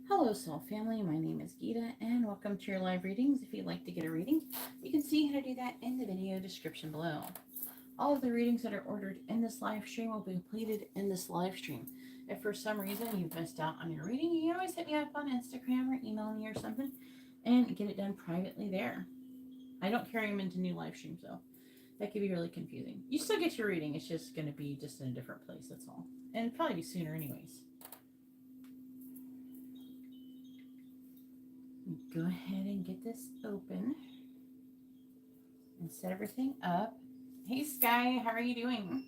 Hello, Soul Family. My name is Geeta, and welcome to your live readings. If you'd like to get a reading, you can see how to do that in the video description below. All of the readings that are ordered in this live stream will be completed in this live stream. If for some reason you've missed out on your reading, you can always hit me up on Instagram or email me or something and get it done privately there. I don't carry them into new live streams, though. That could be really confusing. You still get your reading, it's just going to be just in a different place, that's all. And it'll probably be sooner, anyways. Go ahead and get this open and set everything up. Hey Skye, how are you doing?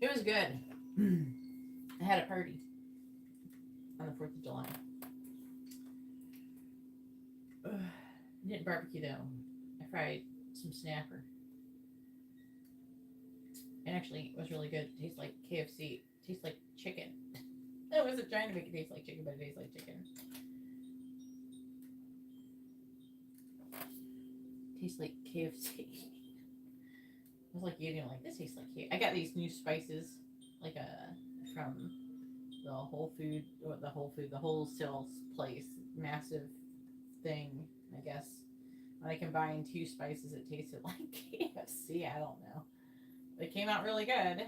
It was good. I had a party on the 4th of July. Didn't barbecue though. I fried some snapper. And actually, it was really good. It tastes like KFC. It tastes like chicken. I wasn't trying to make it taste like chicken, but it tastes like chicken. It tastes like KFC. I was like eating like this tastes like KFC. I got these new spices, like from the Whole Sales place, massive thing. I guess when I combined 2 spices, it tasted like KFC. I don't know. It came out really good.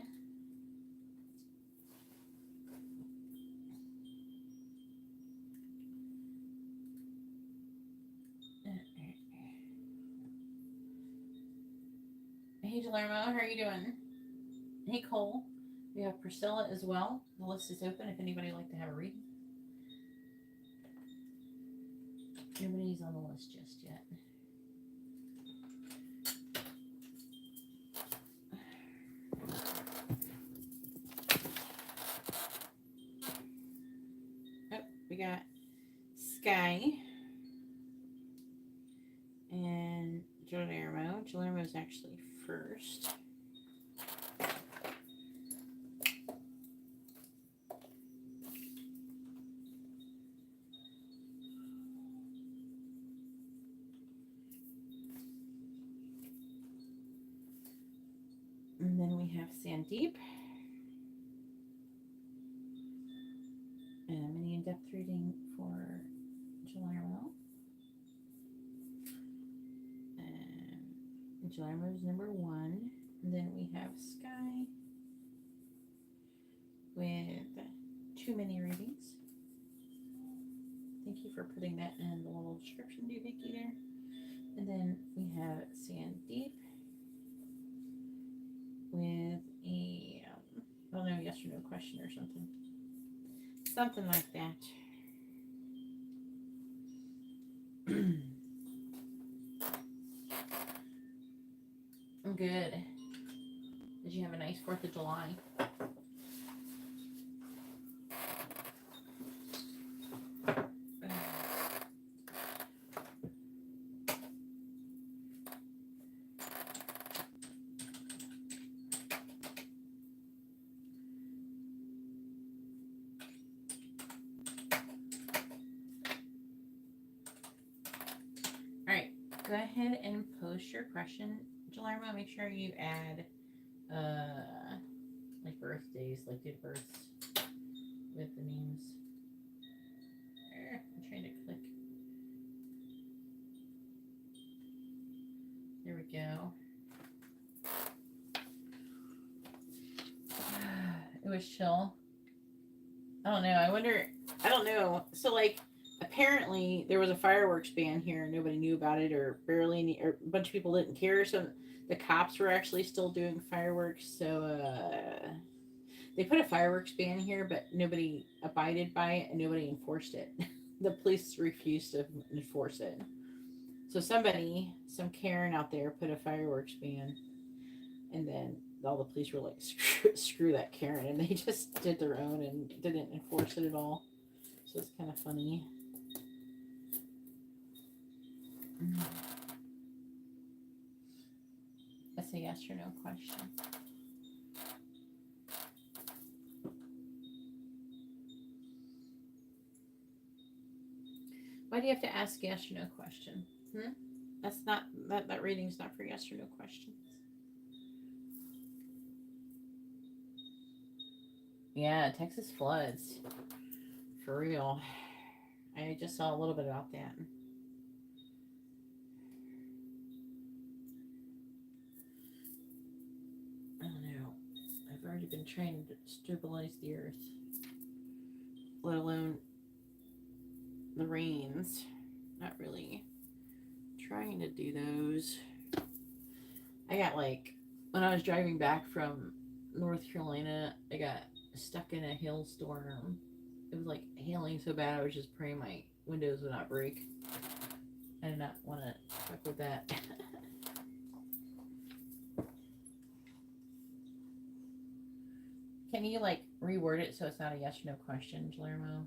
Hey Gelmo, how are you doing? Hey Cole, we have Priscilla as well. The list is open if anybody would like to have a reading. Nobody's on the list just yet. Oh, we got Skye and Gelmo. Gelmo's actually first. And then we have Sandeep. And a mini in-depth reading for Gelmo. And Gelmo's number 1. And then we have Skye with 2 mini readings. Thank you for putting that in the little description, doohickey there. And then we have Sandeep with a, I don't know, yes or no question or something. Something like that. I'm good. Did you have a nice 4th of July? Alright, go ahead and post your question. Gelmo, make sure you add like birthdays, like date of births with the names. I'm trying to click. There we go. It was chill. I don't know. I don't know. So like apparently there was a fireworks ban here and nobody knew about it, or barely any, or a bunch of people didn't care. So the cops were actually still doing fireworks. So they put a fireworks ban here, but nobody abided by it and nobody enforced it. The police refused to enforce it. So some Karen out there put a fireworks ban, and then all the police were like, screw that Karen, and they just did their own and didn't enforce it at all. So it's kind of funny. yes or no question. Why do you have to ask yes or no question? That's not that reading's not for yes or no questions. Yeah, Texas floods. For real. I just saw a little bit about that. I don't know. I've already been trying to stabilize the earth, let alone the rains. Not really trying to do those. I got like, when I was driving back from North Carolina, I got stuck in a hailstorm. It was like hailing so bad I was just praying my windows would not break. I did not want to fuck with that. Can you like reword it so it's not a yes or no question, Gelmo?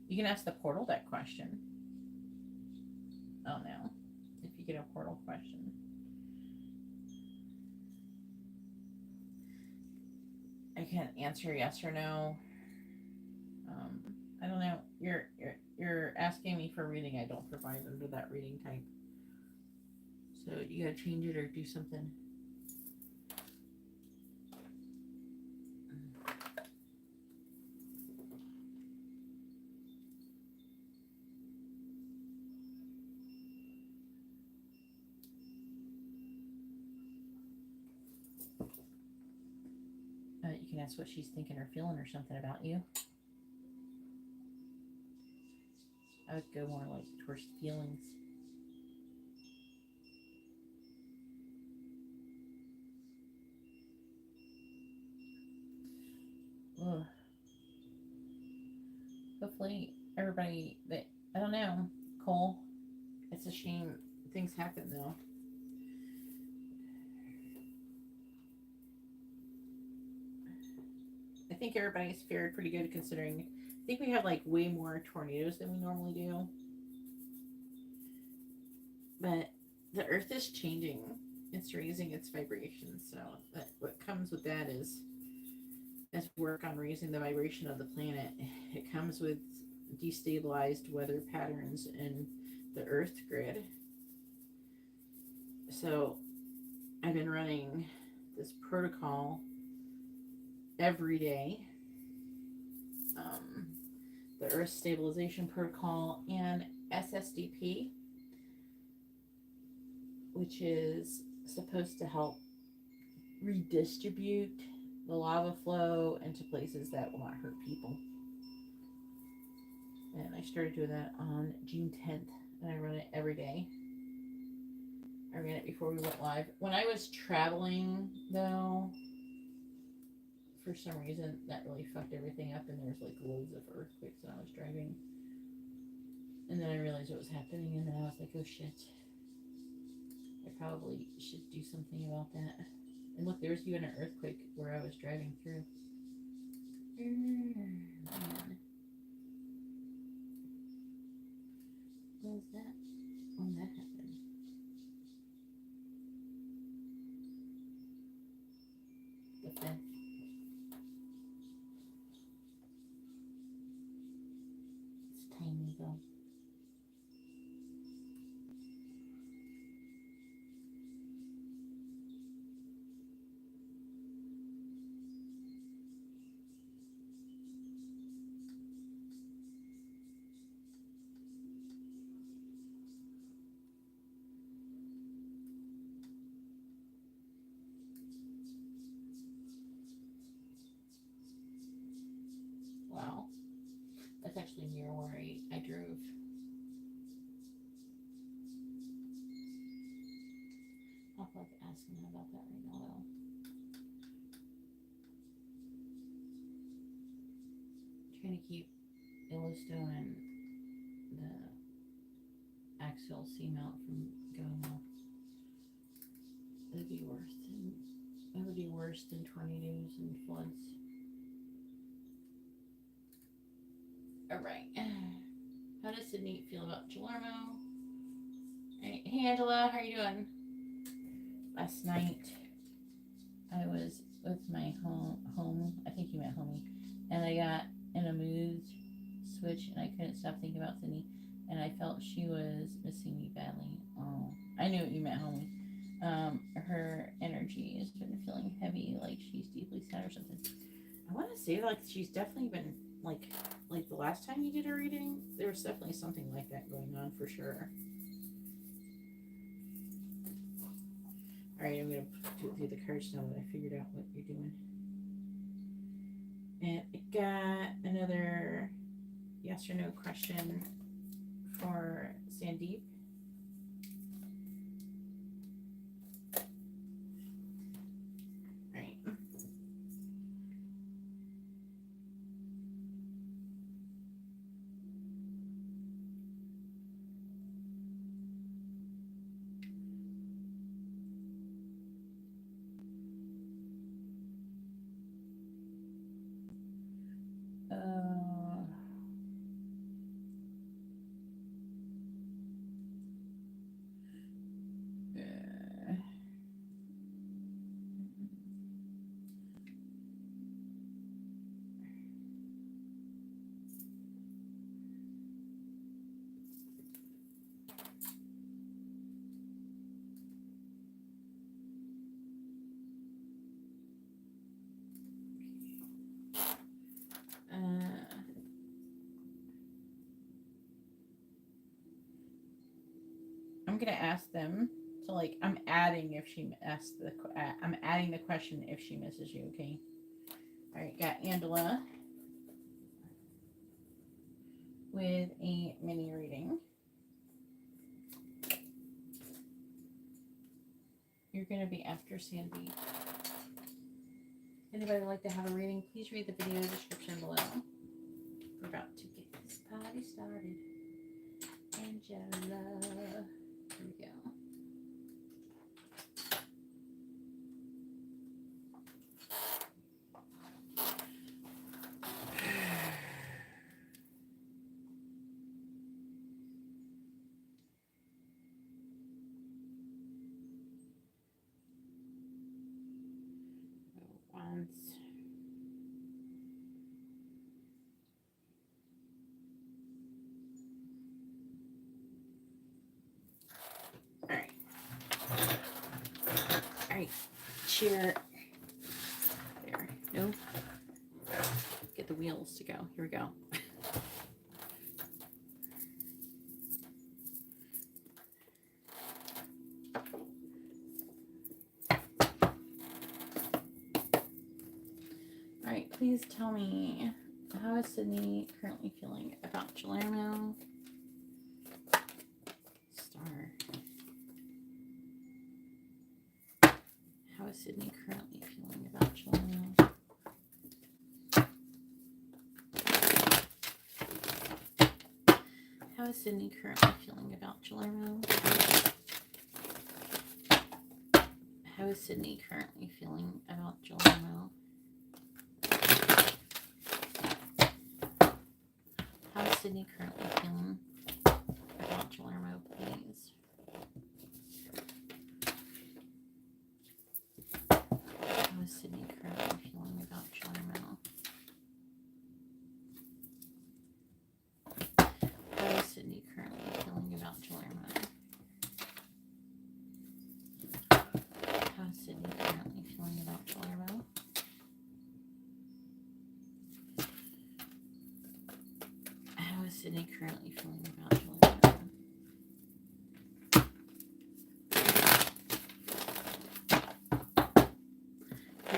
You can ask the portal that question. Oh no. If you get a portal question. I can't answer yes or no. I don't know. You're asking me for a reading I don't provide under that reading type. So you gotta change it or do something. You can ask what she's thinking or feeling or something about you. I would go more like towards feelings. Ugh. Hopefully everybody that, I don't know, Cole, it's a shame things happen though. I think everybody's fared pretty good considering. I think we have like way more tornadoes than we normally do. But the earth is changing. It's raising its vibration. So what comes with that is, as we work on raising the vibration of the planet, it comes with destabilized weather patterns in the earth grid. So I've been running this protocol every day, the Earth Stabilization Protocol, and SSDP, which is supposed to help redistribute the lava flow into places that will not hurt people. And I started doing that on June 10th, and I run it every day. I ran it before we went live. When I was traveling, though, for some reason, that really fucked everything up, and there was like loads of earthquakes when I was driving. And then I realized what was happening, and then I was like, oh shit. I probably should do something about that. And look, there's even an earthquake where I was driving through. Man. What was that? When that happened? The 5th. It's tiny though. Wow. That's actually near where I drove. I'll probably ask him about that right now though. Trying to keep Yellowstone and the axial seamount from Gelmo. That'd be worse than tornadoes and floods. All right. How does Sydney feel about Gelmo? Hey Angela, how are you doing? Last night I was with my home. I think you meant homie, and I got in a mood switch, and I couldn't stop thinking about Sydney, and I felt she was missing me badly. Oh, I knew what you meant, homie. Her energy has been feeling heavy, like she's deeply sad or something. I want to say like she's definitely been like the last time you did a reading, there was definitely something like that going on for sure. All right, I'm gonna do the cards now that I figured out what you're doing. And I got another yes or no question for Sandeep. Right. I'm gonna ask them. So like I'm adding if she asks the I'm adding the question if she misses you. Okay. All right. Got Angela with a mini reading. You're gonna be after Sandy. Anybody would like to have a reading? Please read the video description below. We're about to get this party started. Angela. Here we go. Once. All right. Cheer. There. No. Get the wheels to go. Here we go. All right. Please tell me, how is Sydney currently feeling about Gelmo? How is Sydney currently feeling about Gelmo? How is Sydney currently feeling about Gelmo? How is Sydney currently feeling about Gelmo? How is Sydney currently feeling about Gelmo, please? How is Sydney currently feeling about Gelmo? How is Sydney currently feeling about Gelmo? How is Sydney currently feeling about Gelmo? How is Sydney currently feeling about Gelmo?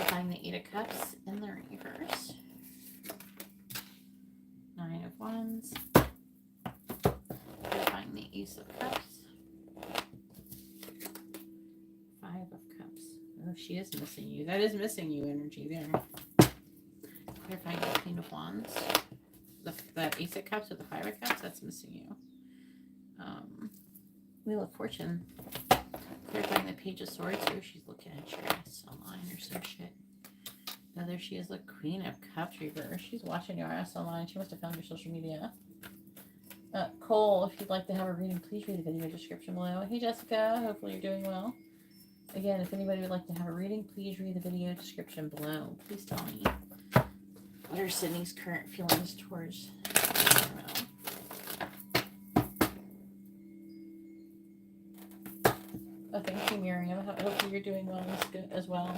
Find the 8 of Cups in the reverse. 9 of Wands. Find the Ace of Cups. 5 of Cups. Oh, she is missing you. That is missing you energy there. Clarifying the Queen of Wands. The Ace of Cups with the 5 of Cups, that's missing you. Wheel of Fortune. Clarifying the Page of Swords. Oh, she's looking at your ass online or some shit. Now there she is, the Queen of Cups reverse. She's watching your ass online. She must have found your social media. Cole, if you'd like to have a reading, please read the video description below. Hey Jessica, hopefully you're doing well. Again, if anybody would like to have a reading, please read the video description below. Please tell me, what are Sydney's current feelings towards Ori'el? Oh, thank you, Miriam. Hopefully you're doing well as well.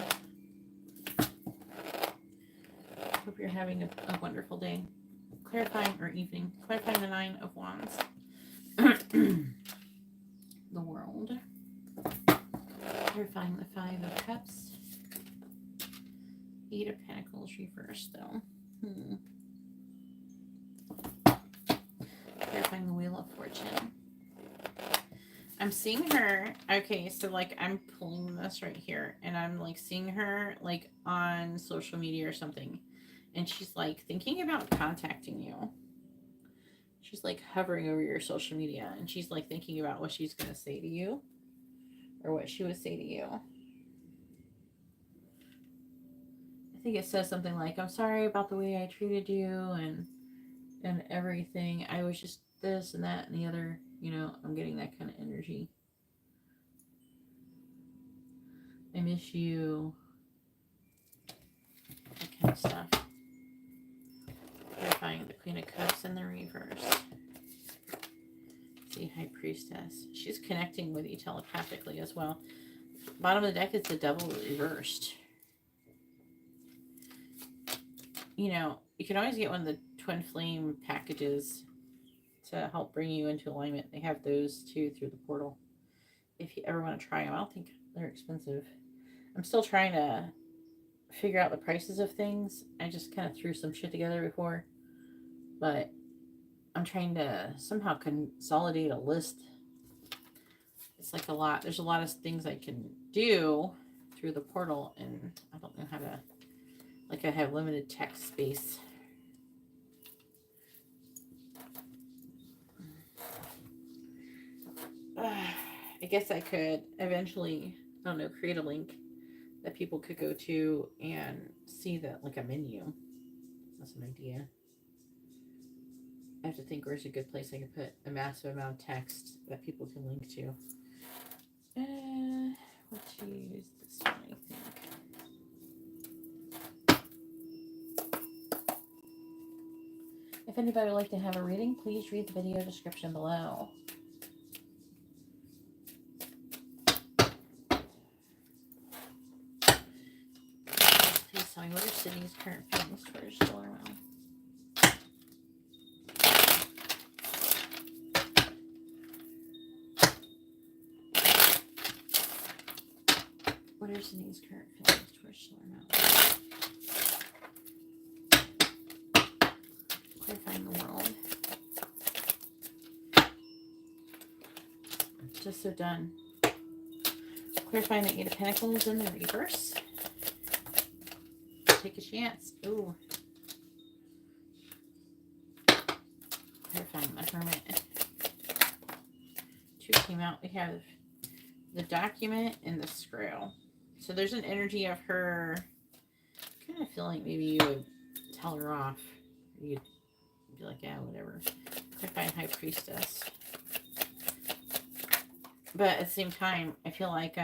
Hope you're having a wonderful day. Clarifying, or evening. Clarifying the 9 of Wands. The World. Clarifying the 5 of Cups. 8 of Pentacles reversed, though. Clarifying the Wheel of Fortune. I'm seeing her. Okay, so like I'm pulling this right here, and I'm like seeing her like on social media or something, and she's like thinking about contacting you. She's like hovering over your social media, and she's like thinking about what she's gonna say to you, or what she would say to you. I think it says something like, "I'm sorry about the way I treated you, and everything. I was just this and that and the other." You know, I'm getting that kind of energy. I miss you. That kind of stuff. Clarifying the Queen of Cups in the reverse. The High Priestess. She's connecting with you telepathically as well. Bottom of the deck is the Devil reversed. You know, you can always get one of the Twin Flame packages to help bring you into alignment. They have those too through the portal. If you ever want to try them, I don't think they're expensive. I'm still trying to figure out the prices of things. I just kind of threw some shit together before, but I'm trying to somehow consolidate a list. It's like a lot. There's a lot of things I can do through the portal, and I don't know how to, like I have limited text space. I guess I could eventually, I don't know, create a link that people could go to and see that, like a menu. That's an idea. I have to think where's a good place I could put a massive amount of text that people can link to. Let's use this one, I think. If anybody would like to have a reading, please read the video description below. What are Sydney's current feelings towards Ori'el? What are Sydney's current feelings towards Ori'el? Clarifying the World. Just so done. Clarifying the 8 of Pentacles in the reverse. Take a chance. Ooh. Clarifying the Hermit. 2 came out. We have the Document and the Scroll. So there's an energy of her kind of feeling maybe you would tell her off. You'd be like, yeah, whatever. Clarifying High Priestess. But at the same time, I feel like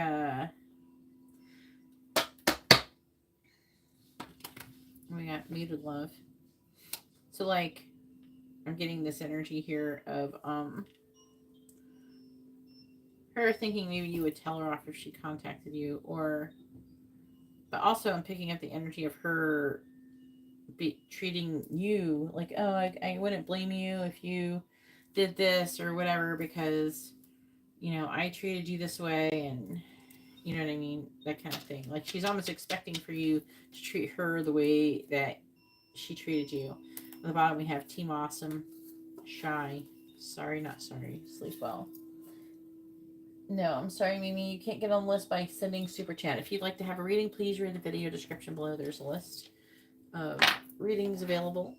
we got muted love. So like I'm getting this energy here of her thinking maybe you would tell her off if she contacted you, but also I'm picking up the energy of her treating you like, oh, I wouldn't blame you if you did this or whatever, because you know I treated you this way, and you know what I mean, that kind of thing. Like she's almost expecting for you to treat her the way that she treated you. On the bottom we have Team Awesome, Shy, Sorry Not Sorry, Sleep Well. No, I'm sorry, Mimi, you can't get on the list by sending super chat. If you'd like to have a reading, please read the video description below. There's a list of readings available.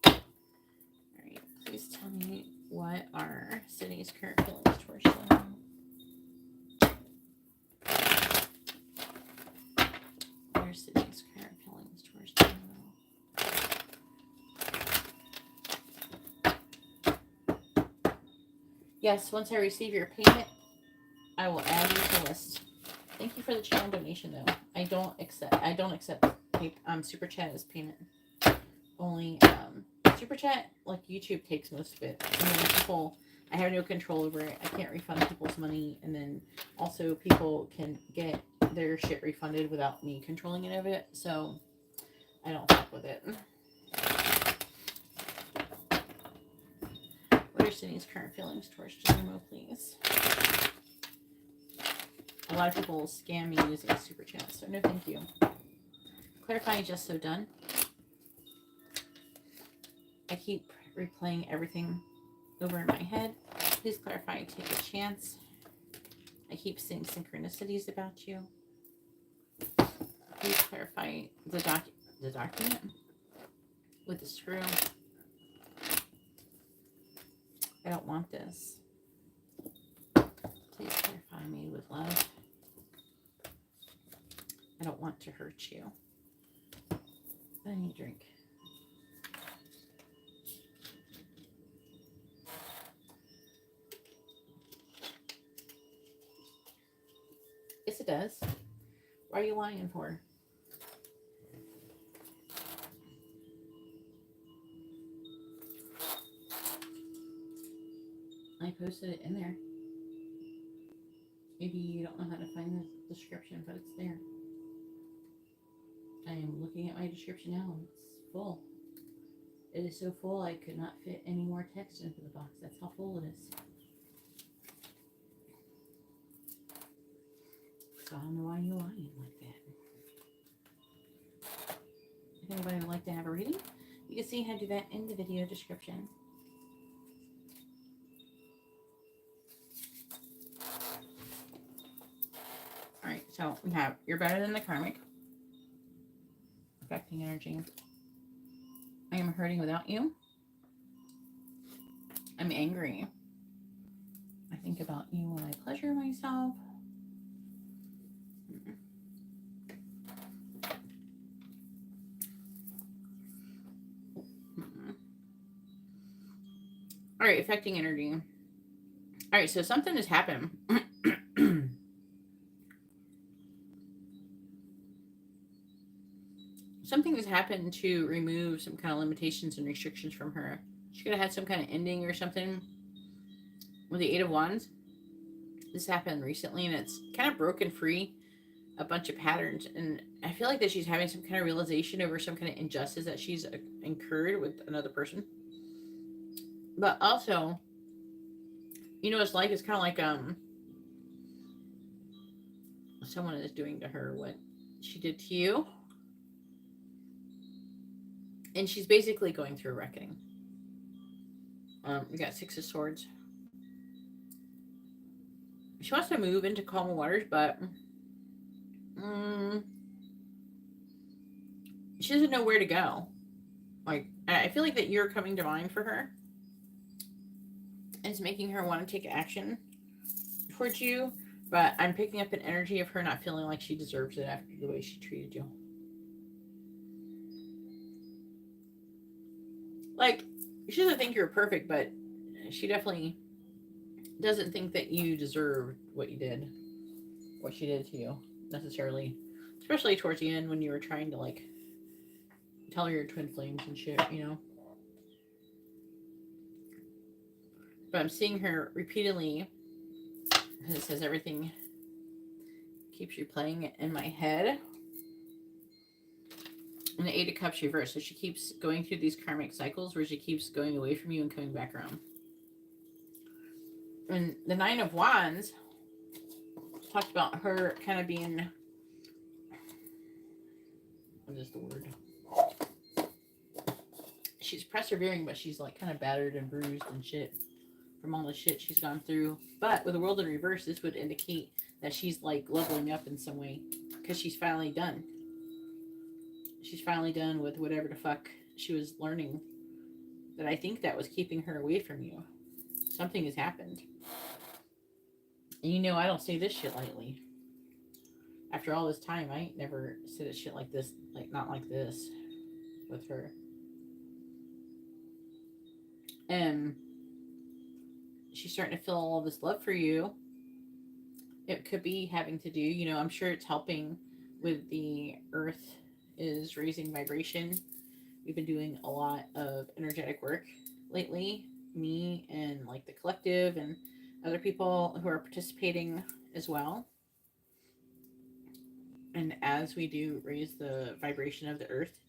Alright, please tell me what are Sydney's current feelings towards them. Yes, once I receive your payment, I will add you to the list. Thank you for the channel donation, though. I don't accept super chat as payment. Only super chat, like YouTube takes most of it, and then people, I have no control over it. I can't refund people's money, and then also people can get their shit refunded without me controlling any of it. So I don't fuck with it. What are Sydney's current feelings towards Gelmo, please? A lot of people scam me using super chat, so no thank you. Clarifying just so done. I keep replaying everything over in my head. Please clarify, take a chance. I keep seeing synchronicities about you. Please clarify the document with the screw. I don't want this. Please clarify me with love. I don't want to hurt you. I need a drink. Yes, it does. Why are you lying for? I posted it in there. Maybe you don't know how to find the description, but it's there. I am looking at my description now. It's full. It is so full I could not fit any more text into the box. That's how full it is. So I don't know why you're lying like that. If anybody would like to have a reading, you can see how to do that in the video description. Alright, so we have you're better than the karmic. Affecting energy. I am hurting without you. I'm angry. I think about you when I pleasure myself. All right, affecting energy. All right, so something has happened. Something has happened to remove some kind of limitations and restrictions from her. She could have had some kind of ending or something with the Eight of Wands. This happened recently, and it's kind of broken free a bunch of patterns. And I feel like that she's having some kind of realization over some kind of injustice that she's incurred with another person. But also, you know, it's kind of like someone is doing to her what she did to you. And she's basically going through a reckoning. We got Six of Swords. She wants to move into calmer waters, but she doesn't know where to go. Like, I feel like that you're coming to mind for her. And it's making her want to take action towards you. But I'm picking up an energy of her not feeling like she deserves it after the way she treated you. Like, she doesn't think you're perfect, but she definitely doesn't think that you deserve what you did. What she did to you, necessarily. Especially towards the end when you were trying to, like, tell her your twin flames and shit, you know? But I'm seeing her repeatedly. It says everything keeps replaying in my head. And the Eight of Cups reversed. So she keeps going through these karmic cycles where she keeps going away from you and coming back around. And the Nine of Wands talked about her kind of being... What is the word? She's persevering, but she's like kind of battered and bruised and shit from all the shit she's gone through. But with the World in reverse, this would indicate that she's like leveling up in some way because she's finally done. She's finally done with whatever the fuck she was learning that I think that was keeping her away from you. Something has happened. And you know I don't say this shit lightly. After all this time, I ain't never said a shit like this, like not like this with her. she's starting to feel all this love for you. It could be having to do, you know, I'm sure it's helping with the earth is raising vibration. We've been doing a lot of energetic work lately, me and like the collective and other people who are participating as well. And as we do raise the vibration of the earth,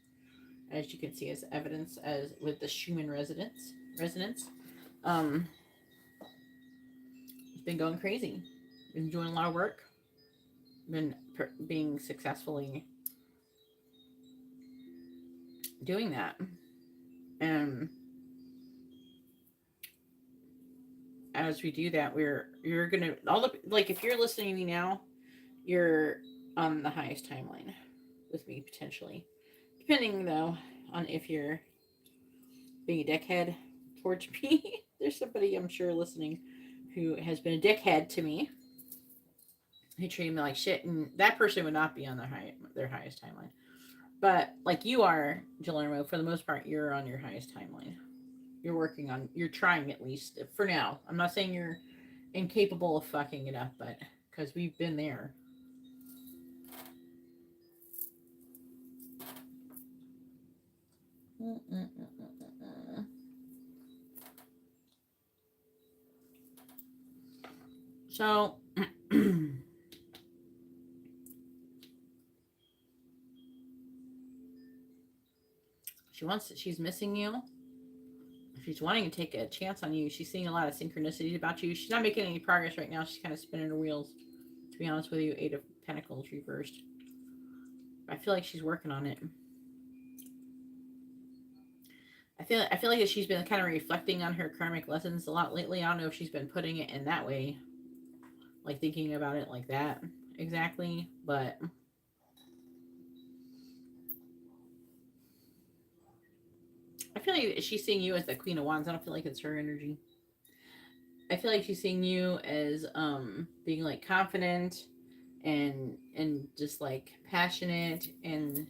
as you can see as evidence as with the Schumann resonance, um, it's been going crazy. Been doing a lot of work. Been being successfully doing that. And as we do that, you're gonna all the like if you're listening to me now, you're on the highest timeline with me potentially. Depending though on if you're being a dickhead towards me. There's somebody I'm sure listening who has been a dickhead to me. Who treated me like shit, and that person would not be on their highest timeline. But like you are, Gelmo, for the most part, you're on your highest timeline. You're trying at least for now. I'm not saying you're incapable of fucking it up, but because we've been there. So, she's missing you. She's wanting to take a chance on you. She's seeing a lot of synchronicities about you. She's not making any progress right now. She's kind of spinning her wheels. To be honest with you, 8 of Pentacles reversed. I feel like she's working on it. I feel like she's been kind of reflecting on her karmic lessons a lot lately. I don't know if she's been putting it in that way, like thinking about it like that exactly, but I feel like she's seeing you as the Queen of Wands. I don't feel like it's her energy. I feel like she's seeing you as being like confident and just like passionate, and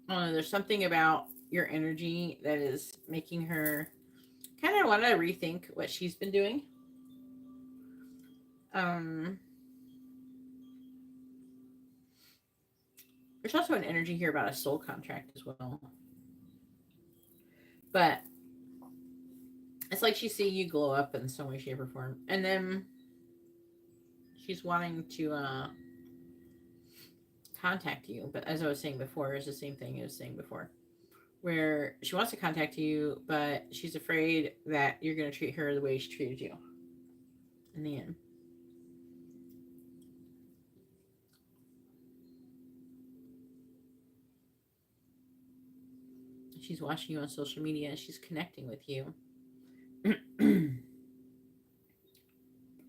I don't know, there's something about your energy that is making her kind of want to rethink what she's been doing. There's also an energy here about a soul contract as well. But it's like she's seeing you glow up in some way, shape, or form. And then she's wanting to contact you. But as I was saying before, it's the same thing I was saying before. Where she wants to contact you, but she's afraid that you're going to treat her the way she treated you in the end. She's watching you on social media and she's connecting with you.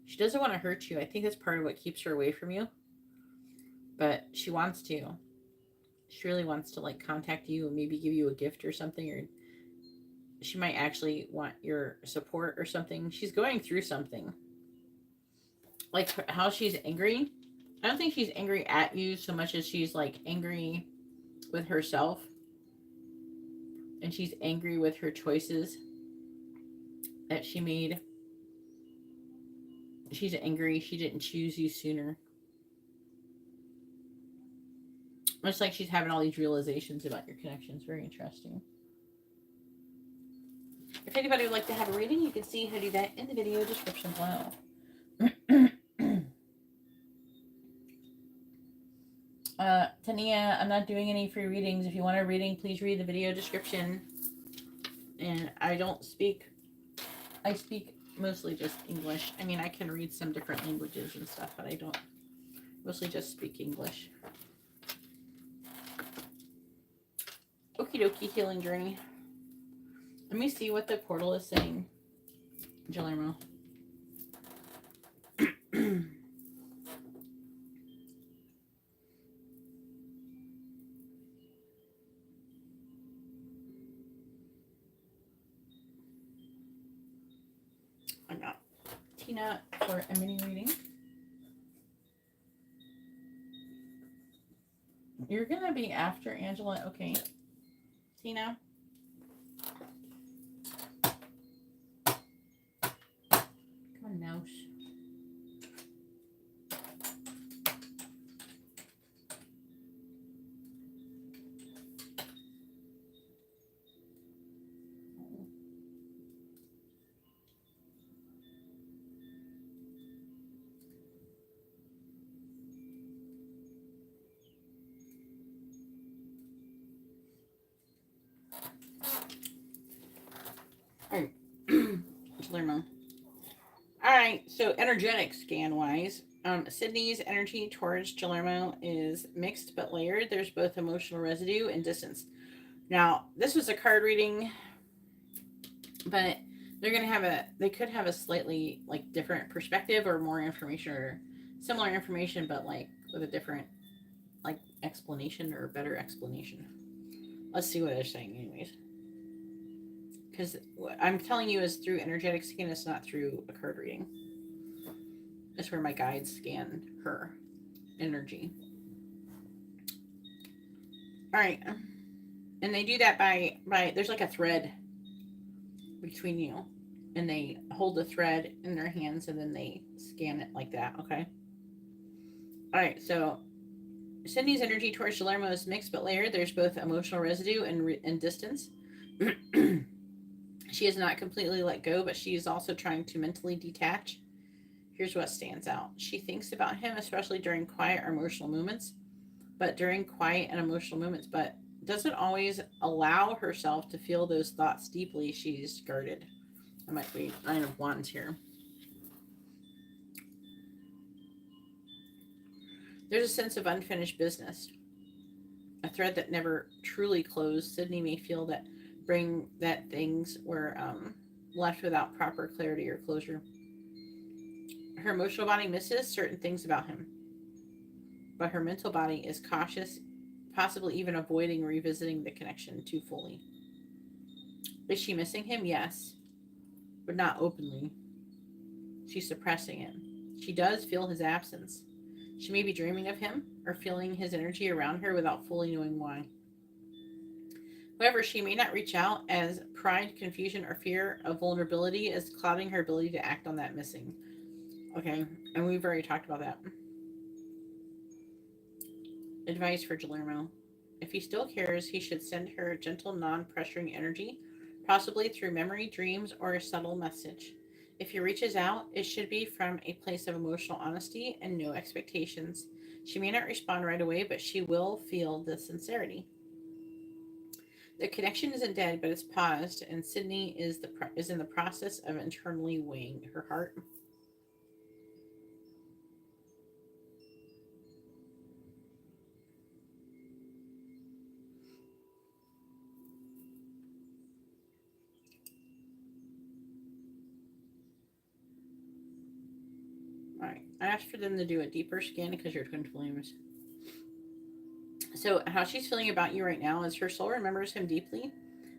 She doesn't want to hurt you. I think that's part of what keeps her away from you. But she wants to. She really wants to like contact you and maybe give you a gift or something, or she might actually want your support or something. She's going through something. Like how she's angry. I don't think she's angry at you so much as she's like angry with herself. And she's angry with her choices that she made. She's angry she didn't choose you sooner. Much like she's having all these realizations about your connections. Very interesting. If anybody would like to have a reading, you can see how to do that in the video description below. Tania, I'm not doing any free readings. If you want a reading, please read the video description. And I speak mostly just English. I mean, I can read some different languages and stuff, but I don't mostly just speak English. Okie dokie, healing journey. Let me see what the portal is saying. Gelmo. I got Tina for a mini reading. You're gonna be after Angela, okay? Tina. Gelmo. Alright, so energetic scan wise, Sydney's energy towards Gelmo is mixed but layered. There's both emotional residue and distance. Now, this was a card reading, but they could have a slightly like different perspective or more information or similar information, but like with a different like explanation or better explanation. Let's see what they're saying, anyways. Because what I'm telling you is through energetic scan, it's not through a card reading. It's where my guides scan her energy. All right, and they do that by there's like a thread between you, and they hold the thread in their hands and then they scan it like that. Okay. All right, so Sydney's energy towards Gelmo is mixed but layered. There's both emotional residue and distance. She has not completely let go, but she is also trying to mentally detach. Here's what stands out. She thinks about him, especially during quiet or emotional moments, but doesn't always allow herself to feel those thoughts deeply. She's guarded. I might read Nine of Wands here. There's a sense of unfinished business, a thread that never truly closed. Sydney may feel that things were left without proper clarity or closure. Her emotional body misses certain things about him, but her mental body is cautious, possibly even avoiding revisiting the connection too fully. Is she missing him? Yes, but not openly. She's suppressing it. She does feel his absence. She may be dreaming of him or feeling his energy around her without fully knowing why. However, she may not reach out as pride, confusion, or fear of vulnerability is clouding her ability to act on that missing. Okay, and we've already talked about that. Advice for Gelmo. If he still cares, he should send her gentle, non-pressuring energy, possibly through memory, dreams, or a subtle message. If he reaches out, it should be from a place of emotional honesty and no expectations. She may not respond right away, but she will feel the sincerity. The connection isn't dead, but it's paused, and Sydney is in the process of internally weighing her heart. All right, I asked for them to do a deeper scan because you're twin flames. So, how she's feeling about you right now is her soul remembers him deeply.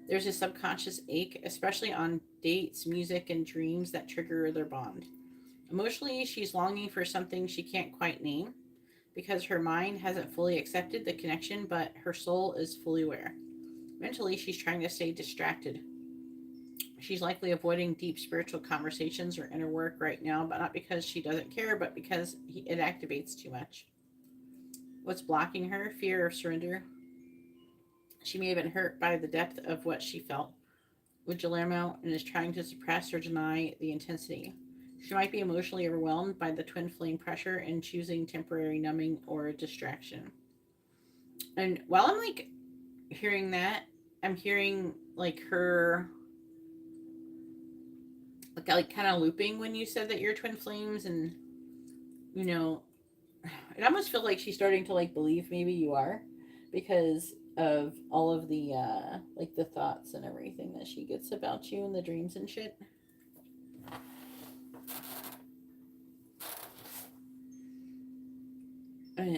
There's a subconscious ache, especially on dates, music, and dreams that trigger their bond. Emotionally, she's longing for something she can't quite name because her mind hasn't fully accepted the connection, but her soul is fully aware. Mentally, she's trying to stay distracted. She's likely avoiding deep spiritual conversations or inner work right now, but not because she doesn't care, but because it activates too much. What's blocking her? Fear of surrender. She may have been hurt by the depth of what she felt with Gelmo and is trying to suppress or deny the intensity. She might be emotionally overwhelmed by the twin flame pressure and choosing temporary numbing or distraction. And while I'm like hearing that, I'm hearing like her like kind of looping when you said that you're twin flames, and you know, it almost feels like she's starting to like believe maybe you are because of all of the like the thoughts and everything that she gets about you and the dreams and shit.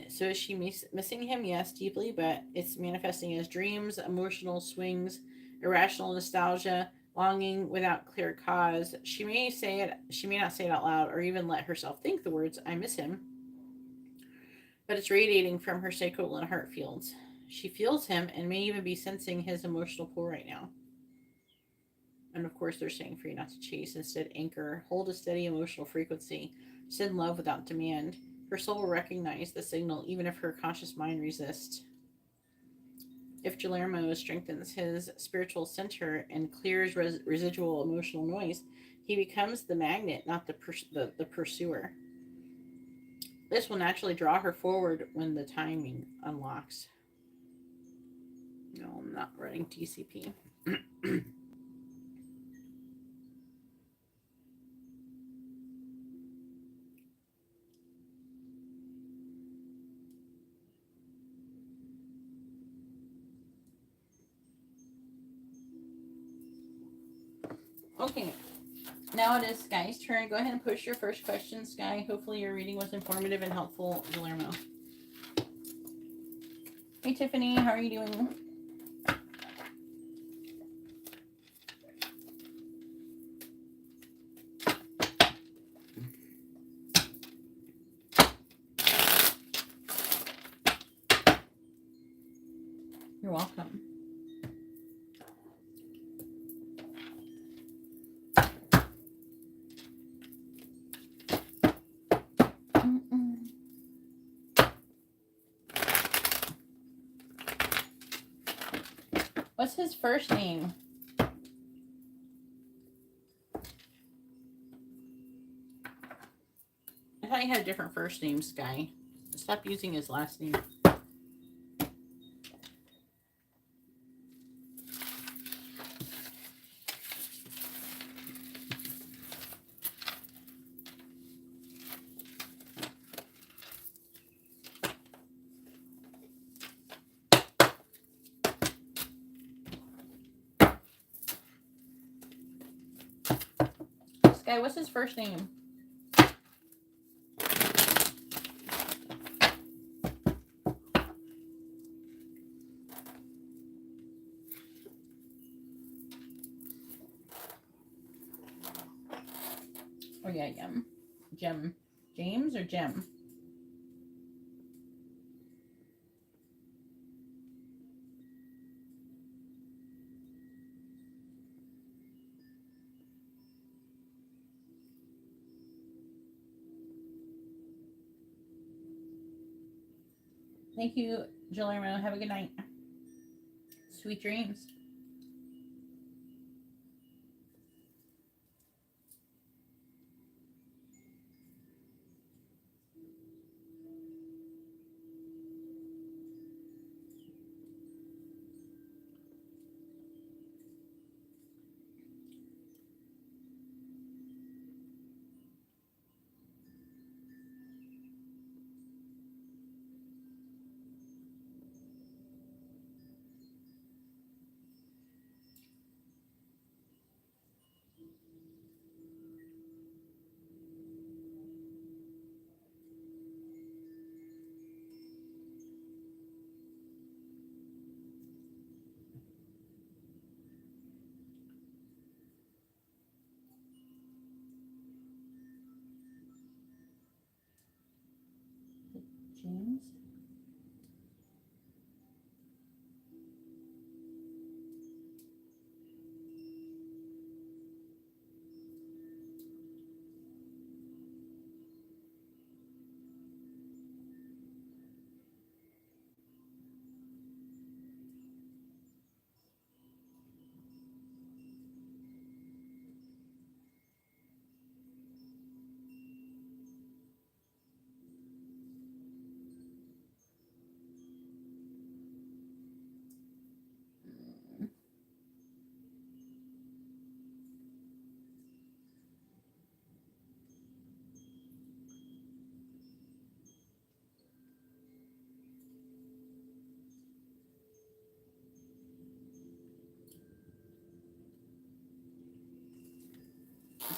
So is she missing him? Yes, deeply, but it's manifesting as dreams, emotional swings, irrational nostalgia, longing without clear cause. She may say it, she may not say it out loud or even let herself think the words, I miss him, but it's radiating from her sacral and heart fields. She feels him and may even be sensing his emotional pull right now. And of course, they're saying for you not to chase, instead, anchor, hold a steady emotional frequency, send love without demand. Her soul will recognize the signal even if her conscious mind resists. If Gelmo strengthens his spiritual center and clears residual emotional noise, he becomes the magnet, not the pursuer. This will naturally draw her forward when the timing unlocks. No, I'm not running TCP. Okay. Now it is Skye's turn. Go ahead and push your first question, Skye. Hopefully your reading was informative and helpful, Gelmo. Hey, Tiffany. How are you doing? You're welcome. What's his first name? I thought he had a different first name, Skye. Stop using his last name. Skye, what's his first name? Oh yeah, Gem. James or Gem? Thank you, Gelmo. Have a good night. Sweet dreams. James.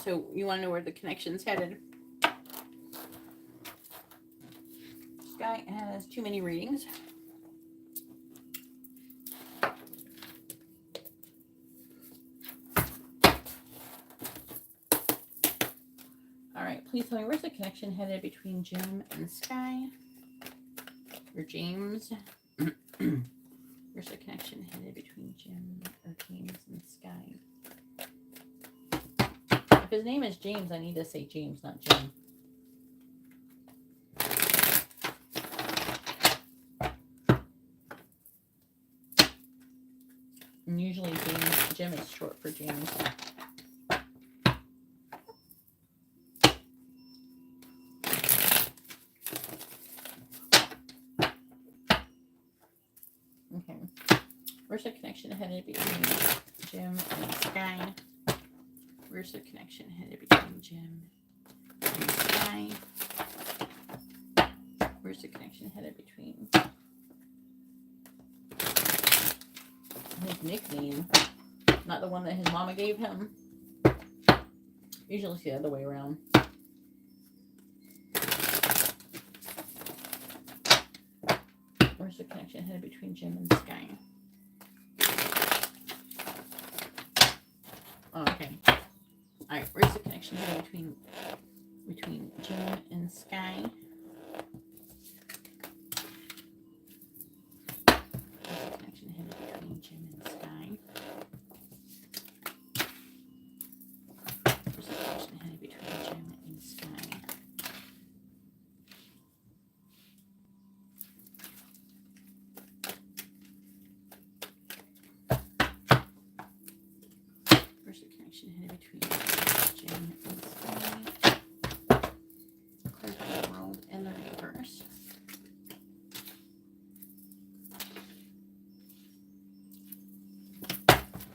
So you want to know where the connection's headed? Skye has too many readings. All right, please tell me, where's the connection headed between Gem and Skye? Or James? Where's the connection headed between James and Skye? If his name is James, I need to say James, not Jim. And usually Jim is short for James. Okay. Where's the connection headed between Jim and Skye? Where's the connection headed between Jim and Skye? Where's the connection headed between his nickname, not the one that his mama gave him? Usually it's the other way around. Where's the connection headed between Jim and Skye? Oh, okay. Alright, where's the connection headed between Jim and Skye? Where's the connection headed between Jim and Skye? Where's the connection headed between Jim and Skye? Where's the connection headed between Jim and Skye? Clarify the world and the reverse.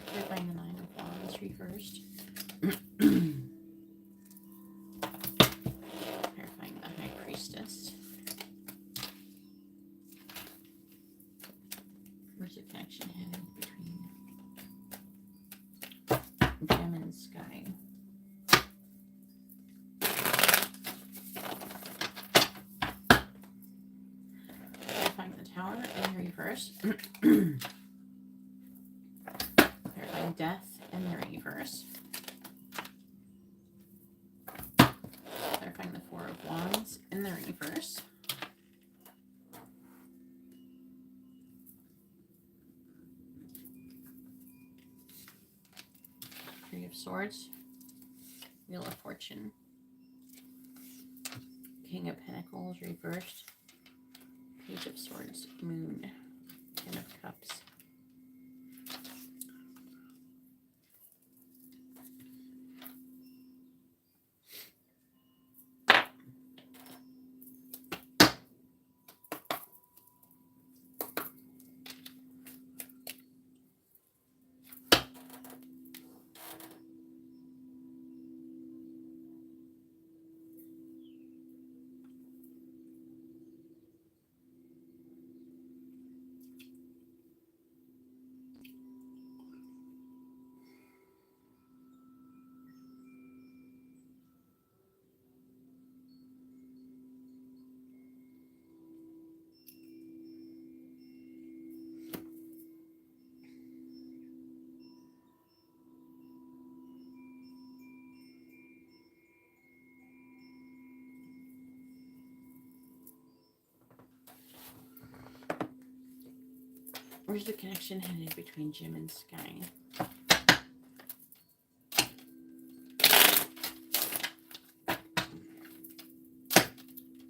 Clarifying the 9 of Wands reversed. Clarifying the High Priestess. Where's the connection headed between Jim and Skye? Clarifying the Tower in reverse. Clarifying Death in the reverse. Clarifying the 4 of Wands in the reverse. Three of Swords. Wheel of Fortune. King of Pentacles reversed. Page of Swords. Moon. 10 of Cups. Where's the connection headed between Jim and Skye?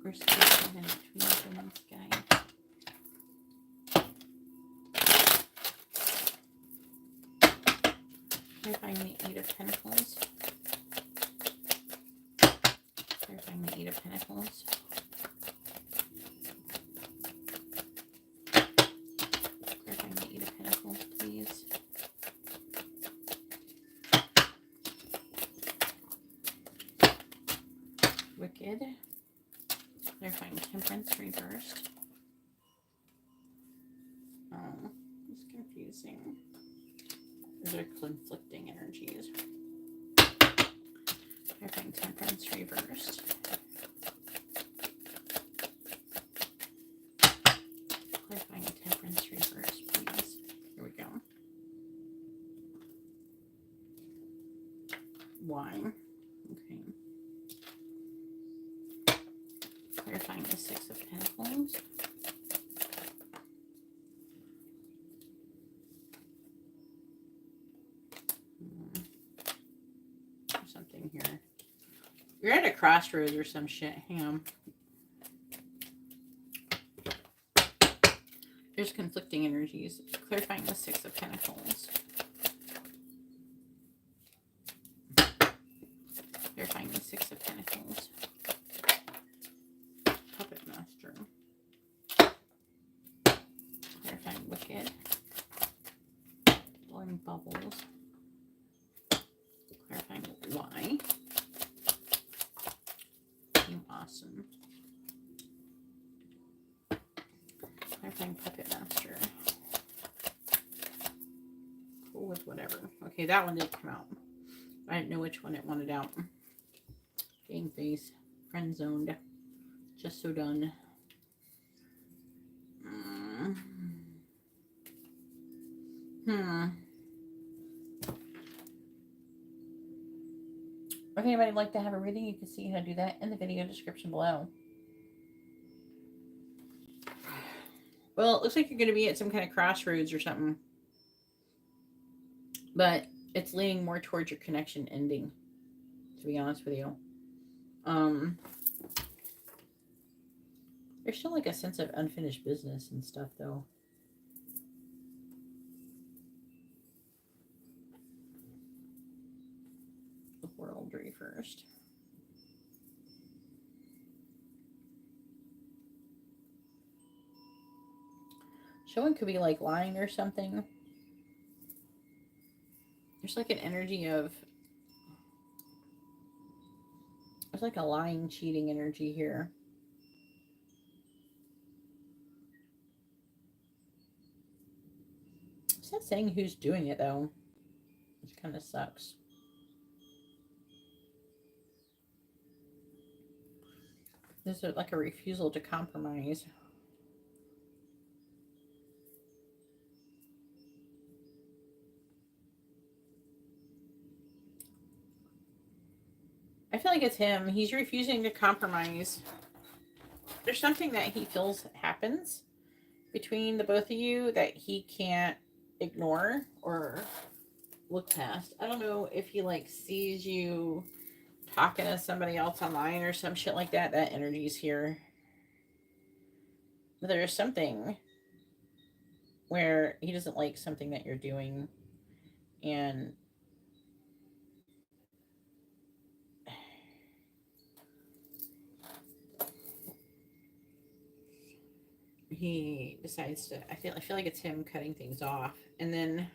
Where's the connection headed between Jim and Skye? Clarifying the 8 of Pentacles. Clarifying the 8 of Pentacles. Clarifying the 8 of Pentacles, please. Wicked. Clarifying Temperance reversed. Oh, it's confusing. Those are conflicting energies. Clarifying Temperance reversed. Clarifying Temperance reversed, please. Here we go. Why? Okay. Clarifying the 6 of Pentacles. There's something here. You're at a crossroads or some shit. Hang on. There's conflicting energies. Clarifying the 6 of Pentacles. Clarifying the 6 of Pentacles. Puppet Master. Clarifying Wicked. Blowing Bubbles. Clarifying Why. Team Awesome. Clarifying Puppet Master. Cool with whatever. Okay, that one did come out. I didn't know which one it wanted out. Game face. Friend zoned. Just so done. If anybody would like to have a reading, you can see how to do that in the video description below. Well, it looks like you're going to be at some kind of crossroads or something. But it's leaning more towards your connection ending, to be honest with you. There's still like a sense of unfinished business and stuff, though. The worldry first. Someone could be like lying or something. There's like an energy of... There's like a lying, cheating energy here. It's not saying who's doing it, though. It kind of sucks. There's like a refusal to compromise. I feel like it's him. He's refusing to compromise. There's something that he feels happens between the both of you that he can't ignore or look past. I don't know if he like sees you talking to somebody else online or some shit like that. That energy's here. But there's something where he doesn't like something that you're doing, and he decides to... I feel like it's him cutting things off, and then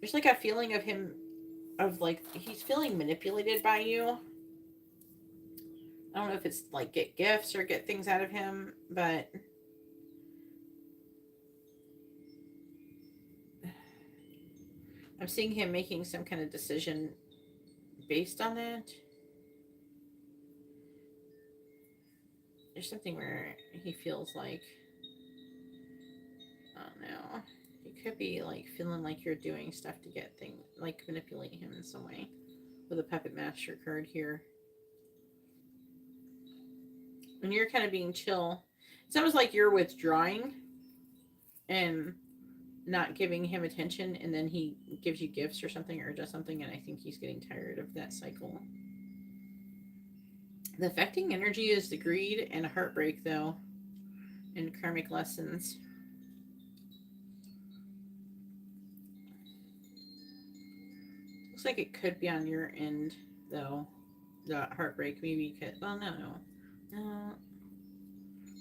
there's like a feeling of him, of like he's feeling manipulated by you. I don't know if it's like get gifts or get things out of him, but I'm seeing him making some kind of decision based on that. There's something where he feels like, I don't know, he could be like feeling like you're doing stuff to get things, like manipulate him in some way with a puppet master card here. And you're kind of being chill. It's almost like you're withdrawing and not giving him attention, and then he gives you gifts or something or does something, and I think he's getting tired of that cycle. The affecting energy is the greed and heartbreak, though, and karmic lessons. Looks like it could be on your end, though. The heartbreak, maybe you could... Well, no.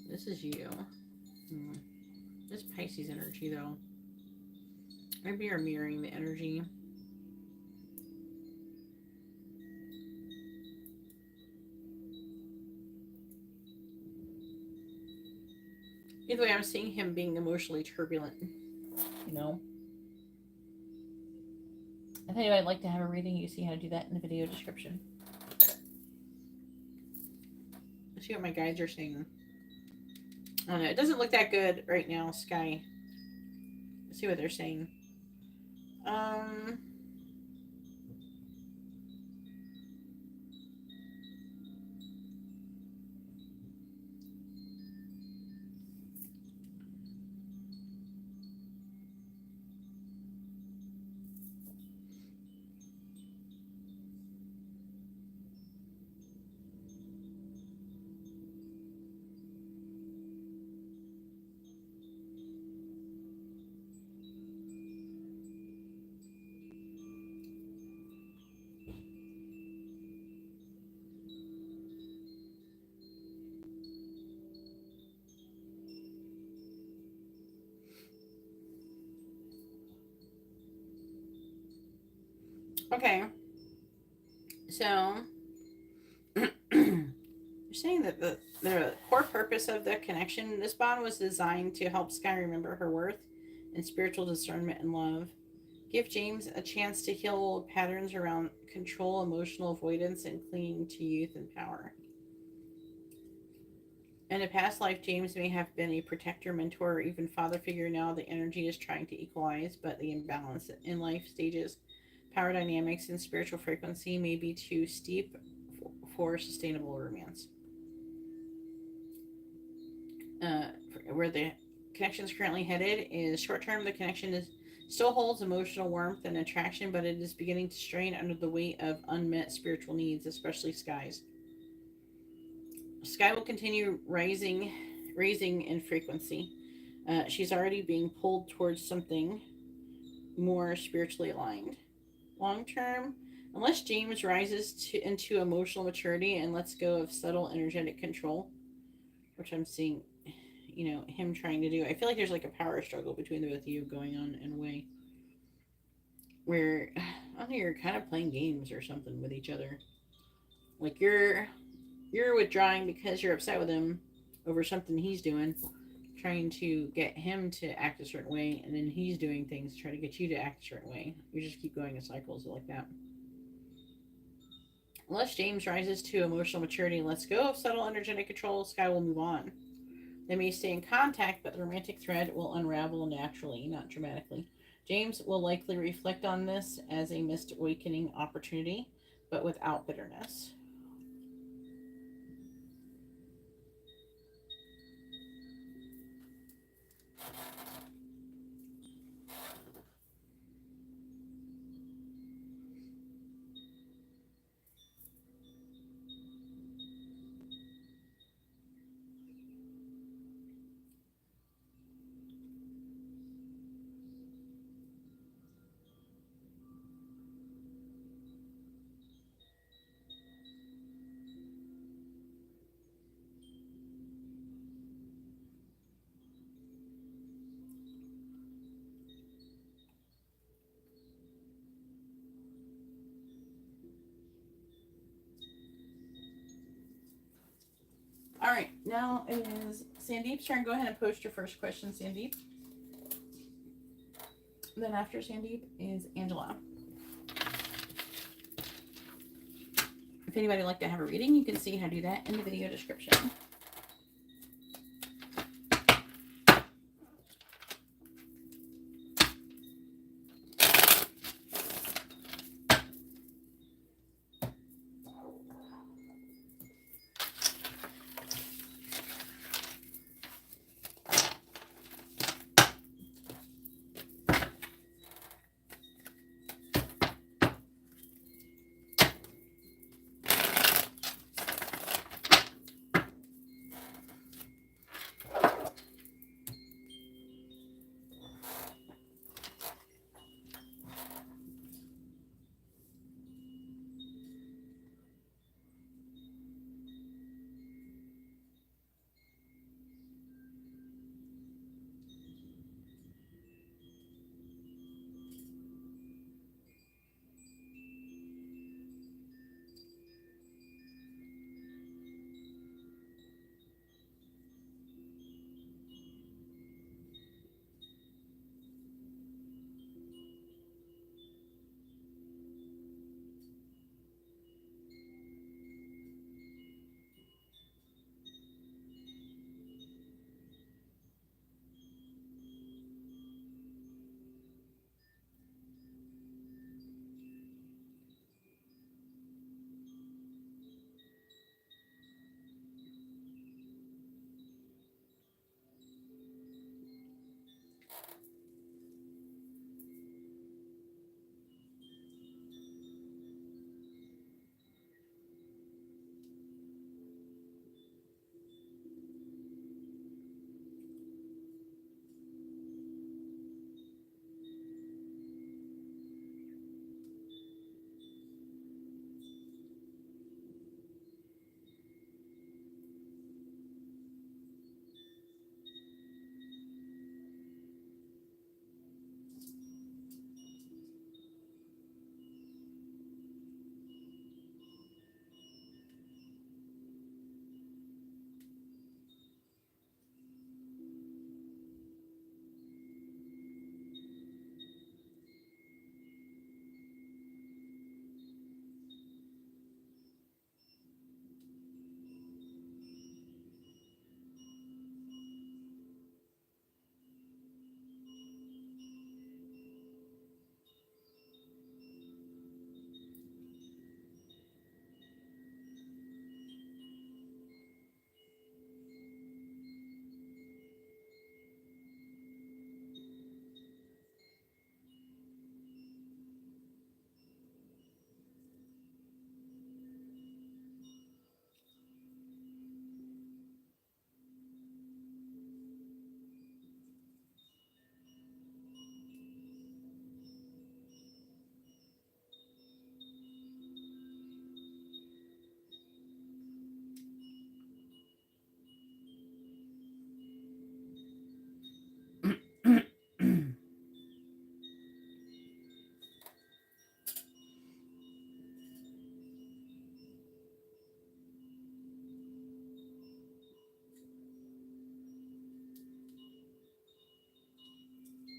This is you. This Pisces energy, though. Maybe you're mirroring the energy. Either way, I'm seeing him being emotionally turbulent. You know? If anybody would like to have a reading, you see how to do that in the video description. Let's see what my guides are saying. I don't know. It doesn't look that good right now, Skye. Let's see what they're saying. Okay. So, you're saying that the core purpose of the connection, this bond was designed to help Skye remember her worth and spiritual discernment and love. Give James a chance to heal patterns around control, emotional avoidance, and clinging to youth and power. In a past life, James may have been a protector, mentor, or even father figure. Now the energy is trying to equalize, but the imbalance in life stages, power dynamics, and spiritual frequency may be too steep for sustainable romance. Where the connection is currently headed is short term. The connection still holds emotional warmth and attraction, but it is beginning to strain under the weight of unmet spiritual needs, especially Skye's. Skye will continue raising in frequency. She's already being pulled towards something more spiritually aligned. Long term, unless James rises into emotional maturity and lets go of subtle energetic control, which I'm seeing, him trying to do. I feel like there's like a power struggle between the both of you going on in a way where I think you're kind of playing games or something with each other. Like you're withdrawing because you're upset with him over something he's doing, trying to get him to act a certain way, and then he's doing things to try to get you to act a certain way. You just keep going in cycles like that. Unless James rises to emotional maturity and lets go of subtle energetic control, Skye will move on. They may stay in contact, but the romantic thread will unravel naturally, not dramatically. James will likely reflect on this as a missed awakening opportunity, but without bitterness. All right, now it is Sandeep's turn. Go ahead and post your first question, Sandeep. Then after Sandeep is Angela. If anybody would like to have a reading, you can see how to do that in the video description.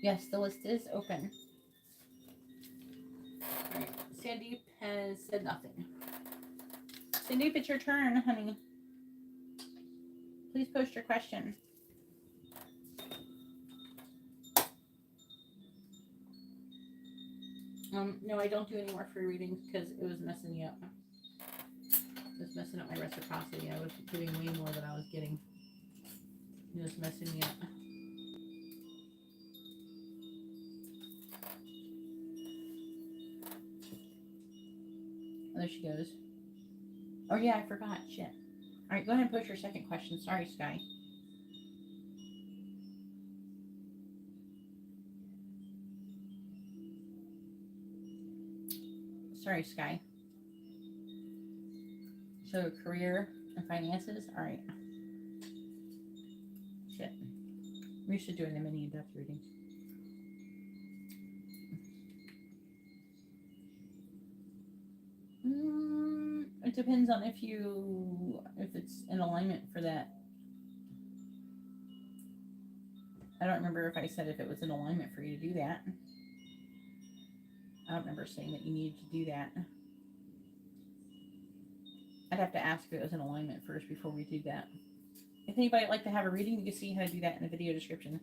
Yes, the list is open. All right. Sandeep has said nothing. Sandeep, it's your turn, honey. Please post your question. No, I don't do any more free readings because it was messing me up. It was messing up my reciprocity. I was giving way more than I was getting. It was messing me up. Oh, there she goes. Oh yeah, I forgot. Shit. All right, go ahead and post your second question. Sorry, Skye. Sorry, Skye. So career and finances. All right. Shit. We should do a mini in-depth reading. It depends on if it's in alignment for that. I don't remember if I said if it was in alignment for you to do that. I don't remember saying that you needed to do that. I'd have to ask if it was in alignment first before we do that. If anybody would like to have a reading, you can see how to do that in the video description.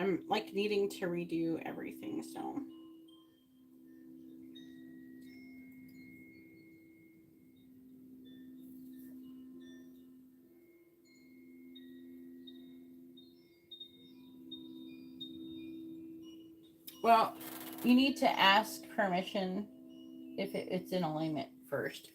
I'm like needing to redo everything, so. Well, you need to ask permission if it's in alignment first.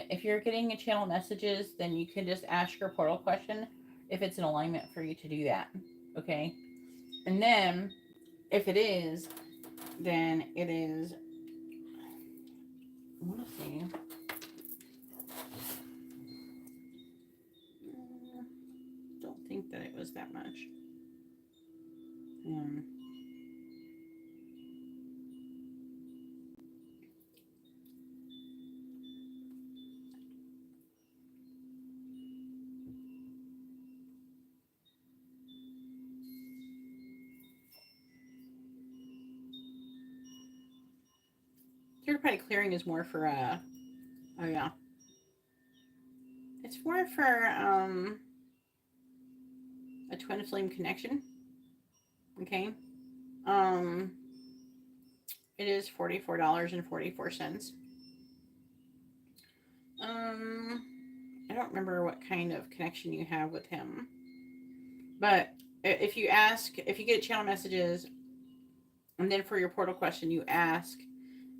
If you're getting a channel messages, then you can just ask your portal question if it's in alignment for you to do that. Okay? And then, if it is, then it is. I want to see. Don't think that it was that much. Third party clearing is more for oh yeah. It's more for a twin flame connection. Okay. It is $44.44. I don't remember what kind of connection you have with him. But if you get channel messages, and then for your portal question, you ask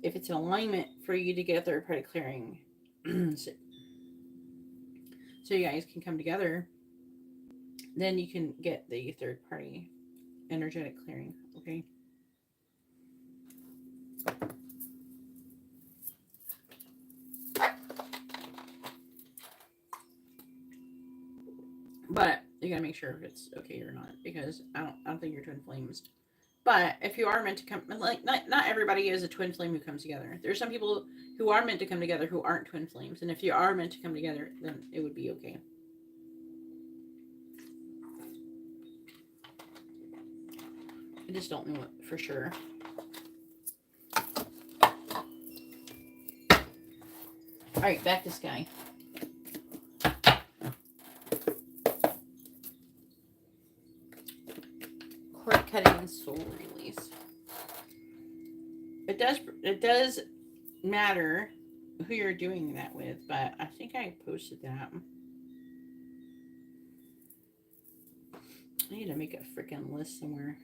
if it's in alignment for you to get a third party clearing. So you guys can come together. Then you can get the third party energetic clearing. Okay. You gotta make sure if it's okay or not, because I don't think you're twin flames. But if you are meant to come, like not everybody is a twin flame who comes together. There's some people who are meant to come together who aren't twin flames, and if you are meant to come together, then it would be okay. I just don't know it for sure. All right, back to Skye. Cord cutting and soul release. It does matter who you're doing that with, but I think I posted that. I need to make a freaking list somewhere.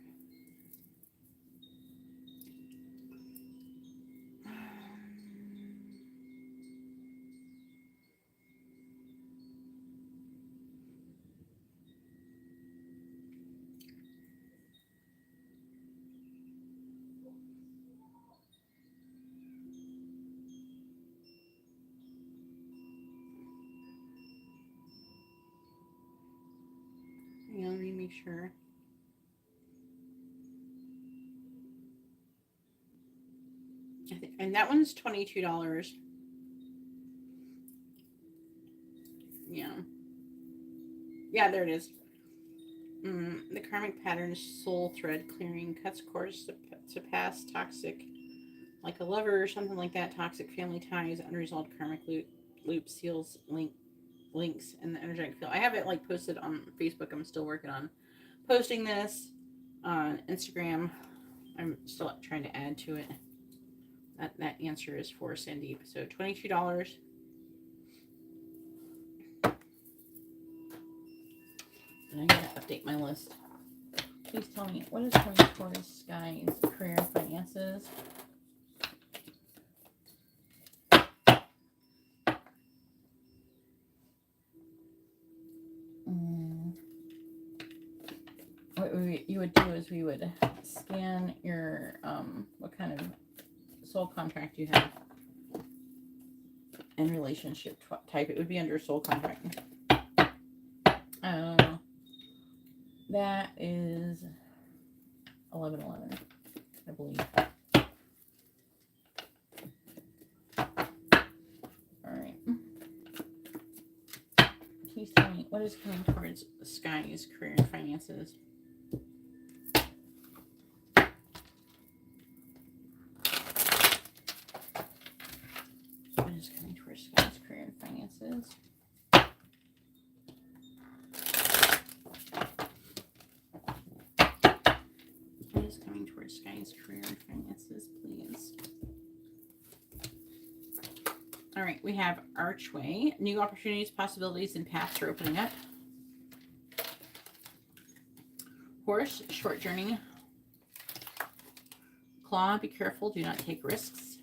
Yeah, let me make sure. And that one's $22. Yeah. Yeah, there it is. The karmic pattern soul thread clearing cuts cords to pass toxic, like a lover or something like that. Toxic family ties, unresolved karmic loop seals links in the energetic field. I have it like posted on Facebook. I'm still working on posting this on Instagram. I'm still trying to add to it. That answer is for Sandeep. So $22. And I gotta update my list. Please tell me, what is coming towards Skye's career and finances? What you would do is we would scan your, what kind of soul contract you have and relationship type. It would be under soul contract. That is 1111, I believe. All right. Please tell me, what is coming towards Skye's career and finances? What is coming towards Skye's career and finances? What is coming towards Skye's career and finances, please? All right, we have archway. New opportunities, possibilities, and paths are opening up. Horse, short journey. Claw, be careful, do not take risks.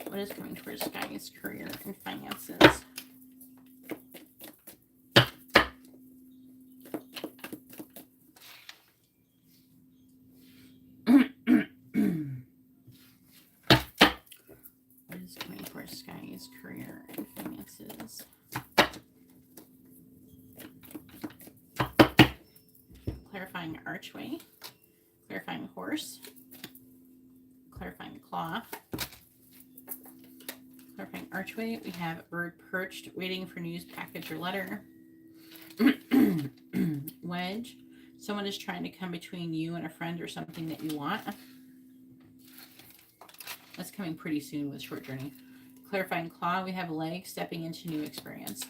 What is coming towards Skye's career and finances? What is coming towards Skye's career and finances? Clarifying archway. Clarifying horse. Clarifying claw. Clarifying archway. We have bird perched, waiting for news, package, or letter. Wedge. Someone is trying to come between you and a friend or something that you want. That's coming pretty soon with short journey. Clarifying claw. We have leg, stepping into new experience.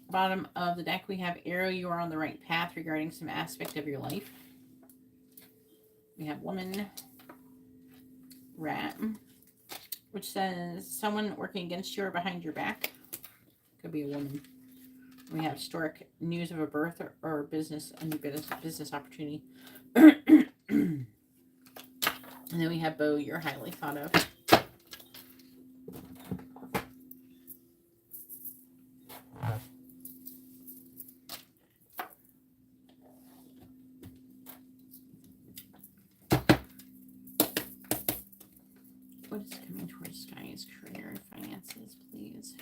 Bottom of the deck, we have arrow. You are on the right path regarding some aspect of your life. We have woman, rat, which says someone working against you or behind your back. Could be a woman. We have stork, news of a birth or business, a new business opportunity. And then we have bow, you're highly thought of. What is coming towards Skye's career and finances, please?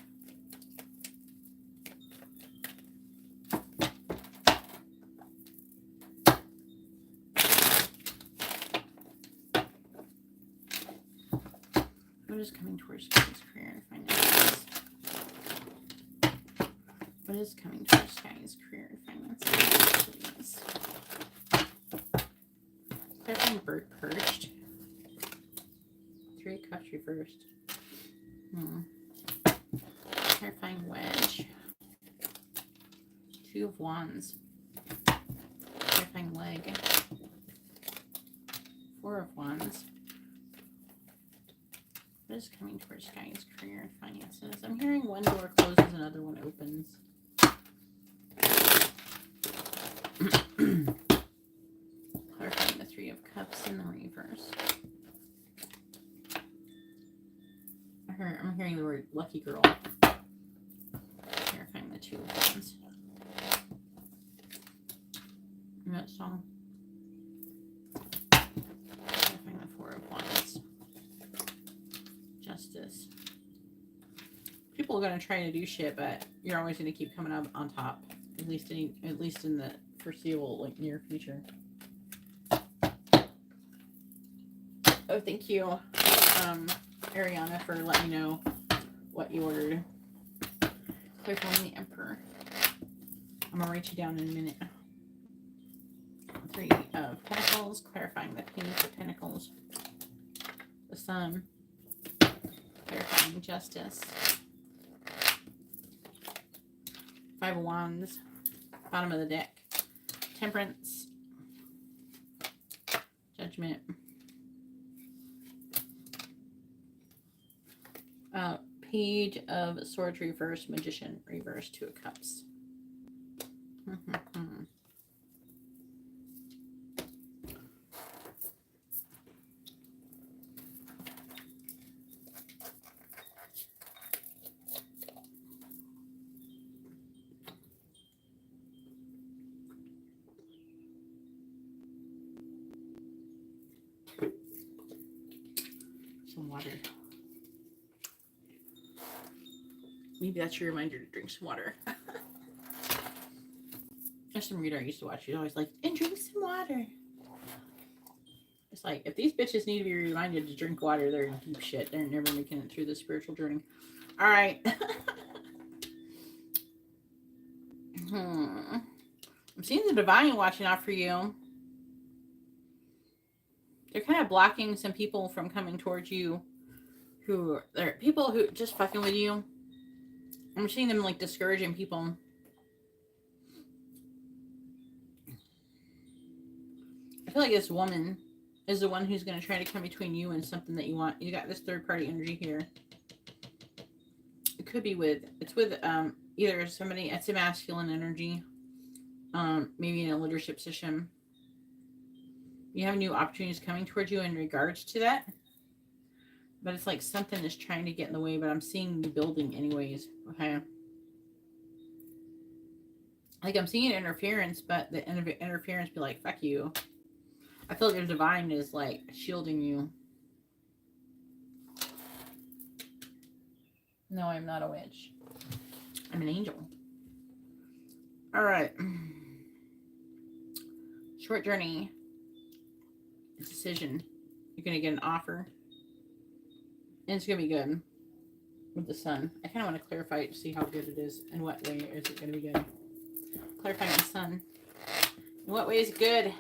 What is coming towards Skye's career and finances? What is coming towards Skye's career and finances, please? Clarifying bird perched. 3 cups reversed. Clarifying wedge. 2 of wands. Clarifying leg. 4 of wands. What is coming towards Skye's career and finances? I'm hearing one door closes, another one opens. Clarifying the 3 of cups in the reverse. I'm hearing the word lucky girl. Clarifying the 2 of wands. And that song. Clarifying the 4 of wands. Justice. People are going to try to do shit, but you're always going to keep coming up on top. At least in the foreseeable, like, near future. Oh, thank you, Ariana, for letting me know what you ordered. Clarifying the Emperor. I'm gonna write you down in a minute. 3 of Pentacles. Clarifying the Page of Pentacles. The Sun. Clarifying Justice. 5 of Wands. Bottom of the deck. Temperance. Judgment. Page of Swords reverse, Magician reverse, 2 of Cups. Some water. Maybe that's your reminder to drink some water. There's some reader I used to watch. She's always like, and drink some water. It's like, if these bitches need to be reminded to drink water, they're in deep shit. They're never making it through the spiritual journey. All right. I'm seeing the divine watching out for you. They're kind of blocking some people from coming towards you. They're people who just fucking with you. I'm seeing them like discouraging people. I feel like this woman is the one who's going to try to come between you and something that you want. You got this third party energy here. It could be it's with either somebody, it's a masculine energy, maybe in a leadership position. You have new opportunities coming towards you in regards to that. But it's like something is trying to get in the way, but I'm seeing you building anyways. Okay. Like I'm seeing interference, but the interference be like, fuck you. I feel like the divine is like shielding you. No, I'm not a witch. I'm an angel. All right. Short journey. Decision. You're going to get an offer. And it's going to be good with the Sun. I kind of want to clarify it to see how good it is. In what way is it going to be good? Clarifying the Sun. In what way is it good?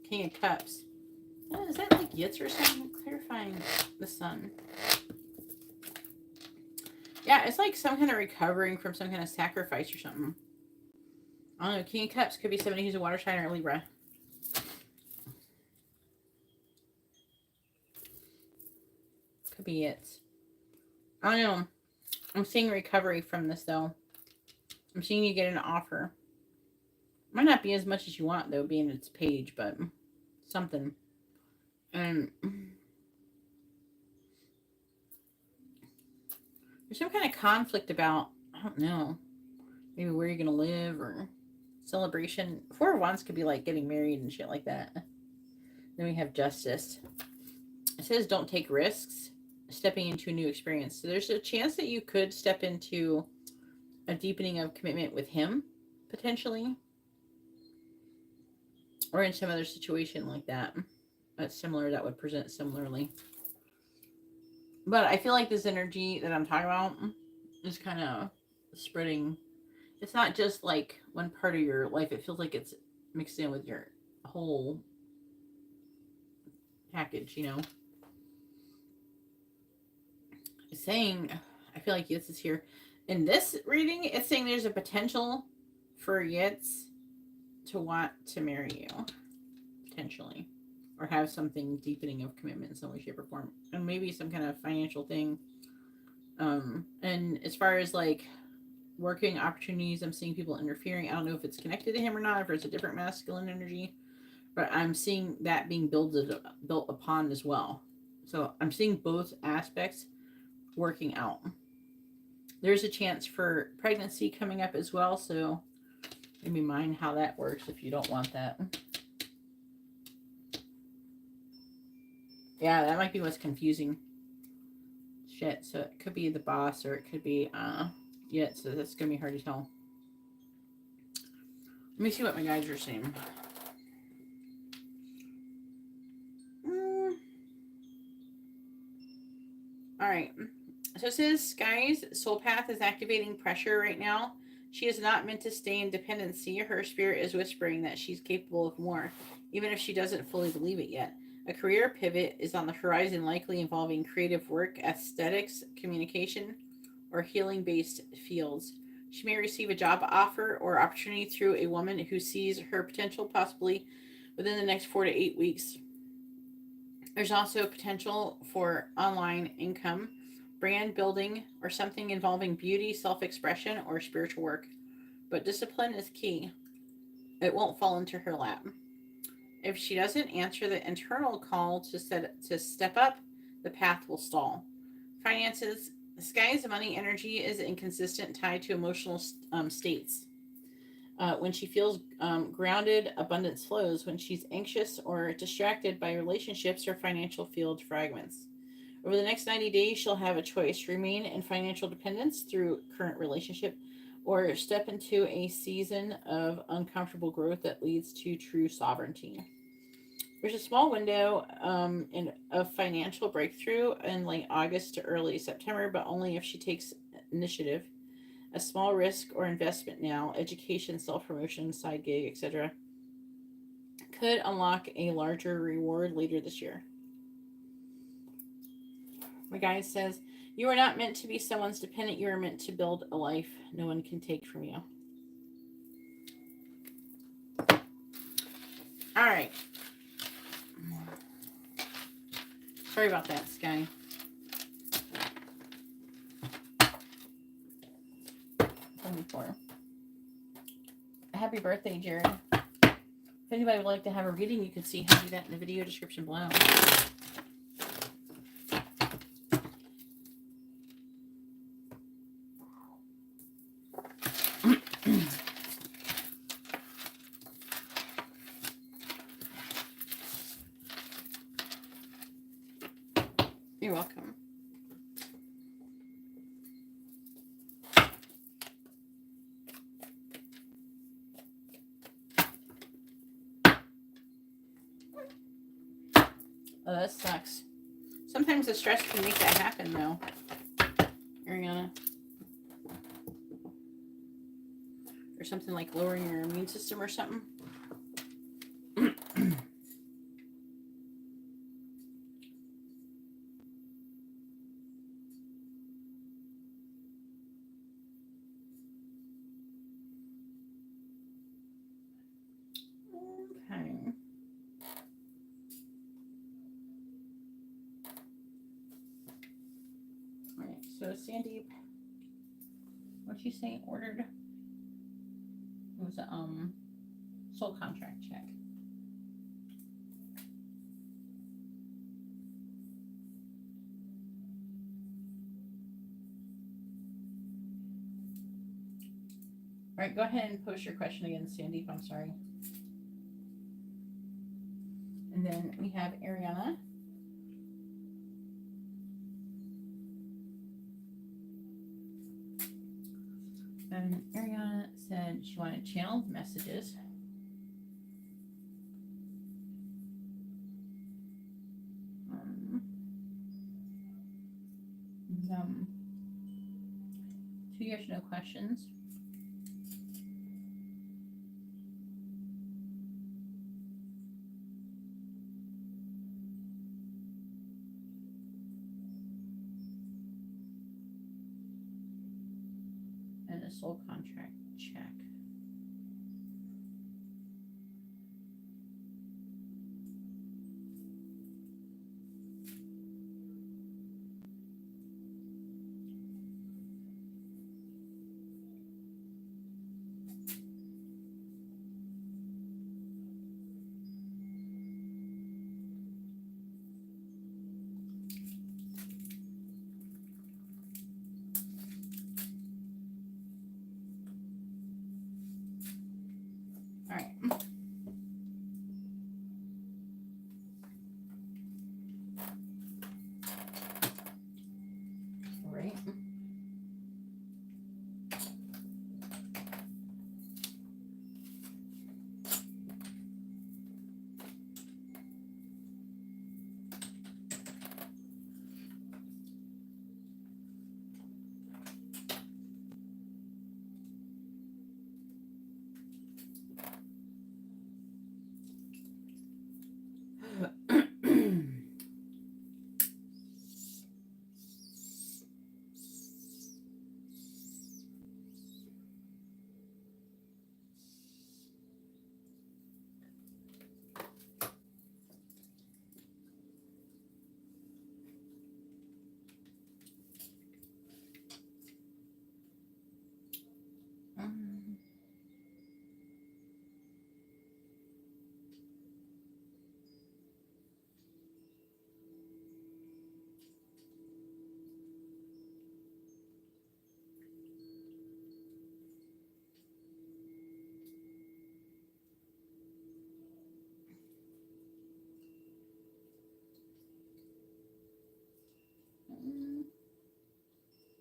King of Cups. Oh, is that like Yitz or something? Clarifying the Sun. Yeah, it's like some kind of recovering from some kind of sacrifice or something. I don't know. King of Cups could be somebody who's a water sign or a Libra. Could be it. I don't know. I'm seeing recovery from this though. I'm seeing you get an offer. Might not be as much as you want though, being its page, but something. And there's some kind of conflict about, I don't know, maybe where you're gonna live or celebration. 4 of Wands could be like getting married and shit like that. Then we have Justice. It says don't take risks. stepping into a new experience. So there's a chance that you could step into a deepening of commitment with him, potentially, or in some other situation like that. That's similar, that would present similarly. But I feel like this energy that I'm talking about is kind of spreading. It's not just like one part of your life. It feels like it's mixed in with your whole package, you know. It's saying, I feel like Yitz is here. In this reading, it's saying there's a potential for Yitz to want to marry you, potentially, or have something deepening of commitment in some way, shape, or form, and maybe some kind of financial thing. And as far as like working opportunities, I'm seeing people interfering. I don't know if it's connected to him or not, if it's a different masculine energy, but I'm seeing that being built upon as well. So I'm seeing both aspects working out. There's a chance for pregnancy coming up as well, so maybe mind how that works if you don't want that. Yeah, that might be what's confusing. Shit, so it could be the boss or it could be, yeah, so that's gonna be hard to tell. Let me see what my guides are saying. Alright. So it says Skye's soul path is activating pressure right now. She is not meant to stay in dependency. Her spirit is whispering that she's capable of more, even if she doesn't fully believe it yet. A career pivot is on the horizon, likely involving creative work, aesthetics, communication, or healing-based fields. She may receive a job offer or opportunity through a woman who sees her potential, possibly within the next 4 to 8 weeks. There's also potential for online income, brand building, or something involving beauty, self-expression, or spiritual work. But discipline is key. It won't fall into her lap. If she doesn't answer the internal call to step up, the path will stall. Finances. Skye's money energy is inconsistent, tied to emotional states. When she feels grounded, abundance flows. When she's anxious or distracted by relationships, her financial field fragments. Over the next 90 days, she'll have a choice: remain in financial dependence through current relationship, or step into a season of uncomfortable growth that leads to true sovereignty. There's a small window of financial breakthrough in late August to early September, but only if she takes initiative. A small risk or investment now, education, self-promotion, side gig, etc., could unlock a larger reward later this year. My guy says, you are not meant to be someone's dependent. You are meant to build a life no one can take from you. All right. Sorry about that, Skye. Happy birthday, Jared. If anybody would like to have a reading, you can see how to do that in the video description below. You're welcome. Oh, that sucks. Sometimes the stress can make that happen, though, Ariana. Or something like lowering your immune system or something. Okay. Alright, so Sandeep, what'd you say ordered? It was a soul contract check. Alright, go ahead and post your question again, Sandeep. I'm sorry. And then we have Ariana. Ariana said she wanted channeled messages. Two yes or no questions. And a soul contract check. All right. All right.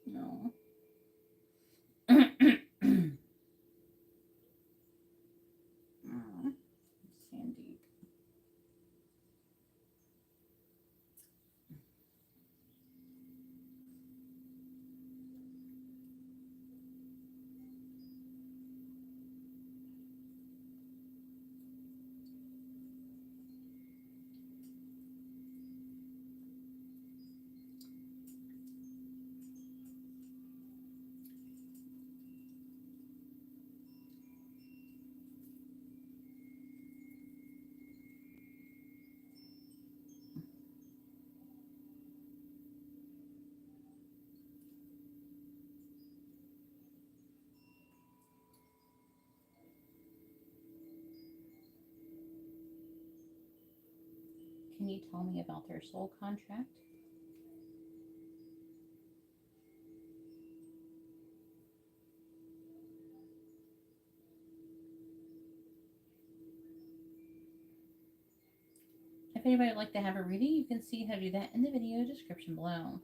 No. Sandeep. Can you tell me about their soul contract? If anybody would like to have a reading, you can see how to do that in the video description below.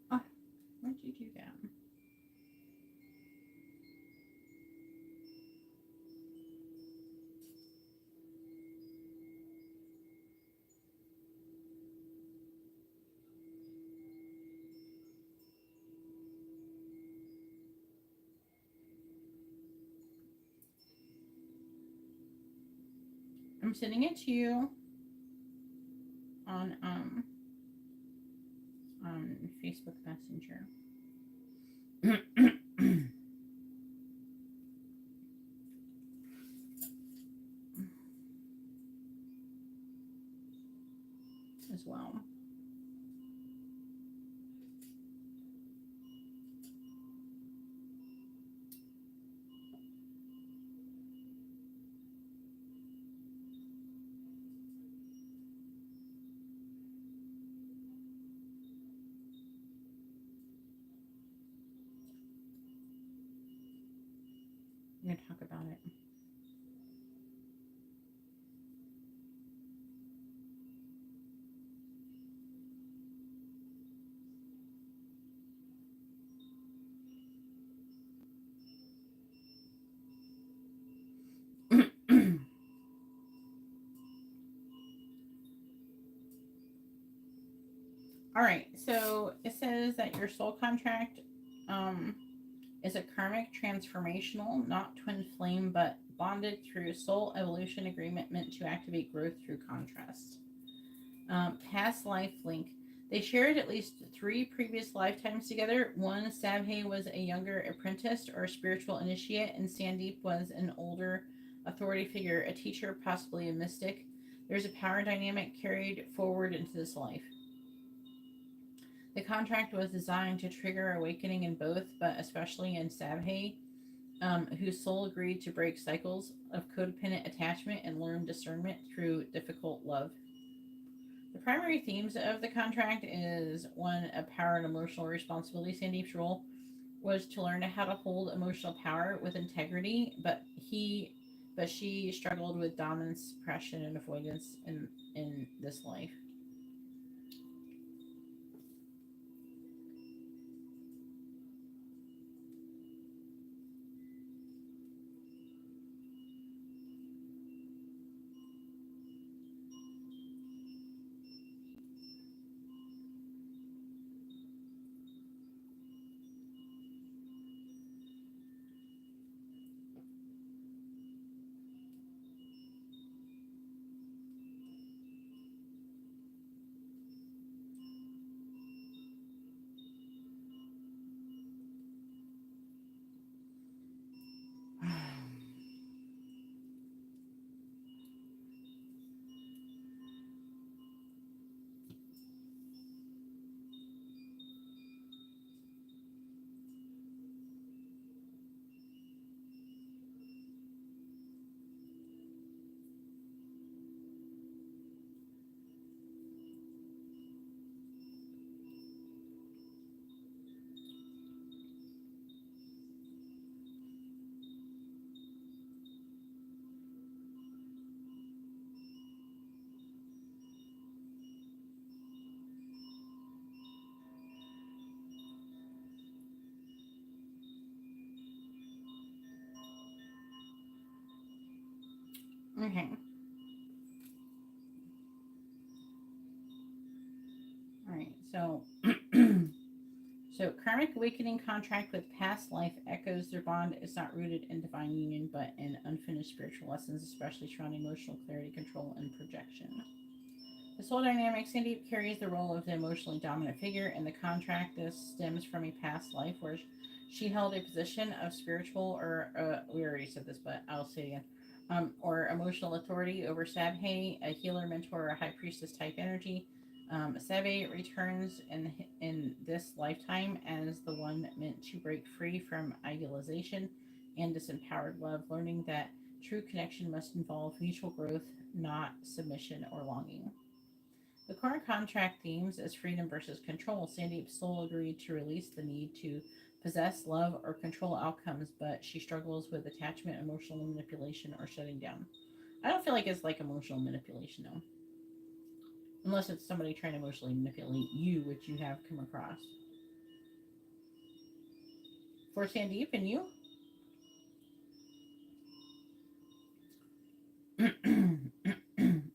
Oh, where'd you do that? I'm sending it to you on Facebook Messenger. as well. I'm going to talk about it. All right, so it says that your soul contract um, is a karmic transformational, not twin flame, but bonded through soul evolution agreement meant to activate growth through contrast. Past life link. They shared at least 3 previous lifetimes together. One, Sabhe was a younger apprentice or spiritual initiate, and Sandeep was an older authority figure, a teacher, possibly a mystic. There's a power dynamic carried forward into this life. The contract was designed to trigger awakening in both, but especially in Sabhe, whose soul agreed to break cycles of codependent attachment and learn discernment through difficult love. The primary themes of the contract is one, a power and emotional responsibility. Sandeep's role was to learn how to hold emotional power with integrity, but she struggled with dominance, suppression, and avoidance in this life. Okay. All right. So, so karmic awakening contract with past life echoes their bond is not rooted in divine union, but in unfinished spiritual lessons, especially surrounding emotional clarity, control, and projection. The soul dynamic, Sandeep carries the role of the emotionally dominant figure in the contract. This stems from a past life where she held a position of spiritual or, we already said this, but I'll say it again, or emotional authority over Sabhe, a healer, mentor, or high priestess type energy. Sabhe returns in this lifetime as the one meant to break free from idealization and disempowered love, learning that true connection must involve mutual growth, not submission or longing. The current contract themes is freedom versus control. Sandeep's soul agreed to release the need to possess, love, or control outcomes, but she struggles with attachment, emotional manipulation, or shutting down. I don't feel like it's like emotional manipulation though, unless it's somebody trying to emotionally manipulate you, which you have come across. For Sandeep and you,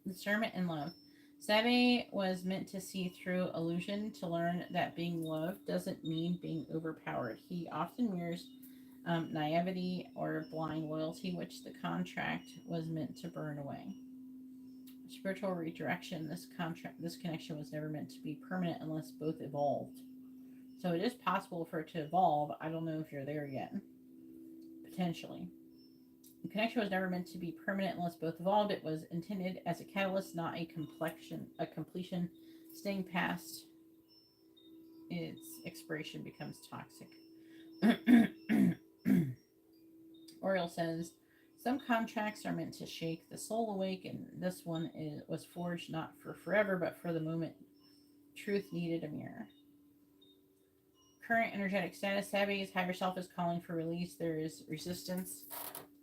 discernment and love. Sabe was meant to see through illusion to learn that being loved doesn't mean being overpowered. He often mirrors naivety or blind loyalty, which the contract was meant to burn away. Spiritual redirection. This connection was never meant to be permanent unless both evolved. So it is possible for it to evolve. I don't know if you're there yet. Potentially. The connection was never meant to be permanent unless both evolved. It was intended as a catalyst, not a completion. Staying past its expiration becomes toxic. Ori'el says, some contracts are meant to shake the soul awake, and this one was forged not for forever, but for the moment truth needed a mirror. Current energetic status, Savvy's higher self is calling for release. There is resistance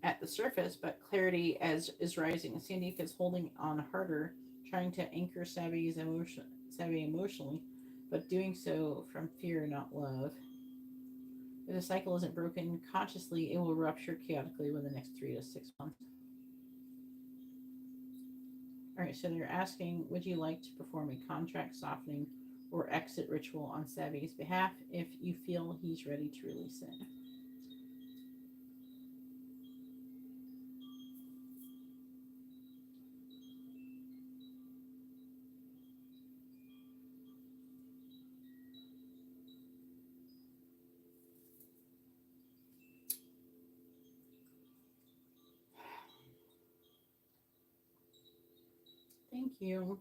at the surface, but clarity is rising. Sandeep is holding on harder, trying to anchor Savvy emotionally, but doing so from fear, not love. If the cycle isn't broken consciously, it will rupture chaotically within the next 3 to 6 months. All right, so they're asking, would you like to perform a contract softening or exit ritual on Savvy's behalf if you feel he's ready to release it? Thank you.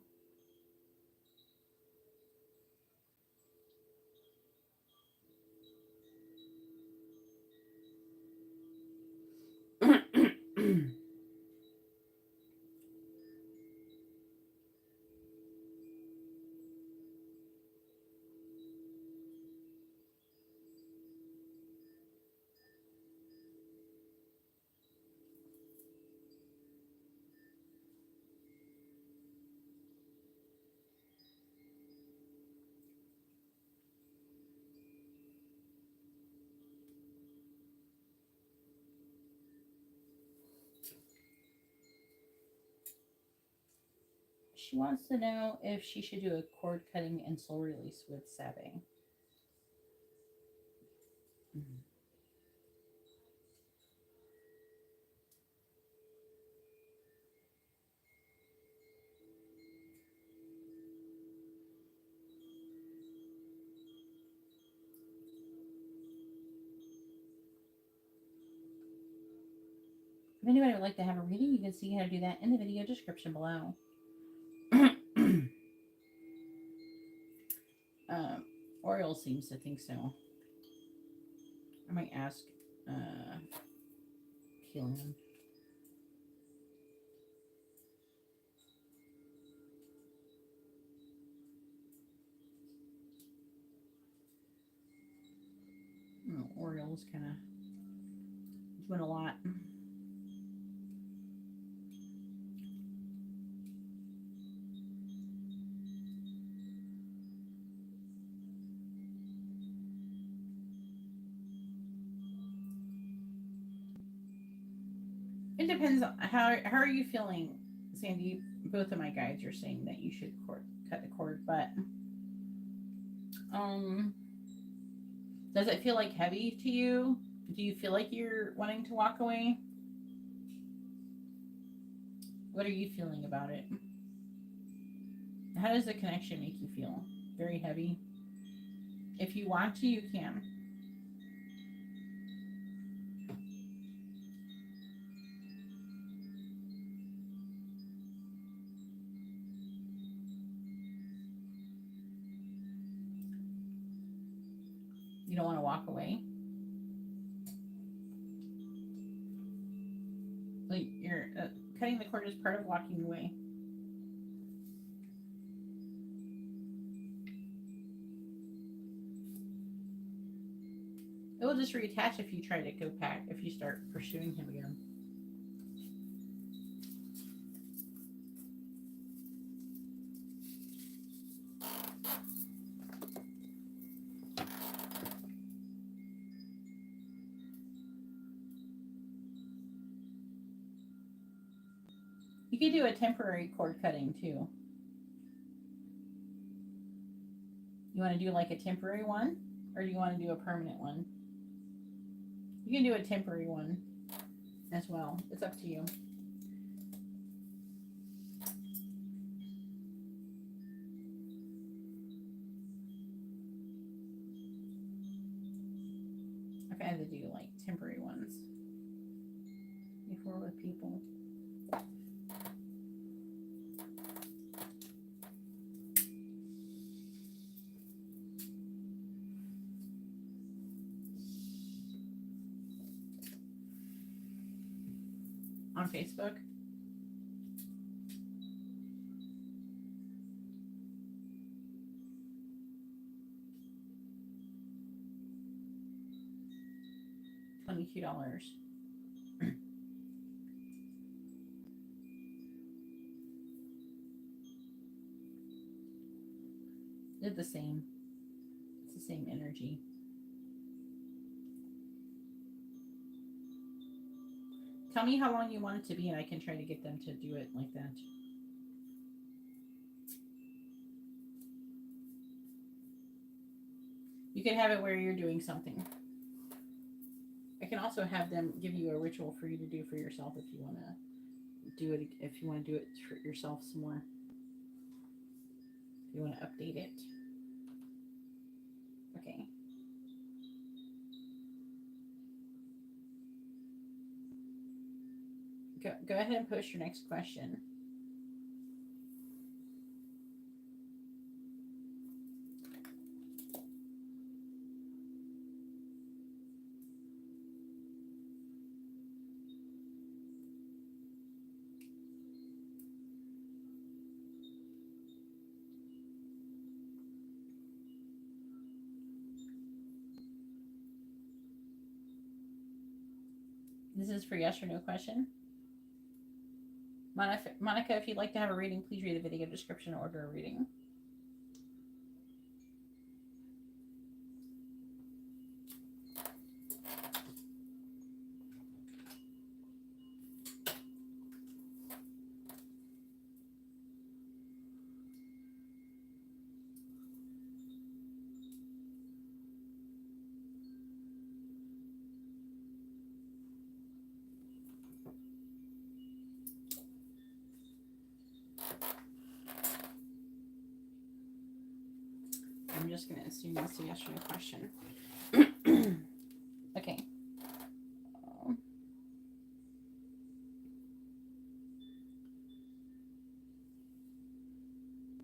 She wants to know if she should do a cord cutting and soul release with Savvy. Mm-hmm. If anybody would like to have a reading, you can see how to do that in the video description below. Ori'el seems to think so. I might ask Kaelion. Oriel's kind of doing a lot. It depends on how are you feeling, Sandy. Both of my guides are saying that you should cut the cord, but does it feel like heavy to you? Do you feel like you're wanting to walk away? What are you feeling about it? How does the connection make you feel? Very heavy? If you want to, you can. You don't want to walk away? Like you're cutting the cord is part of walking away. It will just reattach if you try to go back, if you start pursuing him again. You could do a temporary cord cutting too. You want to do like a temporary one, or do you want to do a permanent one? You can do a temporary one as well. It's up to you. I've had to do like temporary ones before. rapport with people. On Facebook. $22. They're the same. It's the same energy. Tell me how long you want it to be and I can try to get them to do it like that. You can have it where you're doing something. I can also have them give you a ritual for you to do for yourself if you want to do it. If you want to do it for yourself some more. If you want to update it. Okay. Go ahead and post your next question. This is for yes or no question. Monica, if you'd like to have a reading, please read the video description and order a reading. I'm just going to assume that's a yes or no question. Okay.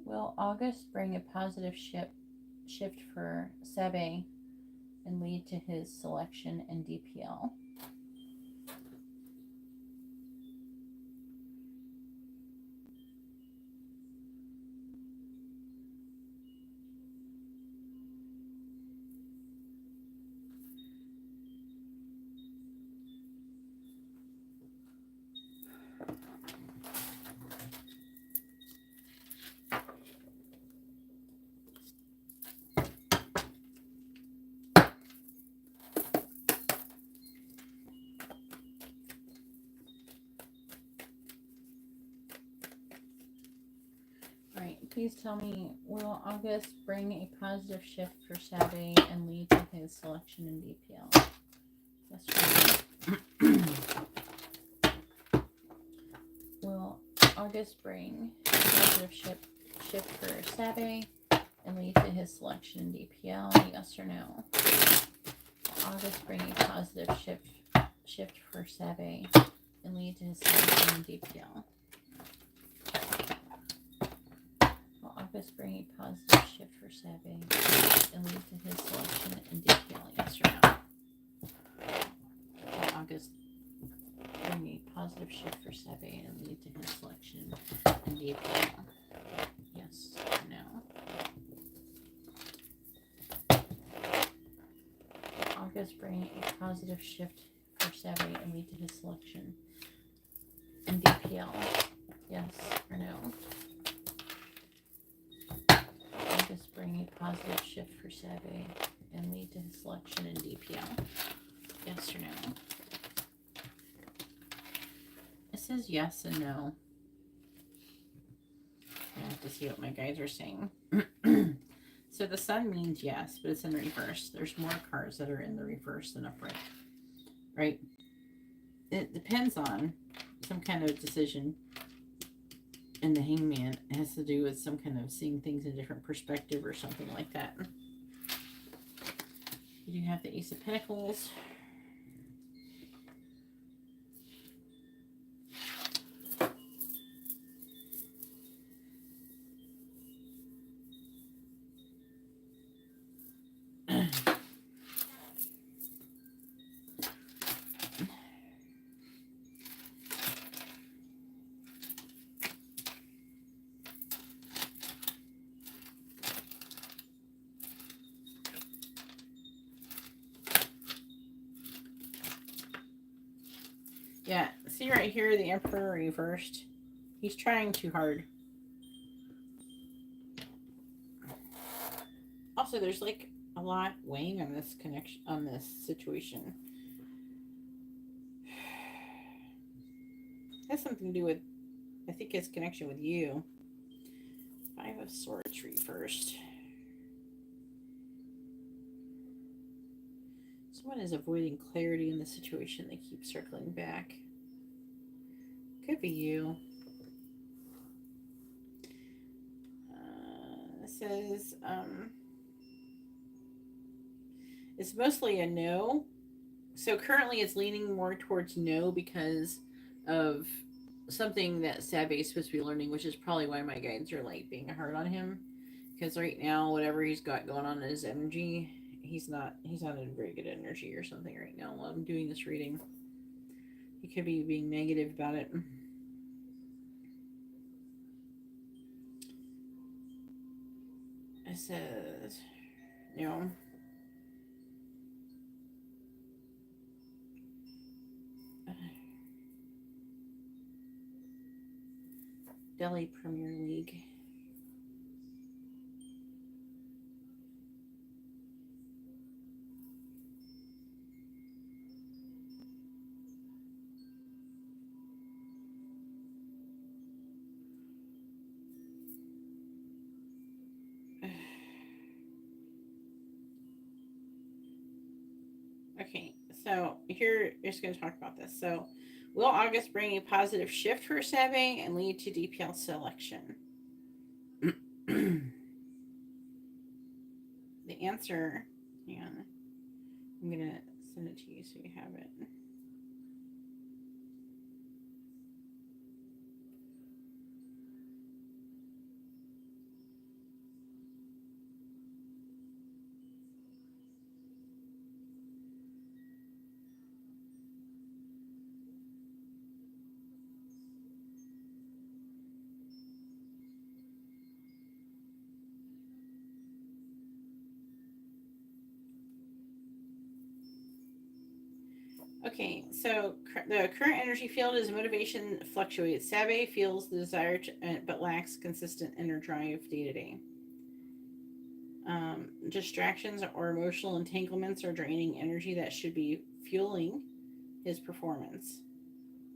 Will August bring a positive shift for Sebe and lead to his selection in DPL? Please tell me, will August bring a positive shift for Sebe and lead to his selection in DPL? Yes or no? Will August bring a positive shift for Sebe and lead to his selection in DPL? Yes or no? Will August bring a positive shift for Sebe and lead to his selection in DPL? August bring a positive shift for Sebe and lead to his selection in DPL? Yes or no? Will August bring a positive shift for Sebe and lead to his selection in DPL? Yes or no? Will August bring a positive shift for Sebe and lead to his selection in DPL? Yes or no? August bring a positive shift for Sebe and lead to his selection in DPL? Yes or no? It says yes and no. I have to see what my guides are saying. So the sun means yes, but it's in reverse. There's more cards that are in the reverse than upright, right? It depends on some kind of decision. And the hangman has to do with some kind of seeing things in a different perspective or something like that. You do have the Ace of Pentacles. Yeah, see right here, the Emperor reversed. He's trying too hard. Also, there's like a lot weighing on this connection, on this situation. It has something to do with, I think, his connection with you. 5 of Swords reversed. Someone is avoiding clarity in the situation. They keep circling back. Could be you. It says it's mostly a no. So currently it's leaning more towards no because of something that Sabe is supposed to be learning, which is probably why my guides are like being hard on him. Because right now, whatever he's got going on in his energy, he's not in very good energy or something right now while I'm doing this reading. He could be being negative about it. It says, you know, Delhi Premier League. Okay, so here is going to talk about this. So, will August bring a positive shift for Sabe and lead to DPL selection? The answer, hang on, I'm going to send it to you so you have it. Okay, so the current energy field is motivation fluctuates. Sabe feels the desire to, but lacks consistent inner drive day to day. Distractions or emotional entanglements are draining energy that should be fueling his performance.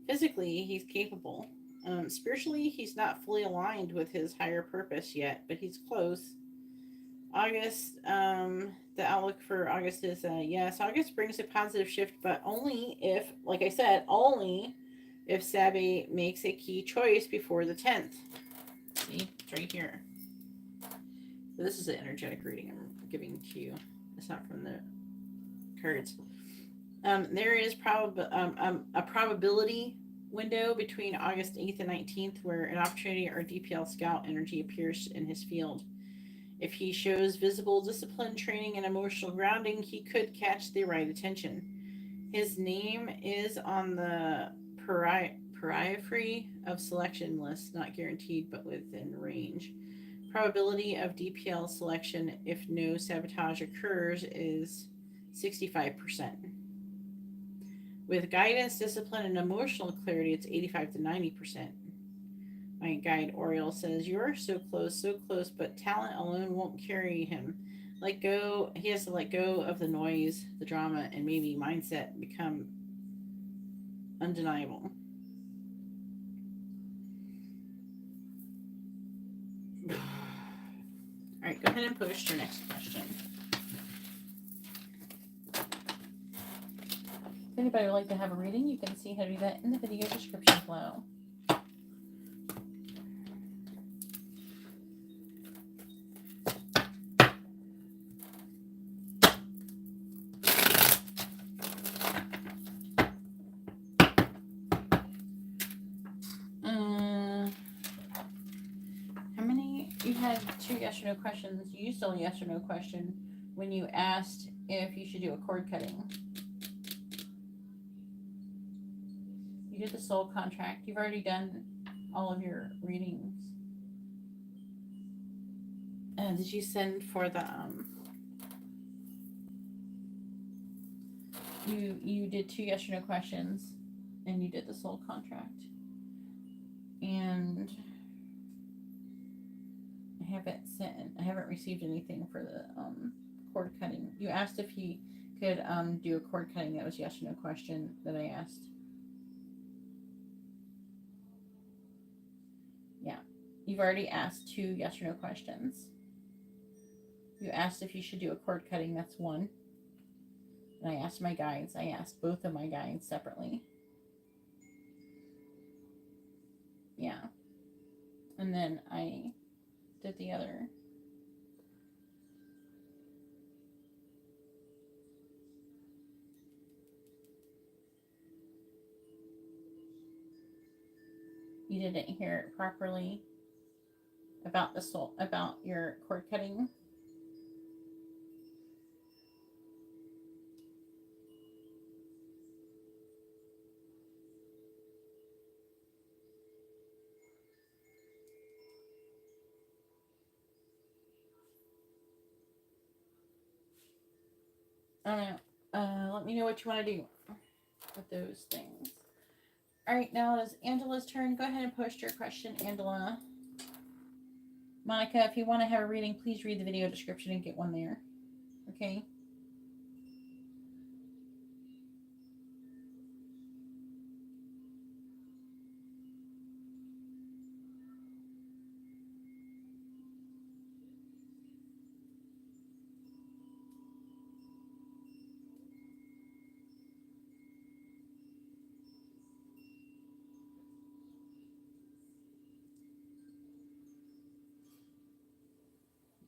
Physically, he's capable. Spiritually, he's not fully aligned with his higher purpose yet, but he's close. August, the outlook for August is yes, August brings a positive shift, but only if, like I said, only if Sabe makes a key choice before the 10th. See, it's right here. So this is an energetic reading I'm giving to you. It's not from the cards. There is a probability window between August 8th and 19th where an opportunity or DPL scout energy appears in his field. If he shows visible discipline, training, and emotional grounding, he could catch the right attention. His name is on the periphery of selection list, not guaranteed but within range. Probability of DPL selection if no sabotage occurs is 65%. With guidance, discipline, and emotional clarity, it's 85 to 90%. My guide Ori'el says, "You're so close, but talent alone won't carry him. He has to let go of the noise, the drama, and maybe mindset become undeniable." Alright, go ahead and post your next question. If anybody would like to have a reading, you can see how to do that in the video description below. You had 2 yes or no questions. You used a yes or no question when you asked if you should do a cord cutting. You did the soul contract. You've already done all of your readings. Did you send for the You did 2 yes or no questions and you did the soul contract. And I haven't received anything for the cord cutting. You asked if he could do a cord cutting. That was yes or no question that I asked. Yeah. You've already asked 2 yes or no questions. You asked if you should do a cord cutting. That's 1. And I asked my guides. I asked both of my guides separately. Yeah. And then I did the other. You didn't hear it properly about the soul, about your cord cutting. I don't know. Let me know what you want to do with those things. All right, now it is Angela's turn. Go ahead and post your question, Angela. Monica, if you want to have a reading, please read the video description and get one there. Okay?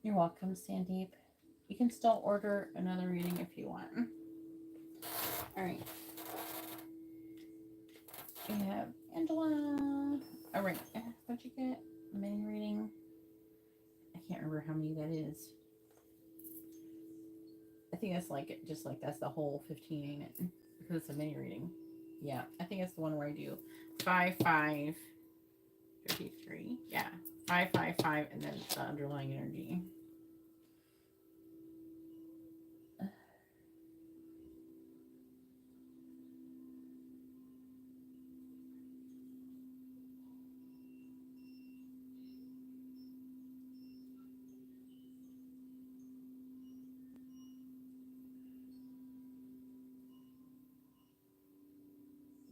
You're welcome, Sandeep. You can still order another reading if you want. All right. We have Angela. All right. What'd you get? A mini reading. I can't remember how many that is. I think that's like just like that's the whole 15, ain't it? Because it's a mini reading. Yeah, I think it's the one where I do 5, 5, 33. Yeah, 5, 5, 5, and then the underlying energy.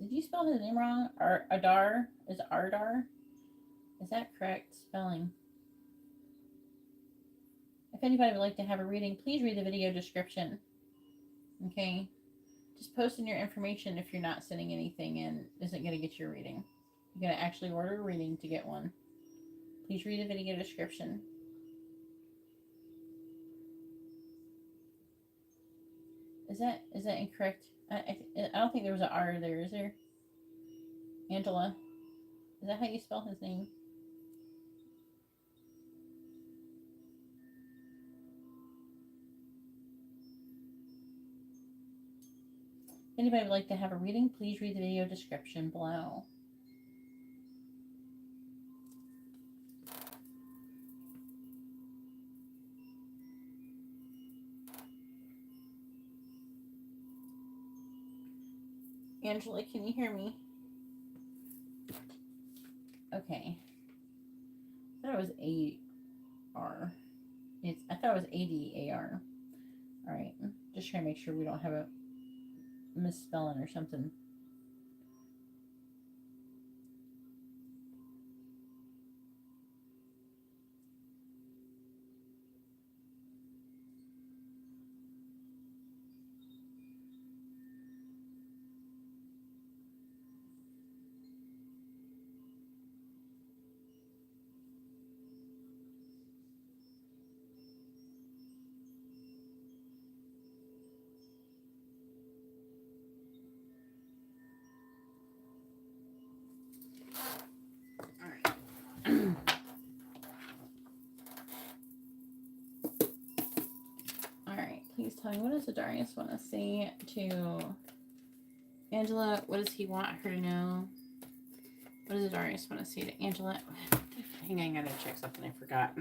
Did you spell his name wrong? Adar? Is it Ardar? Is that correct spelling? If anybody would like to have a reading, please read the video description. Okay? Just post in your information if you're not sending anything in isn't going to get your reading. You're going to actually order a reading to get one. Please read the video description. Is that incorrect? I don't think there was an R there, is there? Angela. Is that how you spell his name? If anybody would like to have a reading, please read the video description below. Angela, can you hear me? Okay. I thought it was A-R. I thought it was A-D-A-R. Alright. Just trying to make sure we don't have a misspelling or something. Please tell me, what does Adarius want to say to Angela? What does he want her to know? What does Adarius want to say to Angela? Hang on, I gotta check something I forgot.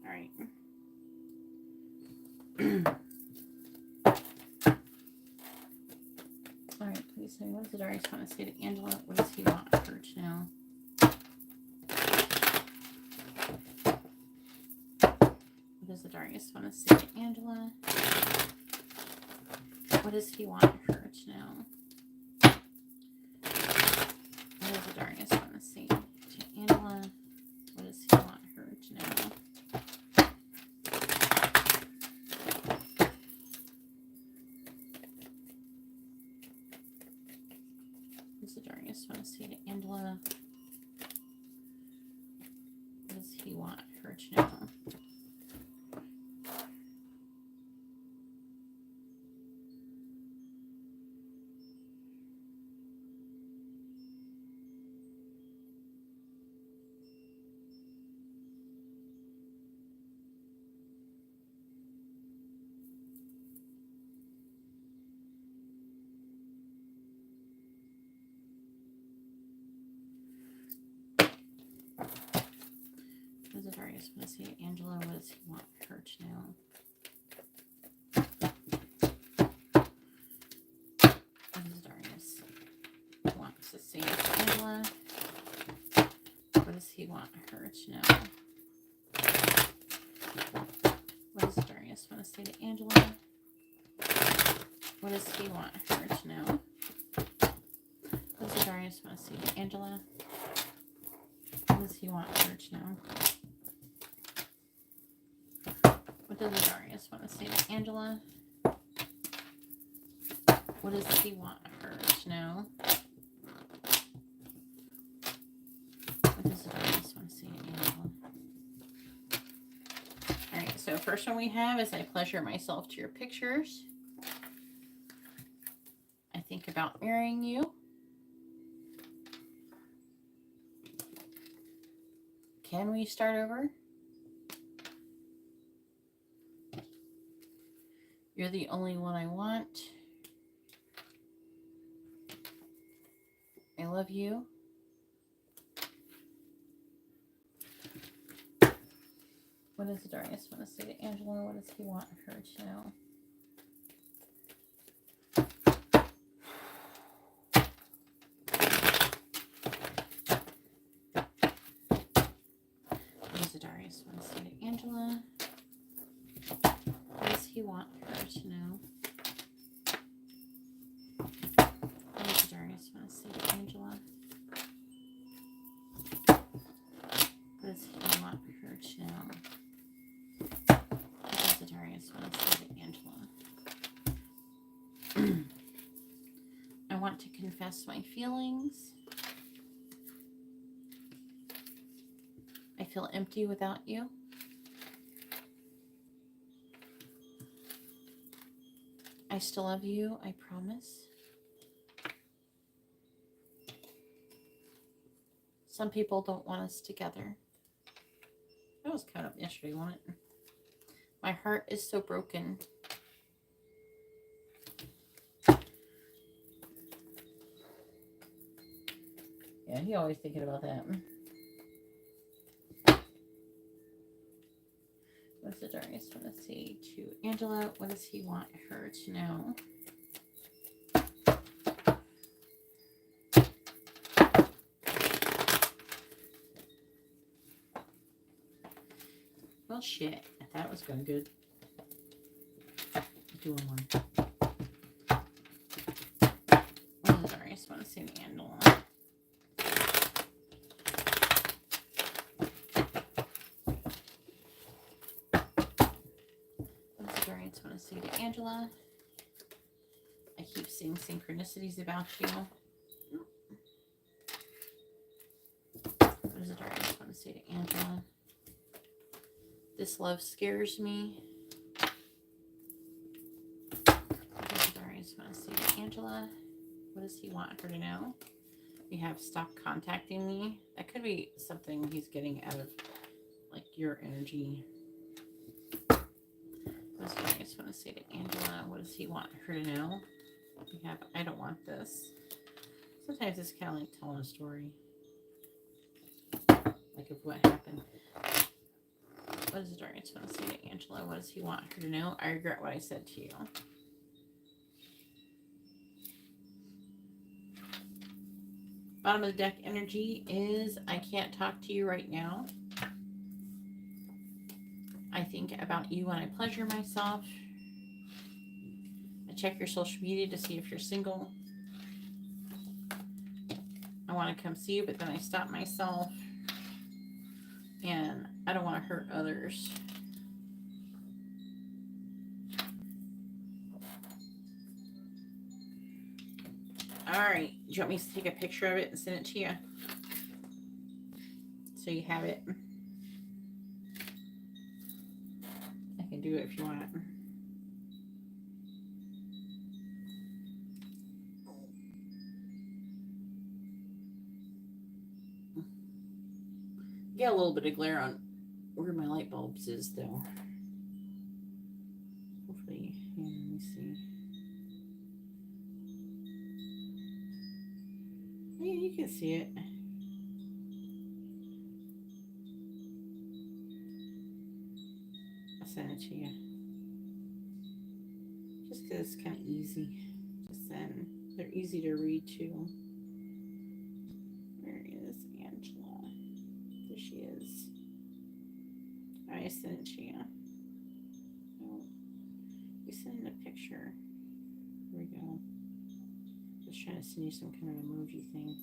Alright. Alright, please say, what does the Darius want to say to Angela? What does he want her to know? What does the Darius want to say to Angela? What does he want her to know? What does the Darius want to say to Angela? What does he want her to know? What does the Darius want to say to Angela? What does he want her to know? What does the Darius want to say to Angela? What does he want her to know? What does Darius want to say to Angela? What does he want her to know? What does Darius want to say to Angela? What does he want her to know? What does Darius want to say to Angela? What does he want her to know? What does Darius want to say to Angela? What does he want her to know? What does Darius want to say to Angela? Alright, so first one we have is I pleasure myself to your pictures. I think about marrying you. Can we start over? You're the only one I want. I love you. What does Darius want to say to Angela? What does he want her to know? What does Darius want to say to Angela? What does he want her to know? What does Darius want to say to Angela? What does he want her to know? What does Darius want to say to Angela? I want to confess my feelings. I feel empty without you. I still love you, I promise. Some people don't want us together. That was kind of yesterday, wasn't it? My heart is so broken. Yeah, he always thinking about that. What does Darius want to say to Angela? What does he want her to know? Well, shit. That was going good. Do one more. What does Darius want to say to Angela? Want to say to Angela? I keep seeing synchronicities about you. What does Darius want to say to Angela? This love scares me. What does Darius want to say to Angela? What does he want her to know? We have stop contacting me. That could be something he's getting out of like your energy. What does Darius want to say to Angela? What does he want her to know? We have, I don't want this. Sometimes it's kind of like telling a story. Like of what happened. What does the darkness want to say to Angela? What does he want her to know? I regret what I said to you. Bottom of the deck energy is, I can't talk to you right now. I think about you when I pleasure myself. I check your social media to see if you're single. I want to come see you, but then I stop myself. And I don't want to hurt others. Alright, do you want me to take a picture of it and send it to you? So you have it. I can do it if you want. Get a little bit of glare on where my light bulbs is though. Hopefully, yeah, let me see. Yeah, you can see it. I'll send it to you. Just because it's kind of easy to send. They're easy to read too. Where is Angela? There she is. I sent it to you. Oh, you send a picture. Here we go. Just trying to send you some kind of emoji thing.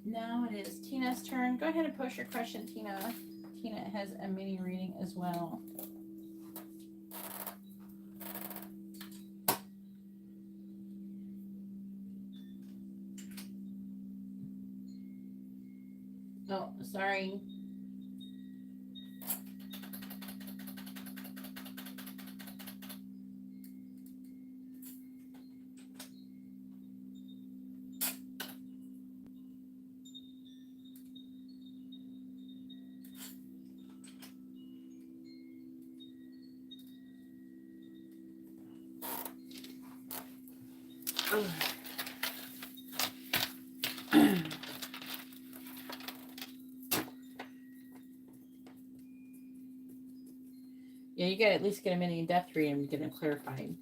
Now it is Tina's turn. Go ahead and post your question, Tina. Tina has a mini reading as well. Oh, sorry. Yeah, you gotta at least get a mini in-depth reading to get them clarified.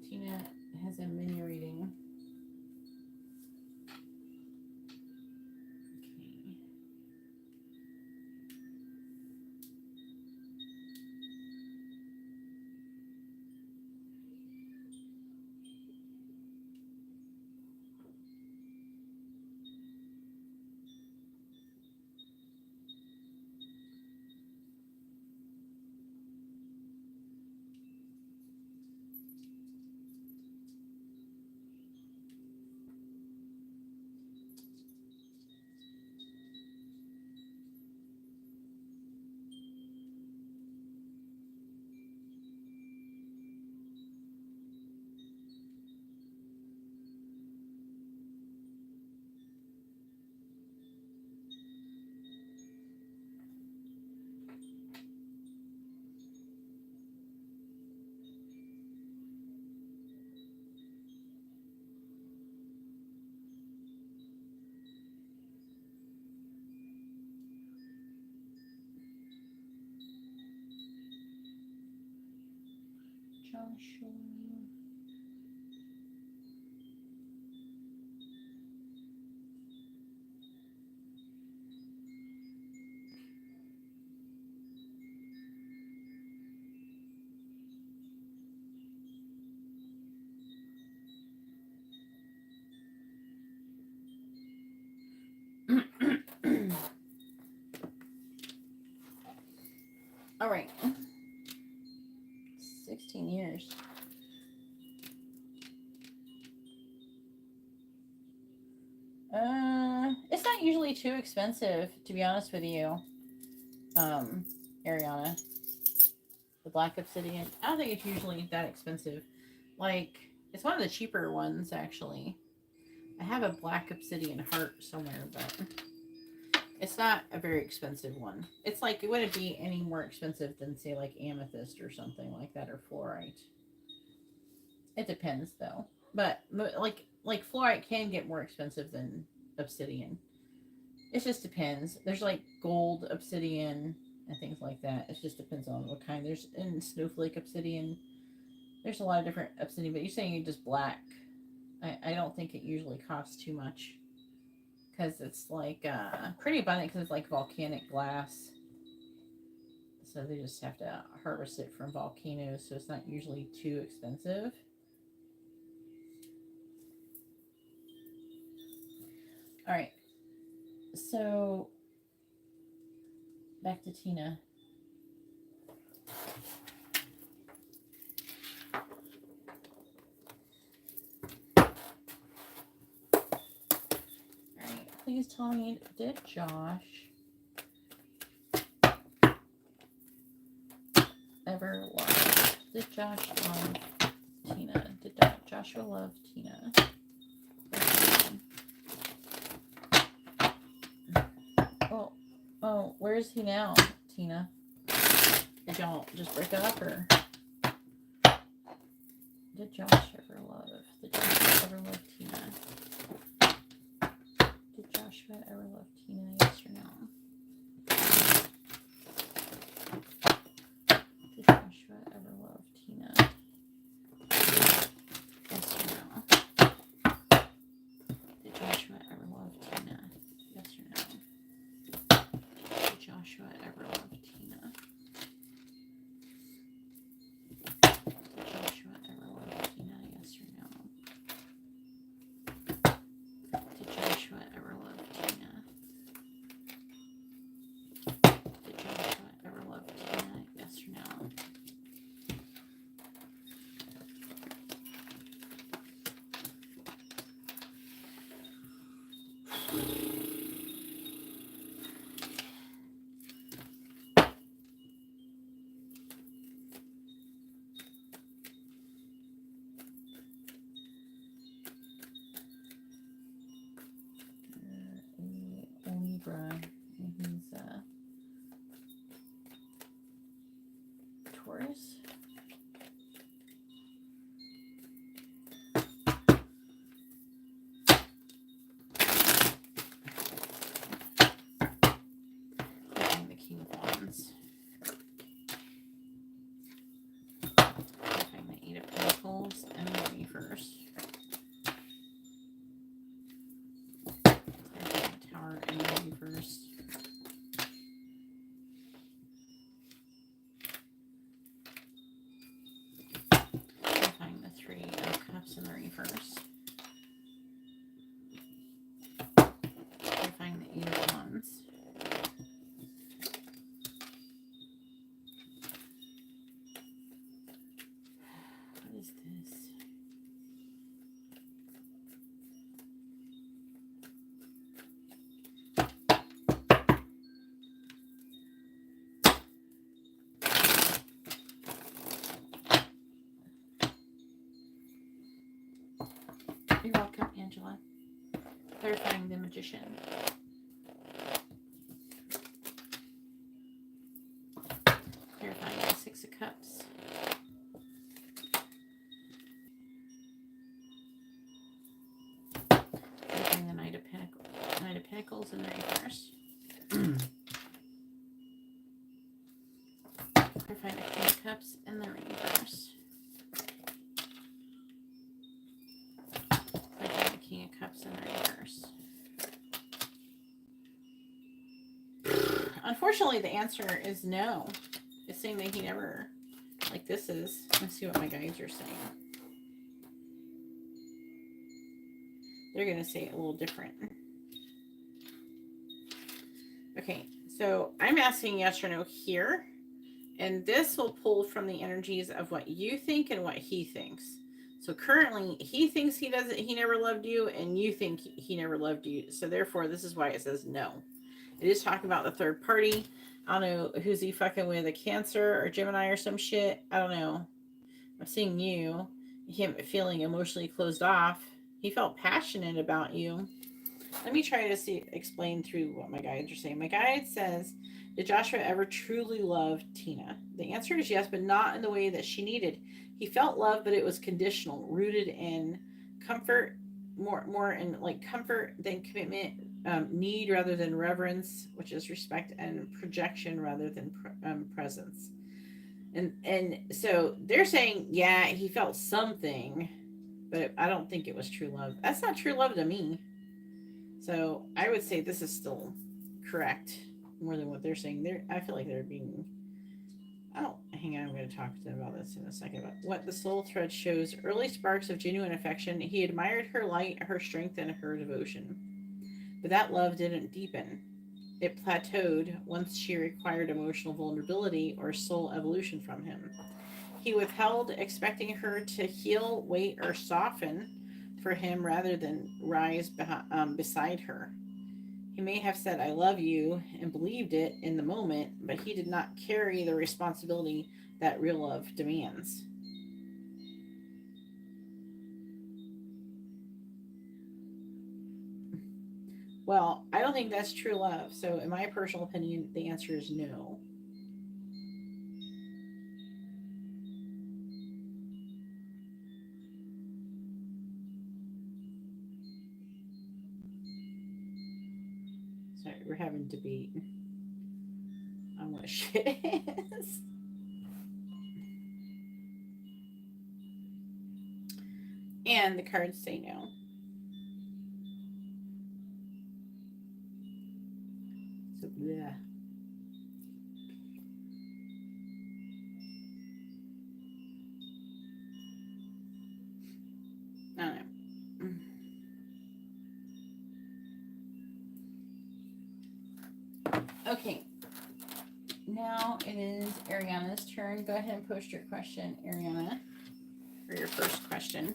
Tina has a mini reading. Okay. Joshua. All right. 16 years. It's not usually too expensive, to be honest with you. Ariana. The black obsidian. I don't think it's usually that expensive. Like, it's one of the cheaper ones, actually. I have a black obsidian heart somewhere, but it's not a very expensive one. It's like, it wouldn't be any more expensive than, say, like amethyst or something like that, or fluorite. It depends, though. But like fluorite can get more expensive than obsidian. It just depends. There's like gold obsidian and things like that. It just depends on what kind. There's in snowflake obsidian. There's a lot of different obsidian, but you're saying you're just black. I don't think it usually costs too much because it's like pretty abundant because it's like volcanic glass. So they just have to harvest it from volcanoes, so it's not usually too expensive. All right. So back to Tina. Alright, please tell me, did Josh ever love? Did Josh love Tina? Did Joshua love Tina? Oh, where is he now, Tina? Did y'all just break up, or did Josh ever love? Did Joshua ever love Tina? Did Joshua ever love Tina? Yes or no? Did Joshua ever love Tina? Yes or no? Did Joshua ever love Tina? Yes or no? Did Joshua ever love Tina? Did Joshua ever love Tina? Yes or no? Did Joshua ever love Tina? Did Joshua ever love Tina? Yes or no? Libra, and he's Taurus. And the King of Wands. And the Eight of Pentacles and the Reverse. Tower and the Reverse. Clarifying the Three of Cups and the Reverse. Clarifying the Eight of Wands. What is this? You're welcome, Angela. Clarifying the Magician. Clarifying the Six of Cups. Clarifying the Knight of Pentacles in the Reverse. Clarifying the King of Cups in the Reverse. King of Cups in the Reverse. Unfortunately, the answer is no. It's saying that he never, like this is. Let's see what my guides are saying. They're going to say it a little different. Okay, so I'm asking yes or no here. And this will pull from the energies of what you think and what he thinks. So currently, he thinks he never loved you, and you think he never loved you. So therefore, this is why it says no. It is talking about the third party. I don't know, who's he fucking with, a Cancer or Gemini or some shit? I don't know. I'm seeing you, him feeling emotionally closed off. He felt passionate about you. Let me try to explain through what my guides are saying. My guide says, did Joshua ever truly love Tina? The answer is yes, but not in the way that she needed. He felt love, but it was conditional, rooted in comfort, more in like comfort than commitment, need rather than reverence, which is respect, and projection rather than presence. And so they're saying, yeah, he felt something, but I don't think it was true love. That's not true love to me. So I would say this is still correct more than what they're saying. I feel like they're being. Oh, hang on. I'm going to talk to them about this in a second. But what the soul thread shows early sparks of genuine affection. He admired her light, her strength, and her devotion. But that love didn't deepen. It plateaued once she required emotional vulnerability or soul evolution from him. He withheld, expecting her to heal, wait, or soften for him rather than rise beside her. He may have said, I love you, and believed it in the moment, but he did not carry the responsibility that real love demands. Well, I don't think that's true love. So, in my personal opinion, the answer is no. Sorry, we're having debate on what shit is. And the cards say no. So, yeah. I don't know. Okay. Now it is Ariana's turn. Go ahead and post your question, Ariana, for your first question.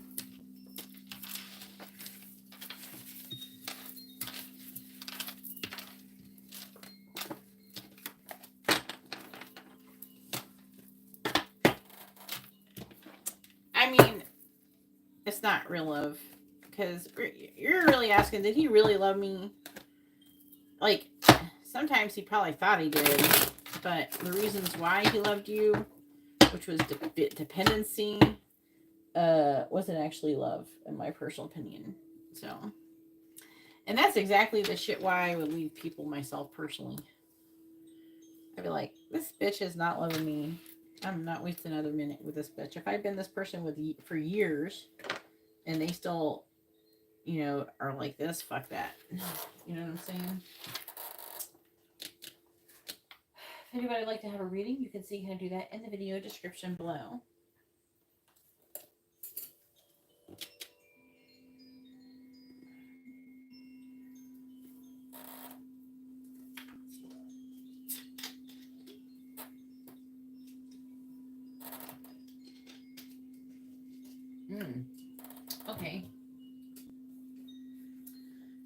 I mean, it's not real love. Because you're really asking, did he really love me? Like, sometimes he probably thought he did. But the reasons why he loved you, which was dependency, wasn't actually love, in my personal opinion. So, and that's exactly the shit why I would leave people myself personally. I'd be like, this bitch is not loving me. I'm not wasting another minute with this bitch. If I've been this person for years, and they still, are like this, fuck that. You know what I'm saying? If anybody would like to have a reading, you can see how to do that in the video description below. Okay.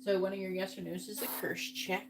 So one of your yes or no's is a curse check.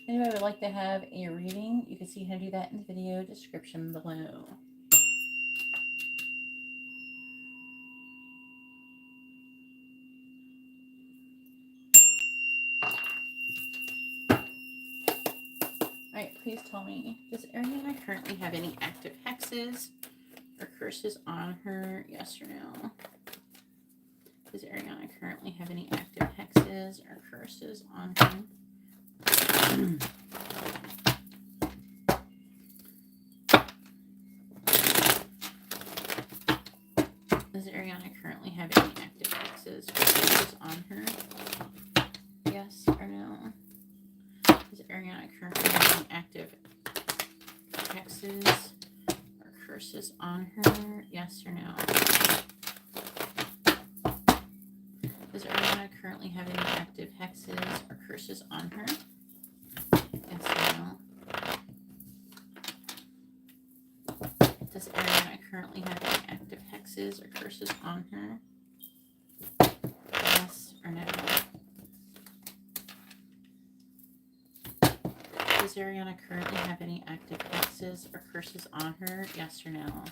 anybody would like to have a reading, you can see how to do that in the video description below. Alright, please tell me, does Ariana currently have any active hexes or curses on her? Yes or no? Does Ariana currently have any active hexes or curses on her? Does Ariana currently have any active hexes or curses on her? Yes or no? Does Ariana currently have any active hexes or curses on her? Yes or no? Does Ariana currently have any active hexes or curses on her? Yes or no? Does Ariana currently have any active hexes or curses on her? Yes or no? Does Ariana currently have any active hexes or curses on her? Yes or no?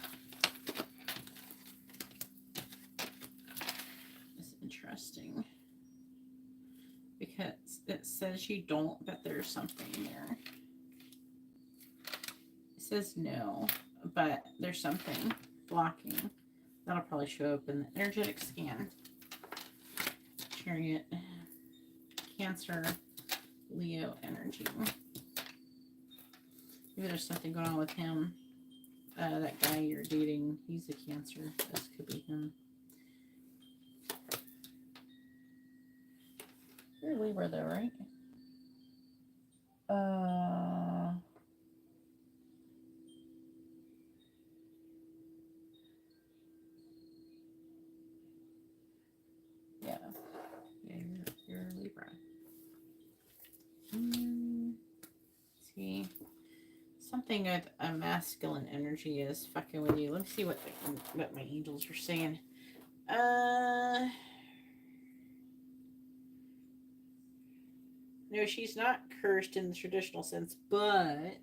It's interesting. Because it says you don't, but there's something there. It says no, but there's something blocking. That'll probably show up in the energetic scan. Chariot, Cancer, Leo energy. Maybe there's something going on with him. That guy you're dating, he's a Cancer. This could be him. You're a Libra though, right? Yeah. Yeah, you're a Libra. See, something with a masculine energy is fucking with you. Let me see what my angels are saying. No, she's not cursed in the traditional sense, but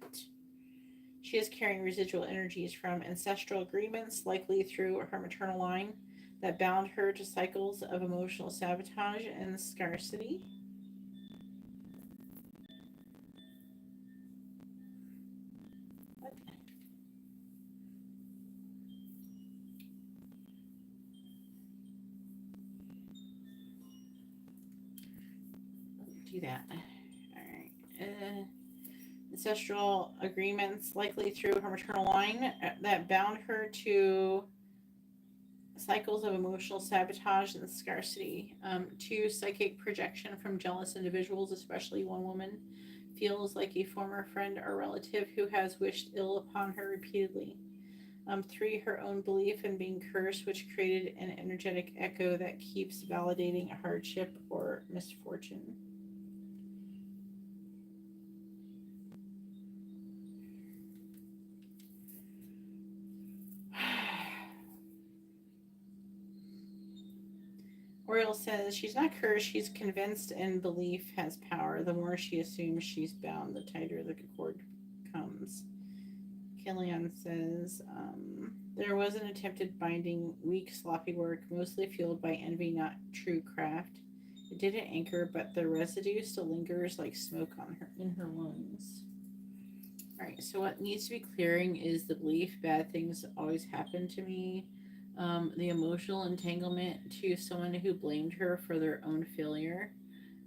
she is carrying residual energies from ancestral agreements, likely through her maternal line, that bound her to cycles of emotional sabotage and scarcity. What? Do that. Alright. Ancestral agreements, likely through her maternal line, that bound her to cycles of emotional sabotage and scarcity. 2, psychic projection from jealous individuals, especially one woman, feels like a former friend or relative who has wished ill upon her repeatedly. 3, her own belief in being cursed, which created an energetic echo that keeps validating a hardship or misfortune. Ori'el says she's not cursed, she's convinced, and belief has power. The more she assumes she's bound, the tighter the cord comes. Kaelion says there was an attempted binding, weak, sloppy work, mostly fueled by envy, not true craft. It didn't anchor, but the residue still lingers like smoke on her in her lungs. Alright, so what needs to be clearing is the belief bad things always happen to me. The emotional entanglement to someone who blamed her for their own failure,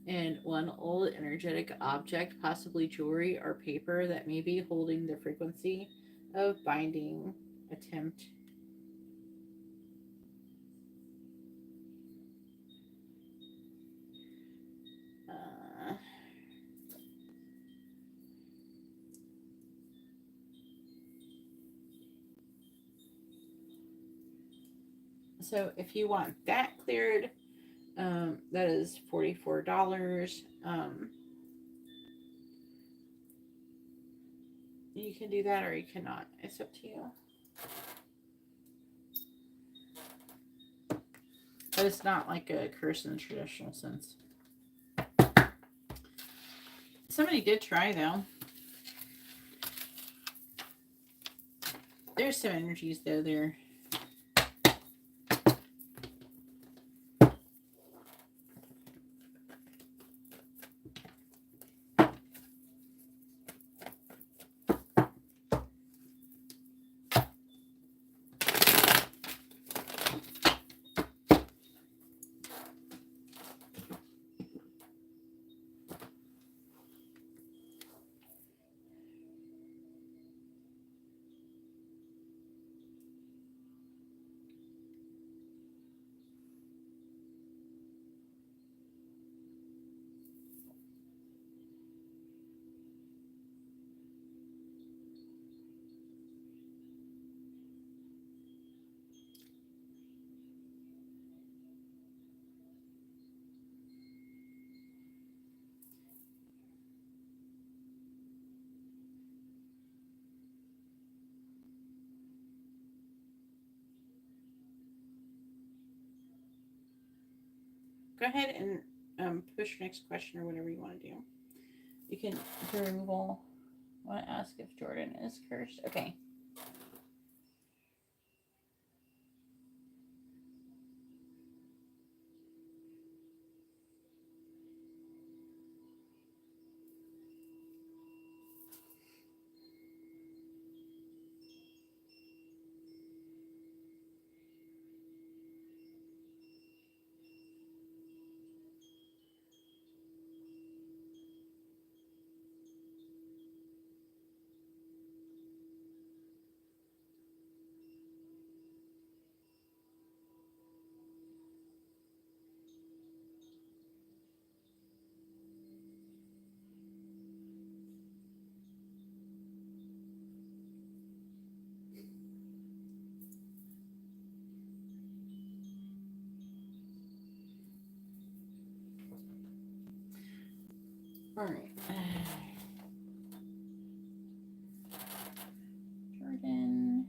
and one old energetic object, possibly jewelry or paper, that may be holding the frequency of binding attempt. So if you want that cleared, that is $44. You can do that or you cannot. It's up to you. But it's not like a curse in the traditional sense. Somebody did try, though. There's some energies, though, there. Go ahead and push your next question or whatever you want to do. You can do removal. I want to ask if Jordan is cursed. Okay. All right. Jordan.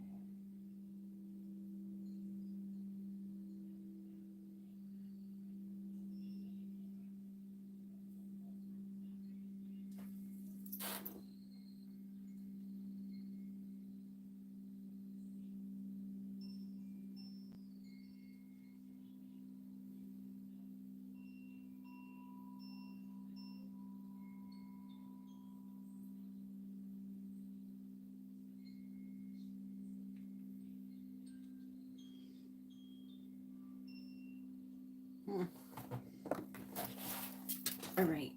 All right.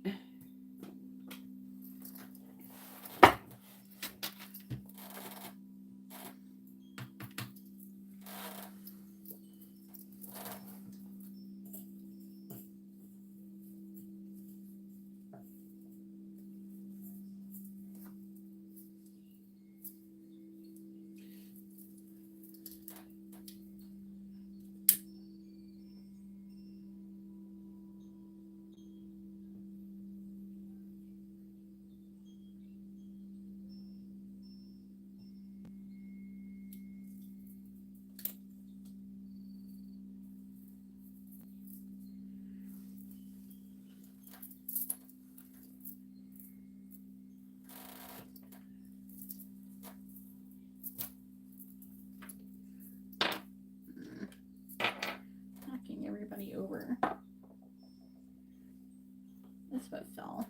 Knocking everybody over. That's what fell.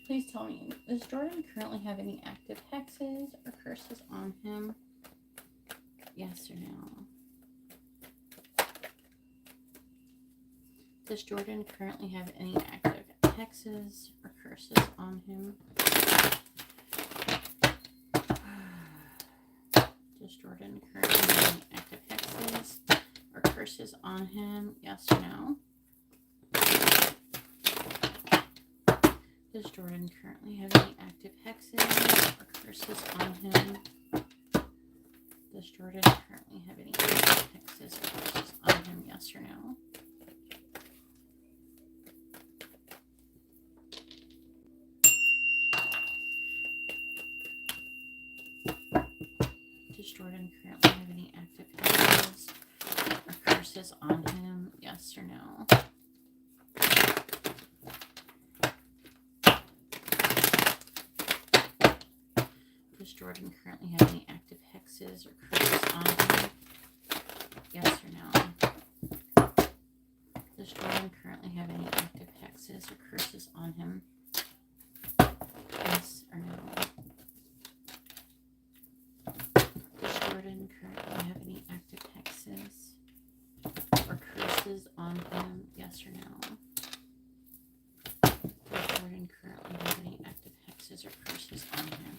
Please tell me, does Jordan currently have any active hexes or curses on him? Yes or no? Does Jordan currently have any active hexes or curses on him? Does Jordan currently have any active hexes or curses on him? Yes or no? Does Jordan currently have any active hexes or curses on him? Does Jordan currently have any active hexes or curses on him? Yes or no? Does Jordan currently have any active hexes or curses on him? Yes or no? Does Jordan currently have any active hexes or curses on him? Yes or no? Does Jordan currently have any active hexes or curses on him? Yes or no? Does Jordan currently have any active hexes or curses on him? Yes or no? Does Jordan currently have any active hexes or curses on him?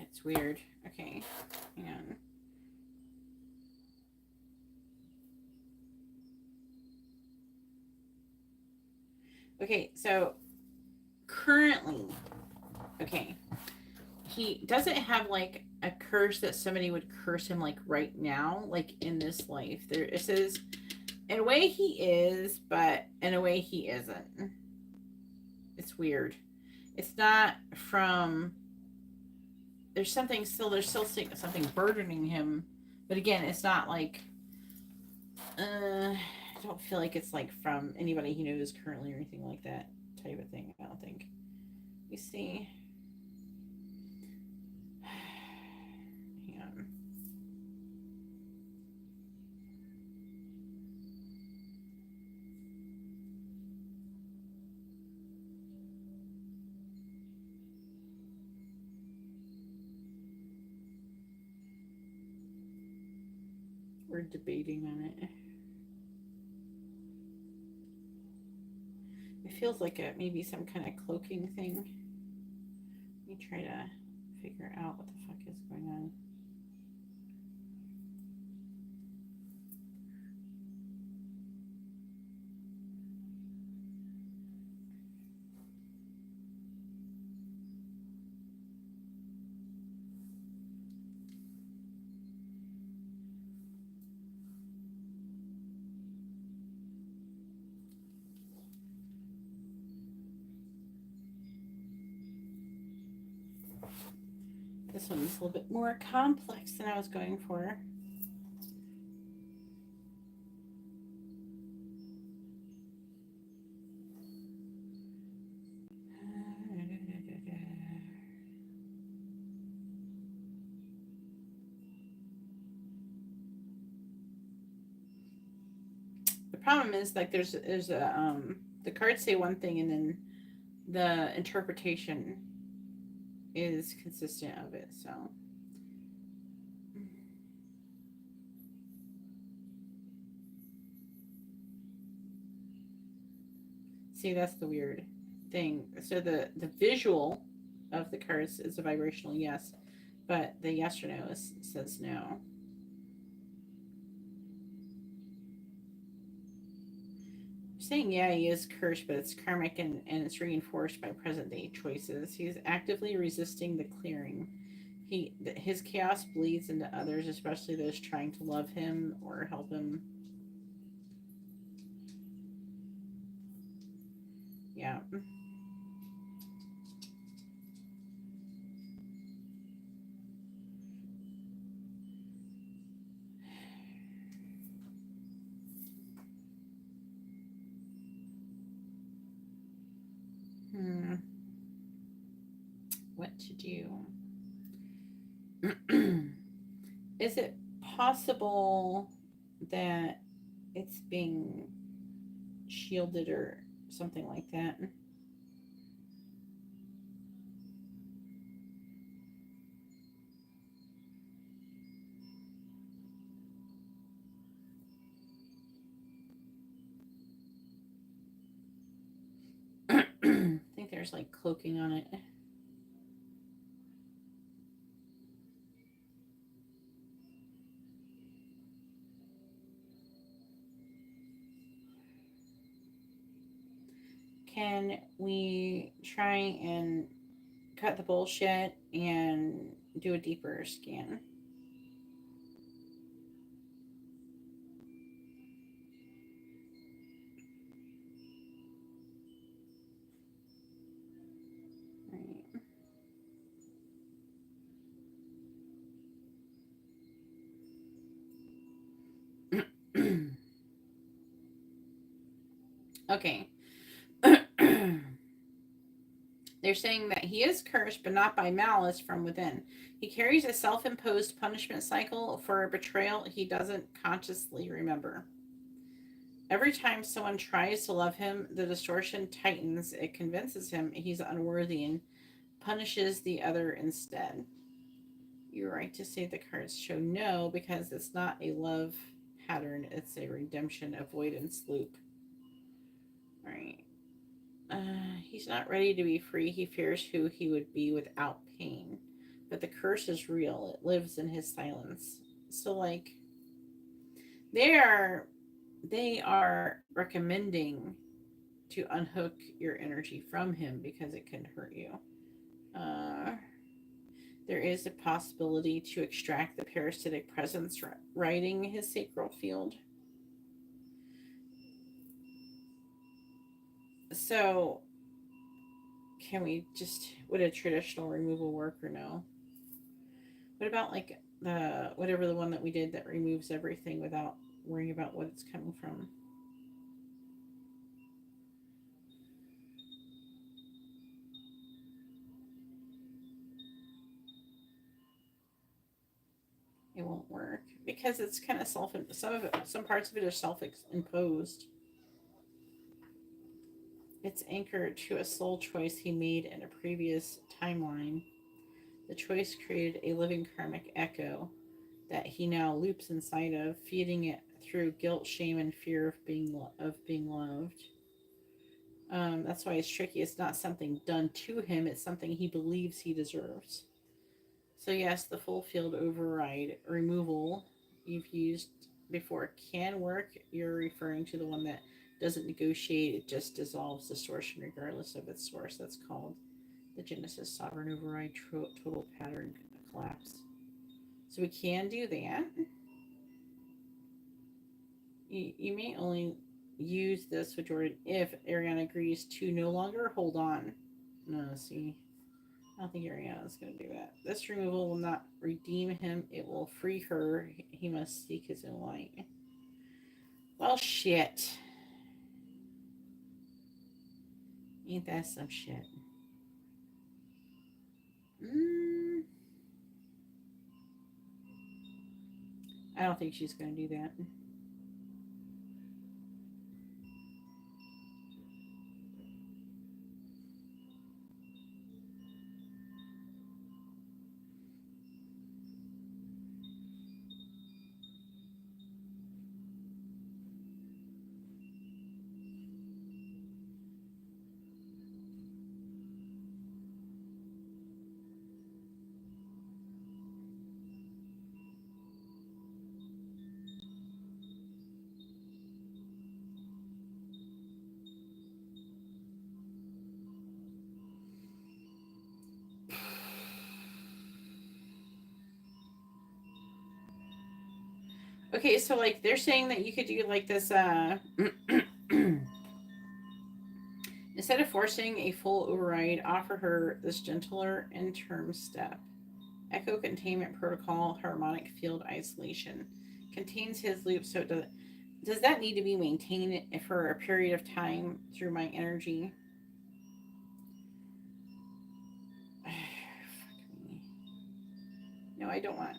It's weird. Okay, hang on. Okay, so currently, okay, he doesn't have like a curse that somebody would curse him like right now, like in this life. There it says, in a way he is, but in a way he isn't. It's weird. It's not from. There's still something burdening him, but again, it's not like. I don't feel like it's like from anybody he knows currently or anything like that type of thing. I don't think. You see. Hang on. We're debating on it. It feels like maybe some kind of cloaking thing. Let me try to figure out what the fuck is going on. This one's a little bit more complex than I was going for. The problem is like there's a the cards say one thing and then the interpretation is consistent of it, so see, that's the weird thing. So the visual of the cards is a vibrational yes, but the yes or no says no. Saying yeah, he is cursed, but it's karmic and it's reinforced by present day choices. He's actively resisting the clearing. His chaos bleeds into others, especially those trying to love him or help him. Yeah. What what to do. Is it possible that it's being shielded or something like that? I think there's like cloaking on it. Can we try and cut the bullshit and do a deeper scan? Right. Okay. They're saying that he is cursed, but not by malice from within. He carries a self-imposed punishment cycle for a betrayal he doesn't consciously remember. Every time someone tries to love him, the distortion tightens. It convinces him he's unworthy and punishes the other instead. You're right to say the cards show no, because it's not a love pattern, it's a redemption avoidance loop. All right. He's not ready to be free. He fears who he would be without pain. But the curse is real. It lives in his silence. So like they are recommending to unhook your energy from him because it can hurt you. There is a possibility to extract the parasitic presence riding his sacral field. So can we just, would a traditional removal work or no? What about like the whatever the one that we did that removes everything without worrying about what it's coming from? It won't work because it's kind of some parts of it are self-imposed. It's anchored to a soul choice he made in a previous timeline. The choice created a living karmic echo that he now loops inside of, feeding it through guilt, shame, and fear of being loved. That's why it's tricky. It's not something done to him; it's something he believes he deserves. So yes, the full field override removal you've used before can work. You're referring to the one that doesn't negotiate; it just dissolves distortion regardless of its source. That's called the Genesis Sovereign Override Total Pattern Collapse. So we can do that. You may only use this majority if Ariana agrees to no longer hold on. No, see, I don't think Ariana is going to do that. This removal will not redeem him. It will free her. He must seek his own light. Well, shit. Ain't that some shit? I don't think she's going to do that. Okay, so like they're saying that you could do like this instead of forcing a full override, offer her this gentler interim step. Echo containment protocol, harmonic field isolation. Contains his loop, so it does that need to be maintained for a period of time through my energy? No, I don't want.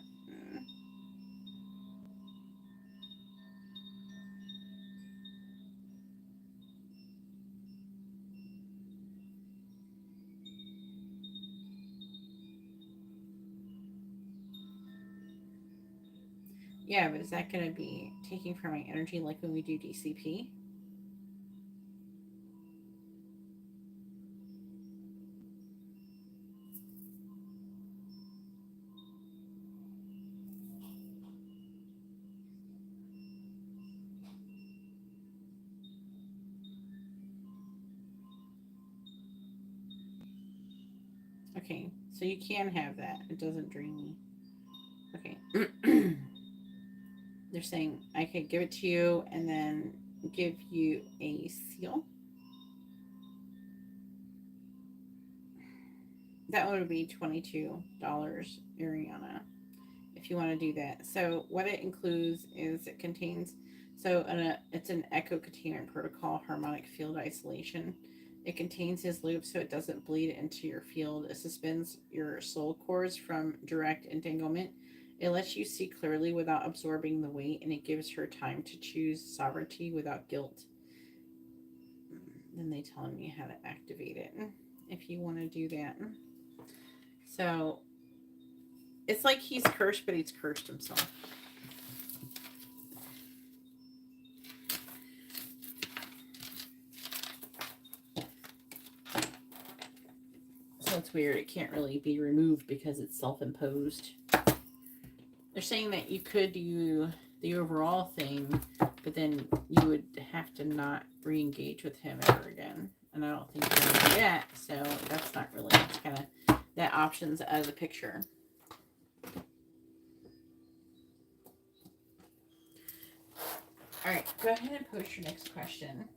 Yeah, but is that going to be taking from my energy like when we do DCP? Okay, so you can have that. It doesn't drain me. Okay. They're saying I could give it to you and then give you a seal. That would be $22, Ariana, if you want to do that. So what it includes is it contains, it's an echo containment protocol, harmonic field isolation. It contains his loop so it doesn't bleed into your field. It suspends your soul cores from direct entanglement. It lets you see clearly without absorbing the weight, and it gives her time to choose sovereignty without guilt. Then they tell me how to activate it if you want to do that. So it's like he's cursed, but he's cursed himself. So it's weird. It can't really be removed because it's self-imposed. They're saying that you could do the overall thing, but then you would have to not re-engage with him ever again. And I don't think you're going to do that. So that's not really kind of that option's out of the picture. All right, go ahead and post your next question.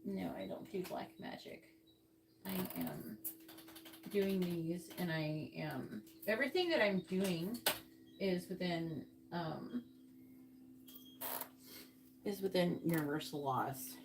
No, I don't do black magic. I am doing these, and I am everything that I'm doing is within universal laws.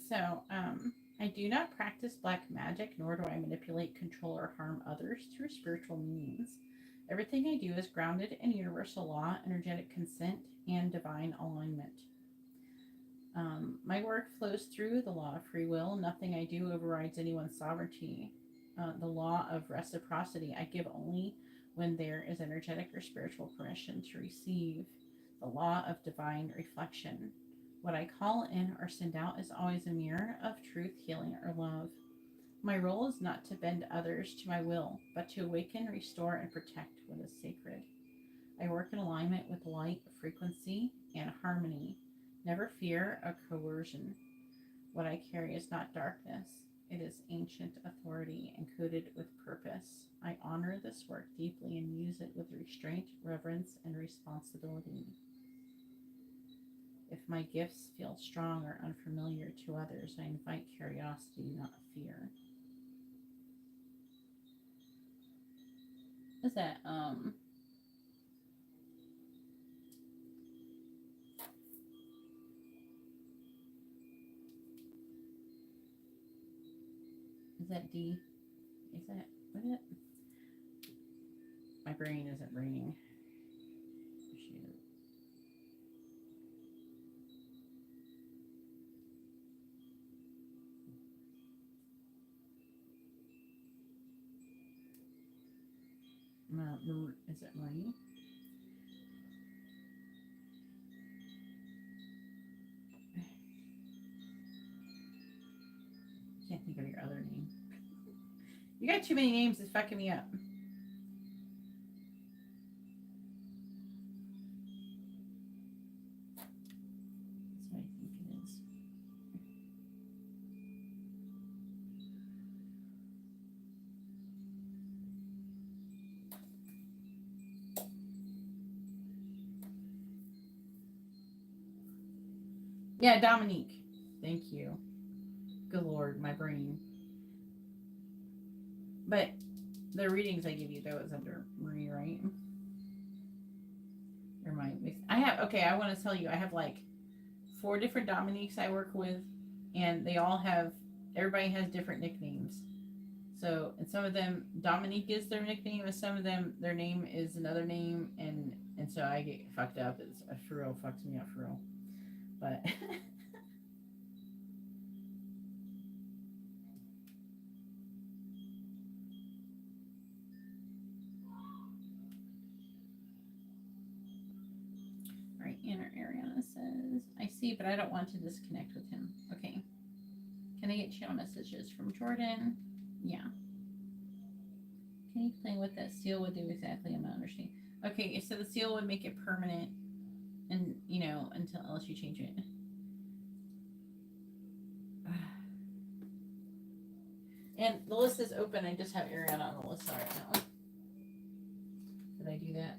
So, I do not practice black magic, nor do I manipulate, control, or harm others through spiritual means. Everything I do is grounded in universal law, energetic consent, and divine alignment. My work flows through the law of free will. Nothing I do overrides anyone's sovereignty. The law of reciprocity. I give only when there is energetic or spiritual permission to receive. The law of divine reflection. What I call in or send out is always a mirror of truth, healing, or love. My role is not to bend others to my will, but to awaken, restore, and protect what is sacred. I work in alignment with light, frequency, and harmony. Never fear or coercion. What I carry is not darkness. It is ancient authority encoded with purpose. I honor this work deeply and use it with restraint, reverence, and responsibility. If my gifts feel strong or unfamiliar to others, I invite curiosity, not fear. Is that is that D? Is that what it? My brain isn't braining. Shoot. Is it Marie? Can't think of your other name. You got too many names. It's fucking me up. That's what I think it is. Yeah, Dominique. Thank you. Good Lord, my brain. But the readings I give you, though, is under Marie, right? Or my mix. I have, okay, I want to tell you, I have like 4 different Dominiques I work with, and they all have, everybody has different nicknames. So, and some of them, Dominique is their nickname, and some of them, their name is another name, and so I get fucked up. It's for real, fucks me up for real. But Alright, Anna Ariana says, I see, but I don't want to disconnect with him. Okay. Can I get channel messages from Jordan? Yeah. Can you explain what that seal would do exactly? I'm not understanding. Okay, so the seal would make it permanent, and unless you change it. And the list is open. I just have Ariana on the list right now. Did I do that?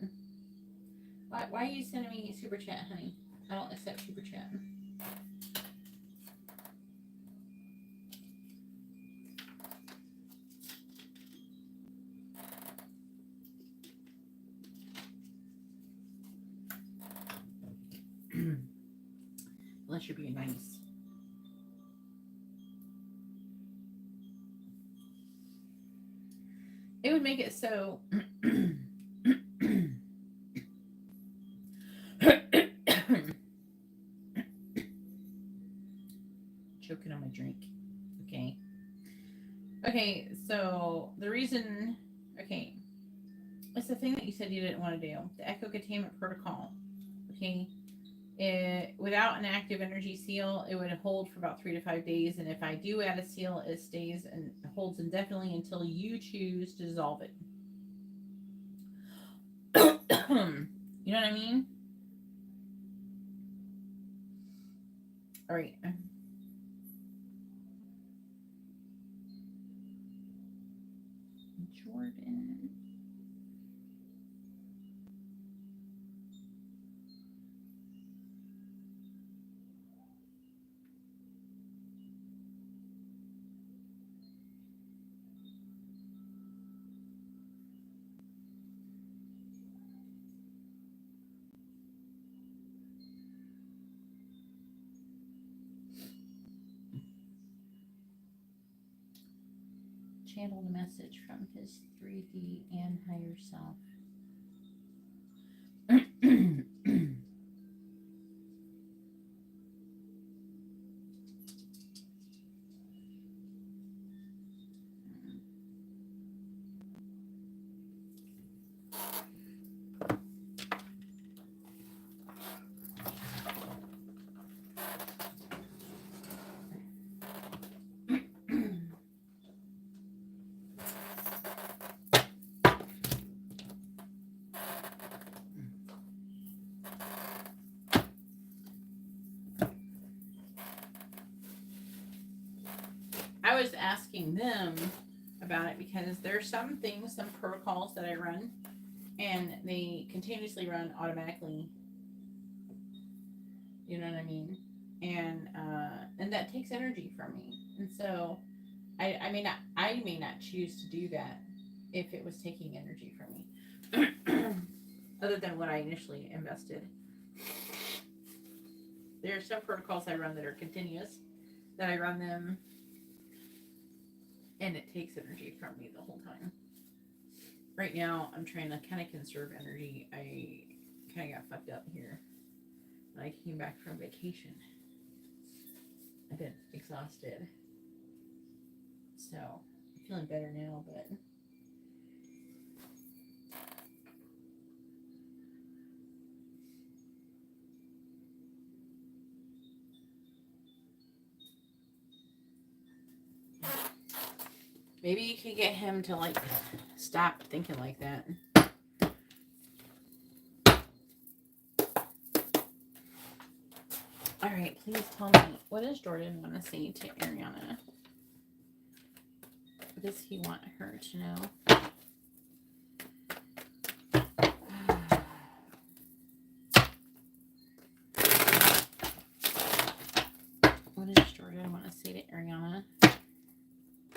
Why are you sending me super chat, honey? I don't accept super chat. Unless you're being nice. It would make it so choking on my drink. Okay, so the reason, it's the thing that you said you didn't want to do, the echo containment protocol. Without an active energy seal, it would hold for about 3 to 5 days, and if I do add a seal, it stays and holds indefinitely until you choose to dissolve it. You know what I mean? All right. Jordan. Channeled a message from his 3D and higher self. I was asking them about it because there's some things, some protocols that I run, and they continuously run automatically. You know what I mean? And that takes energy from me. And so I may not choose to do that if it was taking energy from me. Other than what I initially invested. There are some protocols I run that are continuous, that I run them and it takes energy from me the whole time. Right now, I'm trying to kind of conserve energy. I kind of got fucked up here. I came back from vacation. I've been exhausted. So, I'm feeling better now, but Maybe you could get him to, like, stop thinking like that. Alright, please tell me, what does Jordan want to say to Ariana? What does he want her to know? What does Jordan want to say to Ariana?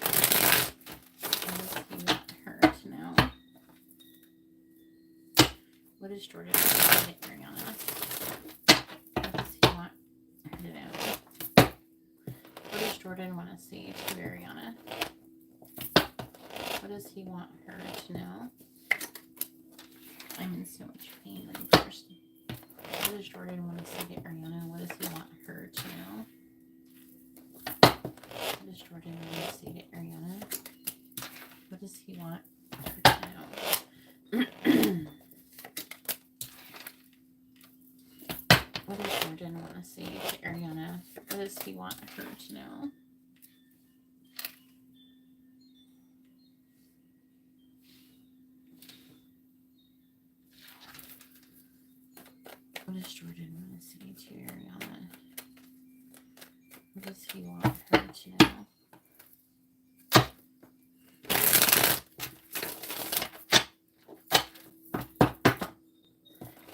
What does he want her to know? What does Jordan want to say to Ariana? What does he want her to know? What does Jordan want to say to Ariana? What does he want her to know? I'm in so much pain first. What does Jordan want to say to Ariana? What does he want her to know? What does Jordan want to say to Ariana? What does he want her to know? What does Jordan want to say to Ariana? What does he want her to know? What does Jordan want to say to Ariana? What does he want her to know?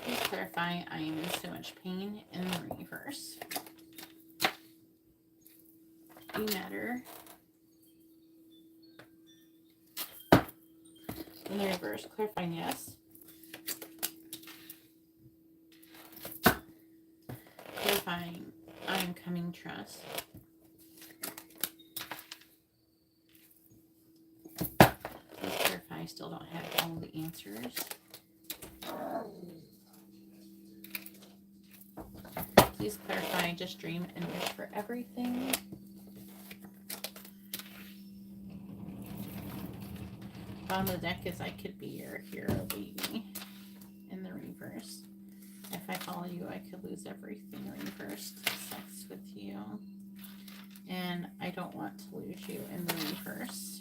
Please clarify, I am in so much pain in the reverse. You matter. In the reverse, clarifying yes. Clarifying, I am coming trust. Please clarify, I still don't have all the answers. Please clarify, just dream and wish for everything. Bottom of the deck is I could be your hero baby in the reverse. If I follow you, I could lose everything reversed. Sex with you. And I don't want to lose you in the reverse.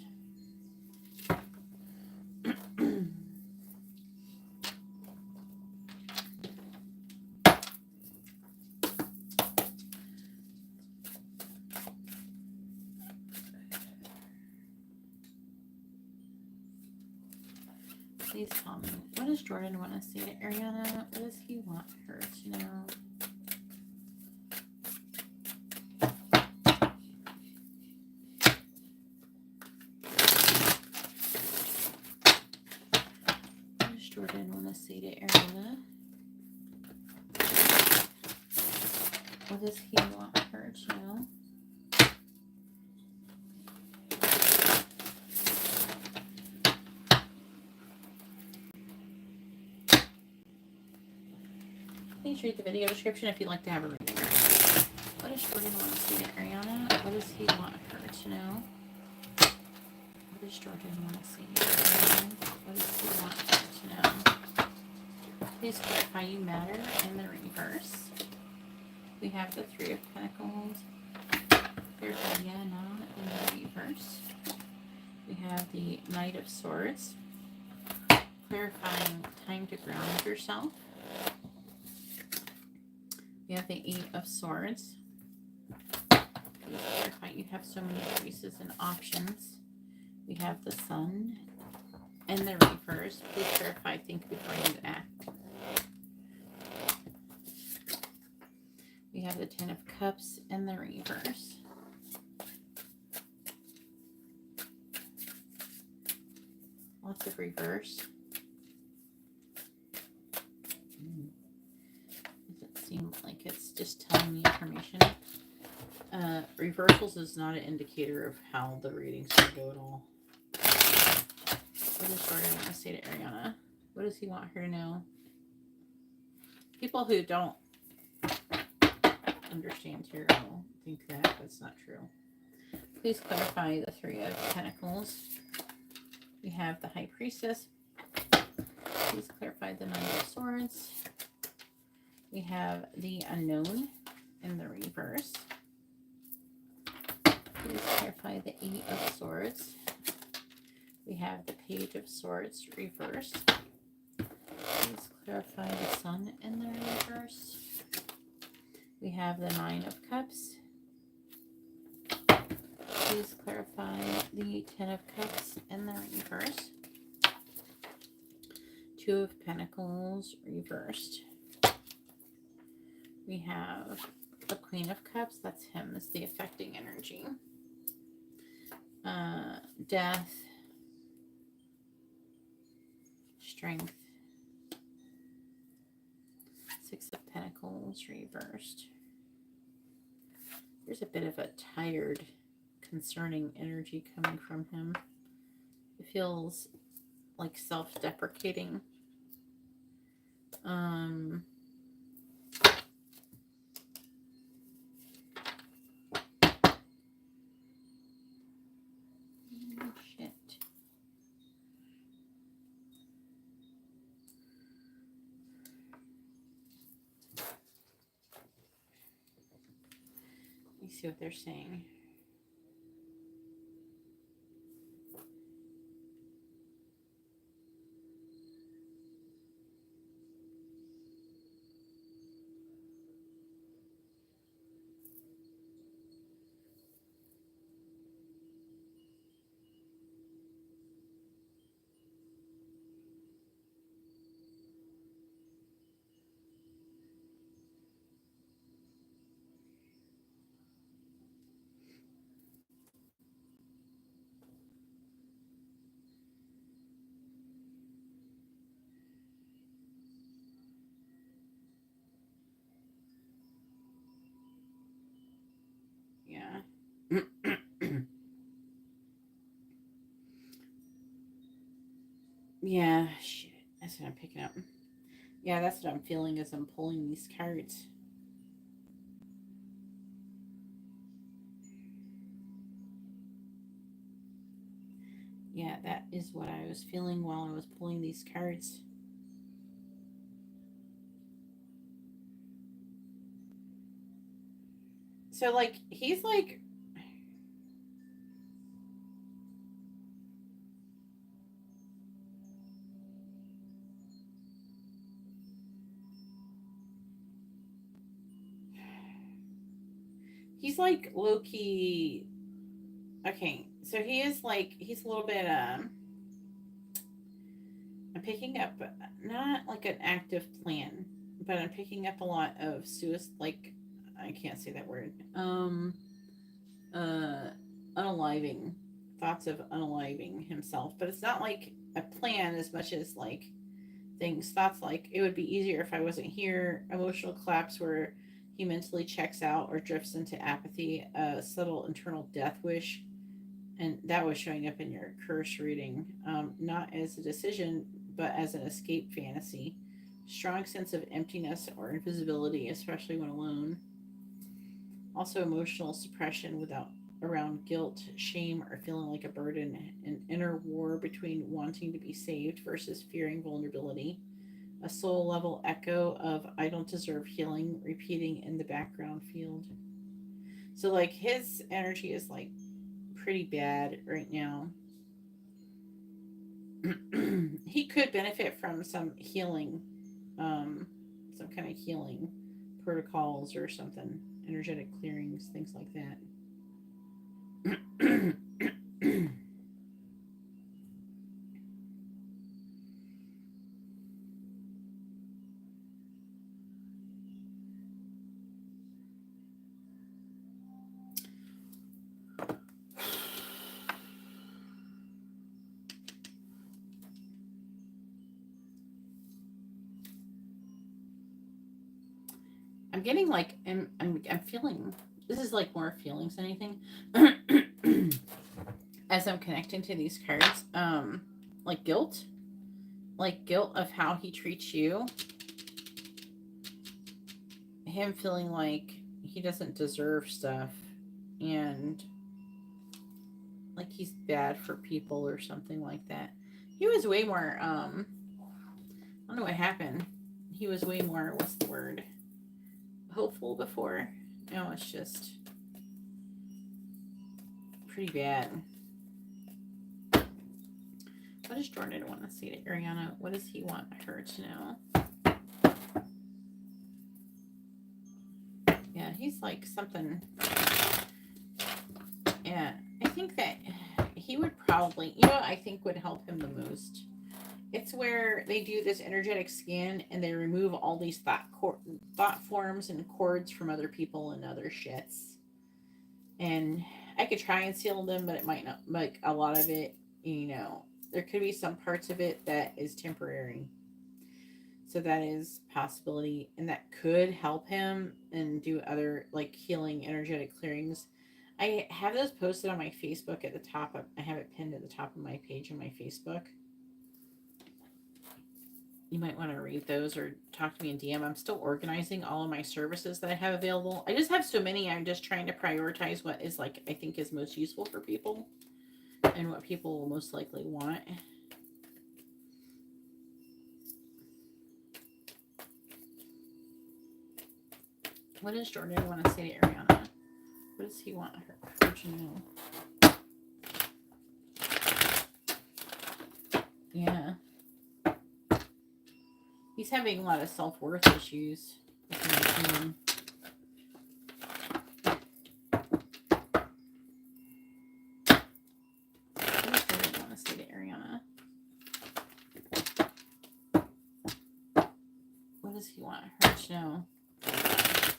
Please tell me, what does Jordan want to say to Ariana? What does he want her to know? What does Jordan want to say to Ariana? What does he want her to know? Please read the video description if you'd like to have a reading. What does Jordan want to say to Ariana? What does he want her to know? What does Jordan want to say to Ariana? What does he want her to know? Please clarify, you matter in the reverse. We have the Three of Pentacles. Clarify, yeah, no, in the reverse. We have the Knight of Swords. Clarifying, time to ground yourself. We have the Eight of Swords. Please clarify, you have so many choices and options. We have the Sun and the reverse. Please clarify, think before you act. We have the Ten of Cups and the reverse. Lots of reverse. Seem like it's just telling me information. Reversals is not an indicator of how the readings will go at all. What does Jordan want to say to Ariana? What does he want her to know? People who don't understand tarot think that that's not true. Please clarify the Three of Pentacles. We have the High Priestess. Please clarify the Knight of Swords. We have the Unknown in the reverse. Please clarify the Eight of Swords. have the Page of Swords reversed. Please clarify the Sun in the reverse. We have the Nine of Cups. Please clarify the Ten of Cups in the reverse. Two of Pentacles reversed. We have the Queen of Cups. That's him. That's the affecting energy. Death. Strength. Six of Pentacles reversed. There's a bit of a tired, concerning energy coming from him. It feels like self-deprecating. Shit. Let me see what they're saying. Yeah. Yeah, shit. That's what I'm picking up. Yeah, that's what I'm feeling as I'm pulling these cards. Yeah, that is what I was feeling while I was pulling these cards. So, like, he's like... He's like low-key... Okay, so he is like... He's a little bit... I'm picking up not like an active plan, but I'm picking up a lot of suicide... Like, I can't say that word. Unaliving. Thoughts of unaliving himself. But it's not like a plan as much as like thoughts like it would be easier if I wasn't here, emotional collapse where he mentally checks out or drifts into apathy, a subtle internal death wish, and that was showing up in your curse reading, not as a decision but as an escape fantasy, strong sense of emptiness or invisibility, especially when alone, also emotional suppression without around guilt, shame, or feeling like a burden, an inner war between wanting to be saved versus fearing vulnerability, a soul level echo of I don't deserve healing repeating in the background field. So, like, his energy is like pretty bad right now. He could benefit from some healing, some kind of healing protocols or something, energetic clearings, things like that. I'm getting like I'm feeling this is like more feelings than anything. As I'm connecting to these cards, like guilt of how he treats you, him feeling like he doesn't deserve stuff, and like he's bad for people or something like that. He was way more I don't know what happened. He was way more, what's the word, hopeful before. Now it's just pretty bad. What does Jordan want to say to Ariana? What does he want her to know? Yeah, he's like something. Yeah, I think that he would probably, you know what I think would help him the most? It's where they do this energetic scan and they remove all these thought forms and cords from other people and other shits. And I could try and seal them, but it might not. Like a lot of it, you know, there could be some parts of it that is temporary. So that is possibility, and that could help him and do other like healing, energetic clearings. I have those posted on my Facebook at the top. I have it pinned at the top of my page on my Facebook. You might want to read those or talk to me in DM. I'm still organizing all of my services that I have available. I just have so many. I'm just trying to prioritize what is like I think is most useful for people and what people will most likely want. What does Jordan want to say to Ariana? What does he want her to know? Yeah. He's having a lot of self-worth issues. What does Jordan want to say to Ariana? What does he want her to know?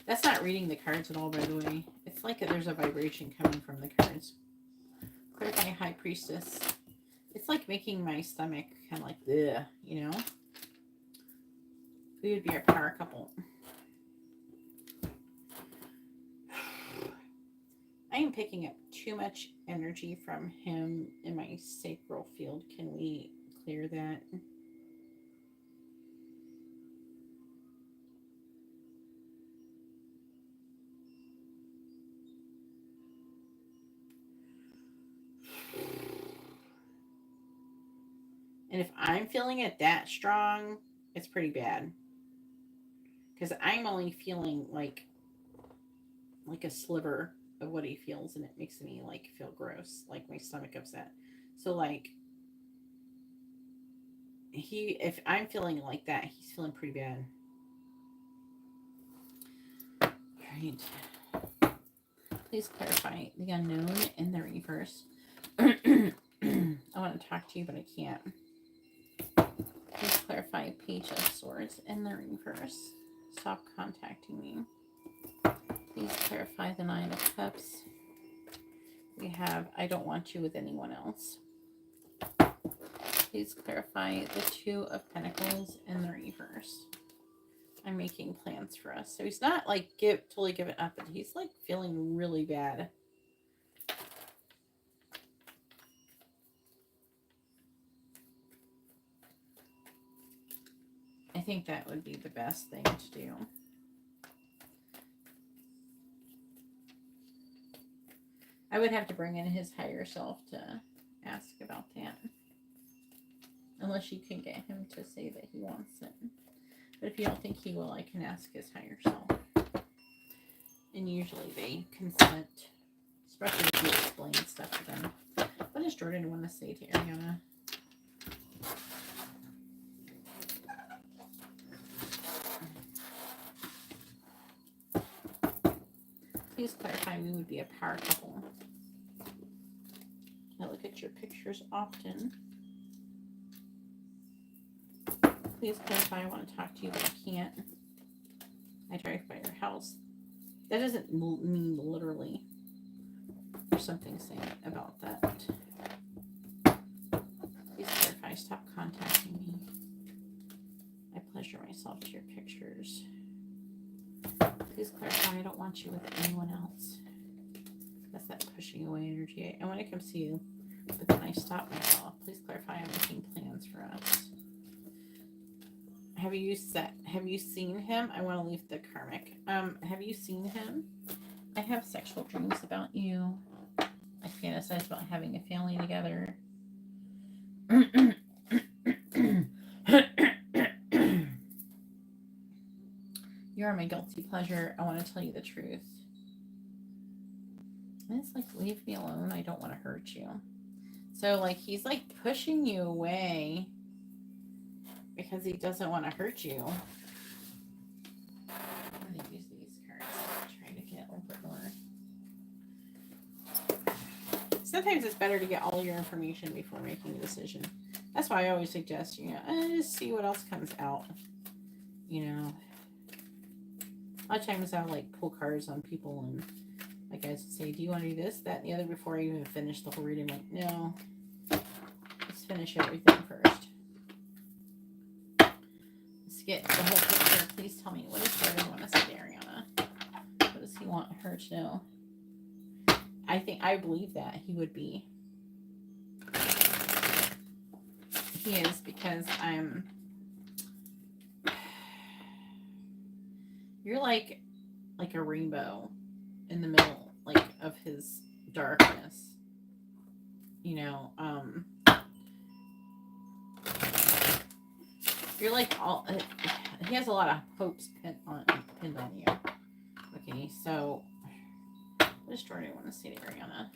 That's not reading the cards at all, by the way. It's like there's a vibration coming from the cards. Clarify High Priestess. It's like making my stomach kind of like, ugh, you know? We would be a power couple. I am picking up too much energy from him in my sacral field. Can we clear that? And if I'm feeling it that strong, it's pretty bad. Because I'm only feeling like a sliver of what he feels, and it makes me like feel gross, like my stomach upset. So like if I'm feeling like that, he's feeling pretty bad. All right. Please clarify the unknown in the reverse. I want to talk to you, but I can't. Please clarify Page of Swords in the reverse. Stop contacting me. Please clarify the Nine of Cups. We have I don't want you with anyone else. Please clarify the Two of Pentacles in the reverse. I'm making plans for us. So he's not like totally giving up, but he's like feeling really bad. I think that would be the best thing to do. I would have to bring in his higher self to ask about that. Unless you can get him to say that he wants it. But if you don't think he will, I can ask his higher self. And usually they consent. Especially if you explain stuff to them. What does Jordan want to say to Ariana? Please clarify we would be a power couple. I look at your pictures often. Please clarify I want to talk to you, but I can't. I drive by your house. That doesn't mean literally. There's something saying about that. Please clarify, stop contacting me. I pleasure myself to your pictures. Please clarify I don't want you with anyone else. That's that pushing away energy. I want to come see you, but then I stop myself. Please clarify I'm making plans for us. Have you seen him? I want to leave the karmic. Have you seen him? I have sexual dreams about you. I fantasize about having a family together. You are my guilty pleasure. I want to tell you the truth. And it's like, leave me alone. I don't want to hurt you. So, like, he's like pushing you away because he doesn't want to hurt you. I'm going to use these cards to try to get a little bit more. Sometimes it's better to get all your information before making a decision. That's why I always suggest, just see what else comes out. A lot of times I'll like pull cards on people and like I say, do you want to do this, that, and the other before I even finish the whole reading? I'm like, no, let's finish everything first. Let's get the whole picture. Please tell me, what does Sarion want to say to Ariana? What does he want her to know? I believe that he would be. He is, because you're like a rainbow in the middle, like, of his darkness. You're like all. He has a lot of hopes pinned on you. Okay, so what does Jordan want to say to Ariana?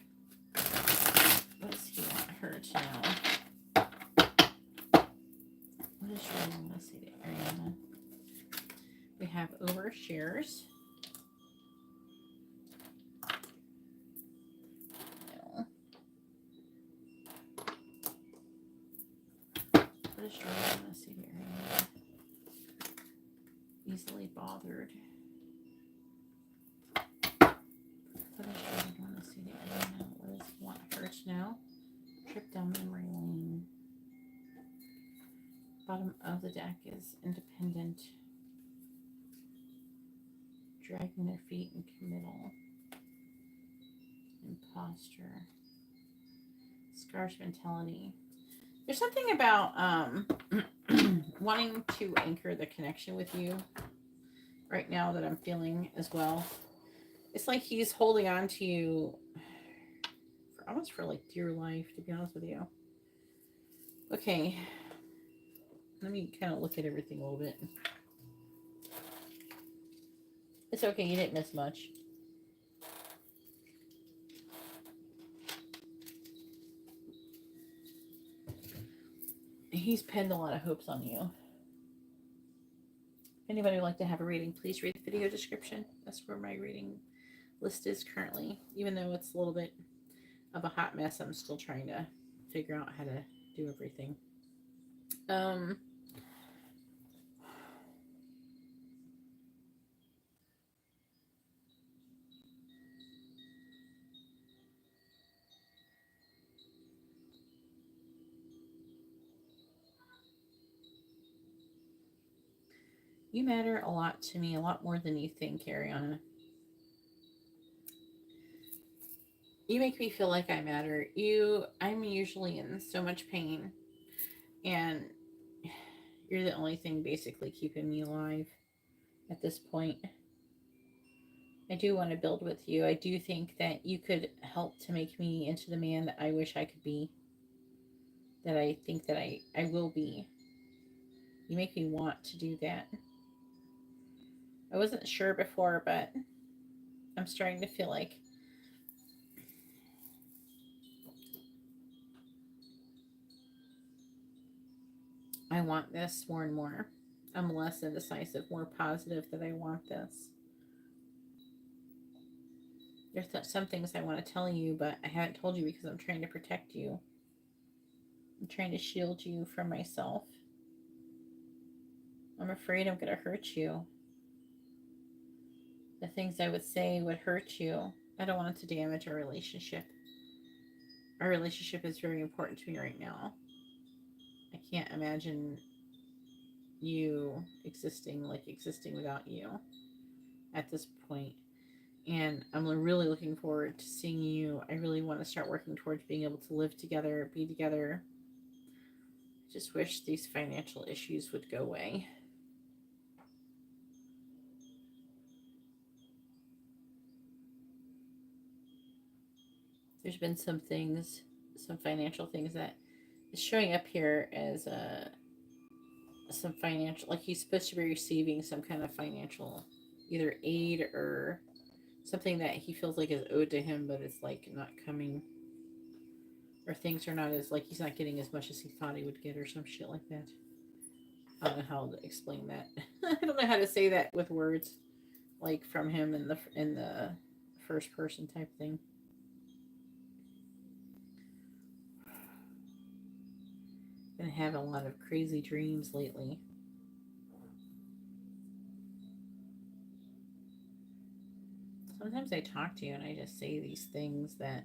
What does he want her to know? What does Jordan want to say to Ariana? We have overshares. No. What does Jordan want to say to Ariana? Easily bothered. What does Jordan want to say to Ariana? What does he want her to know? Trip down memory lane. Bottom of the deck is independent. Dragging their feet in committal. Imposter. Scarce mentality. There's something about wanting to anchor the connection with you right now that I'm feeling as well. It's like he's holding on to you almost for like dear life, to be honest with you. Okay. Let me kind of look at everything a little bit. It's okay, you didn't miss much. He's pinned a lot of hopes on you. If anybody would like to have a reading, please read the video description. That's where my reading list is currently. Even though it's a little bit of a hot mess, I'm still trying to figure out how to do everything. You matter a lot to me, a lot more than you think, Ariana. You make me feel like I matter. I'm usually in so much pain, and you're the only thing basically keeping me alive at this point. I do want to build with you. I do think that you could help to make me into the man that I wish I could be. That I think that I will be. You make me want to do that. I wasn't sure before, but I'm starting to feel like I want this more and more. I'm less indecisive, more positive that I want this. There's some things I want to tell you, but I haven't told you because I'm trying to protect you. I'm trying to shield you from myself. I'm afraid I'm going to hurt you. The things I would say would hurt you. I don't want it to damage our relationship. Our relationship is very important to me right now. I can't imagine you existing without you at this point. And I'm really looking forward to seeing you. I really want to start working towards being able to live together, be together. Just wish these financial issues would go away. There's been some financial things that is showing up here as some financial, like he's supposed to be receiving some kind of financial, either aid or something that he feels like is owed to him, but it's like not coming, Or things are not as, like, he's not getting as much as he thought he would get or some shit like that. I don't know how to explain that. I don't know how to say that with words, like from him in the first person type thing. Been having a lot of crazy dreams lately. Sometimes I talk to you and I just say these things that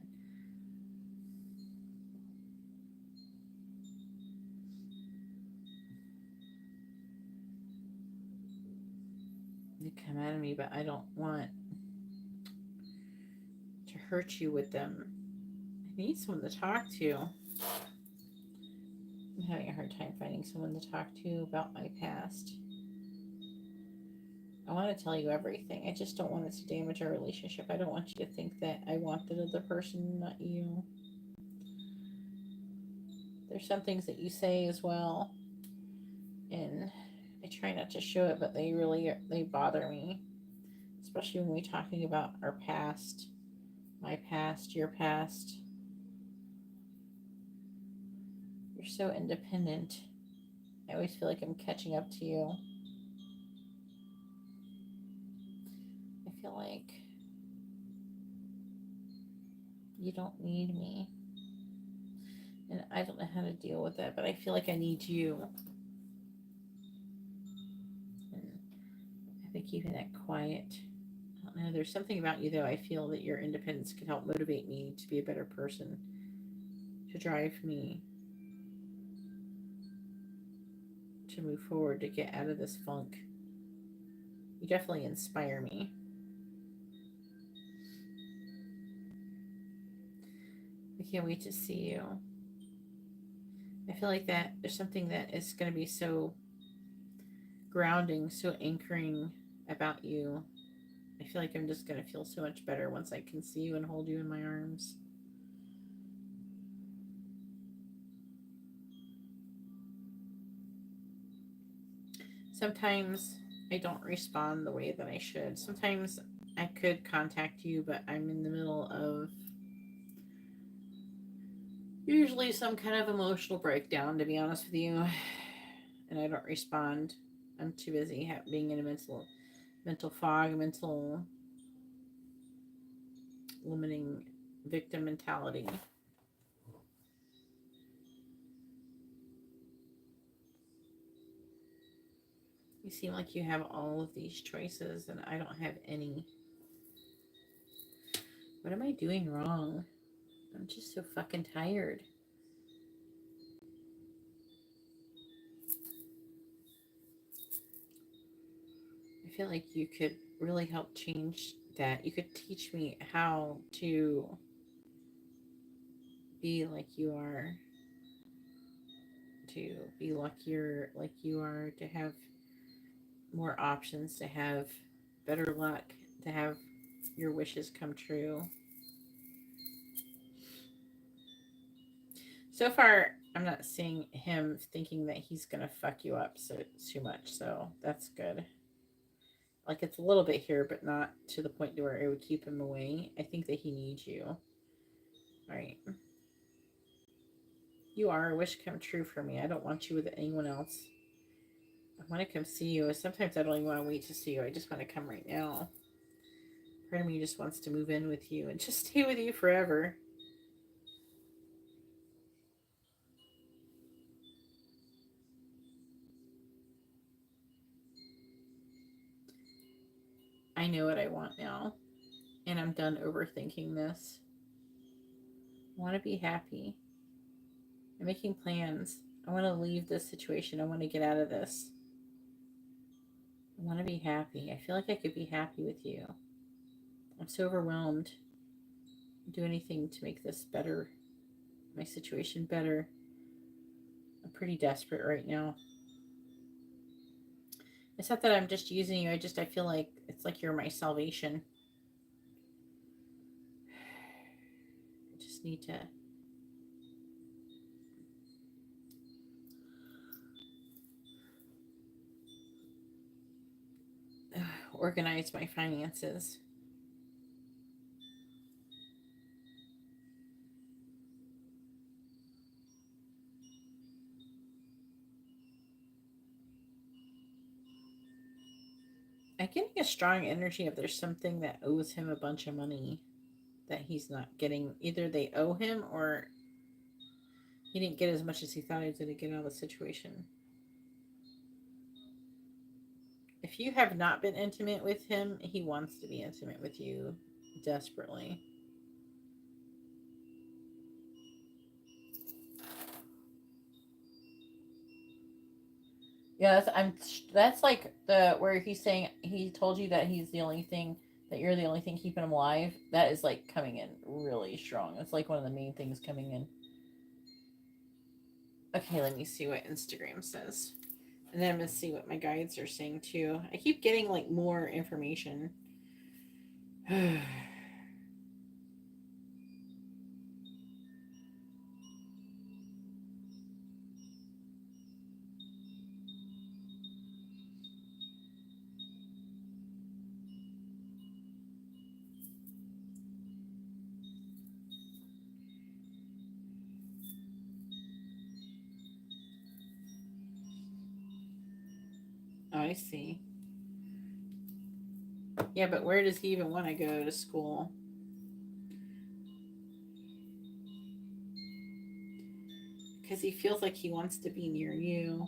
they come out of me, but I don't want to hurt you with them. I need someone to talk to. I'm having a hard time finding someone to talk to about my past. I want to tell you everything. I just don't want it to damage our relationship. I don't want you to think that I want the other person, not you. There's some things that you say as well, and I try not to show it, but they bother me, especially when we're talking about our past, my past, your past. You're so independent. I always feel like I'm catching up to you. I feel like you don't need me. And I don't know how to deal with that, but I feel like I need you. And I've been keeping that quiet. I don't know. There's something about you, though. I feel that your independence can help motivate me to be a better person, to drive me to move forward, to get out of this funk. You definitely inspire me. I can't wait to see you. I feel like that there's something that is going to be so grounding, so anchoring about you. I feel like I'm just going to feel so much better once I can see you and hold you in my arms. Sometimes I don't respond the way that I should. Sometimes I could contact you, but I'm in the middle of usually some kind of emotional breakdown, to be honest with you, and I don't respond. I'm too busy being in a mental fog, mental limiting victim mentality. You seem like you have all of these choices and I don't have any. What am I doing wrong? I'm just so fucking tired. I feel like you could really help change that. You could teach me how to be like you are, to be luckier like you are, to have more options, to have better luck, to have your wishes come true. So far, I'm not seeing him thinking that he's gonna fuck you up too much, so that's good. Like, it's a little bit here, but not to the point where it would keep him away. I think that he needs you. All right. You are a wish come true for me. I don't want you with anyone else. I want to come see you. Sometimes I don't even want to wait to see you. I just want to come right now. Part of me just wants to move in with you and just stay with you forever. I know what I want now, and I'm done overthinking this. I want to be happy. I'm making plans. I want to leave this situation. I want to get out of this. I want to be happy. I feel like I could be happy with you. I'm so overwhelmed. I'd do anything to make this better, my situation better. I'm pretty desperate right now. It's not that I'm just using you. I feel like it's like you're my salvation. I just need to organize my finances. getting a strong energy of there's something that owes him a bunch of money that he's not getting. Either they owe him or he didn't get as much as he thought he was going to get out of the situation. If you have not been intimate with him, he wants to be intimate with you desperately. Yeah, that's like the where he's saying he told you that he's the only thing that you're the only thing keeping him alive. That is like coming in really strong. It's like one of the main things coming in. Okay, let me see what Instagram says. And then I'm gonna see what my guides are saying too. I keep getting like more information. Oh, I see. Yeah, but where does he even want to go to school? Because he feels like he wants to be near you.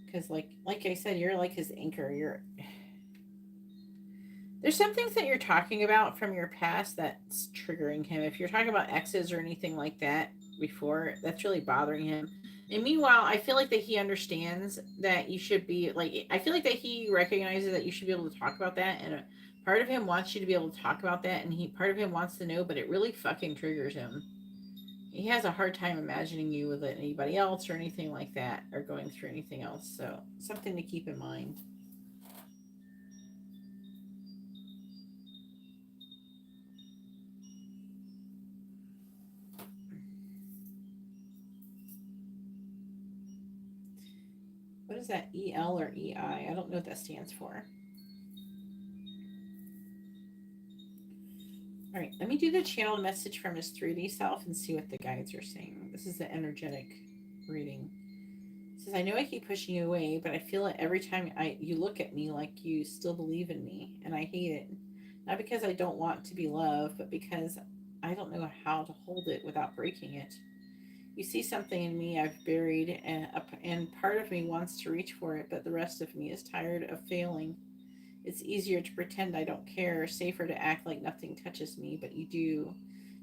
Because like I said, you're like his anchor. You're there's some things that you're talking about from your past that's triggering him. If you're talking about exes or anything like that before, that's really bothering him. And meanwhile, I feel like that he understands that you should be like. I feel like that he recognizes that you should be able to talk about that, and a part of him wants you to be able to talk about that, and he part of him wants to know, but it really fucking triggers him. He has a hard time imagining you with anybody else or anything like that, or going through anything else. So something to keep in mind. What is that? EL or EI? I don't know what that stands for. All right, let me do the channeled message from his 3D self and see what the guides are saying. This is the energetic reading. It says, I know I keep pushing you away, but I feel it every time you look at me like you still believe in me, and I hate it. Not because I don't want to be loved, but because I don't know how to hold it without breaking it. You see something in me I've buried, and part of me wants to reach for it, but the rest of me is tired of failing. It's easier to pretend I don't care, safer to act like nothing touches me, but you do.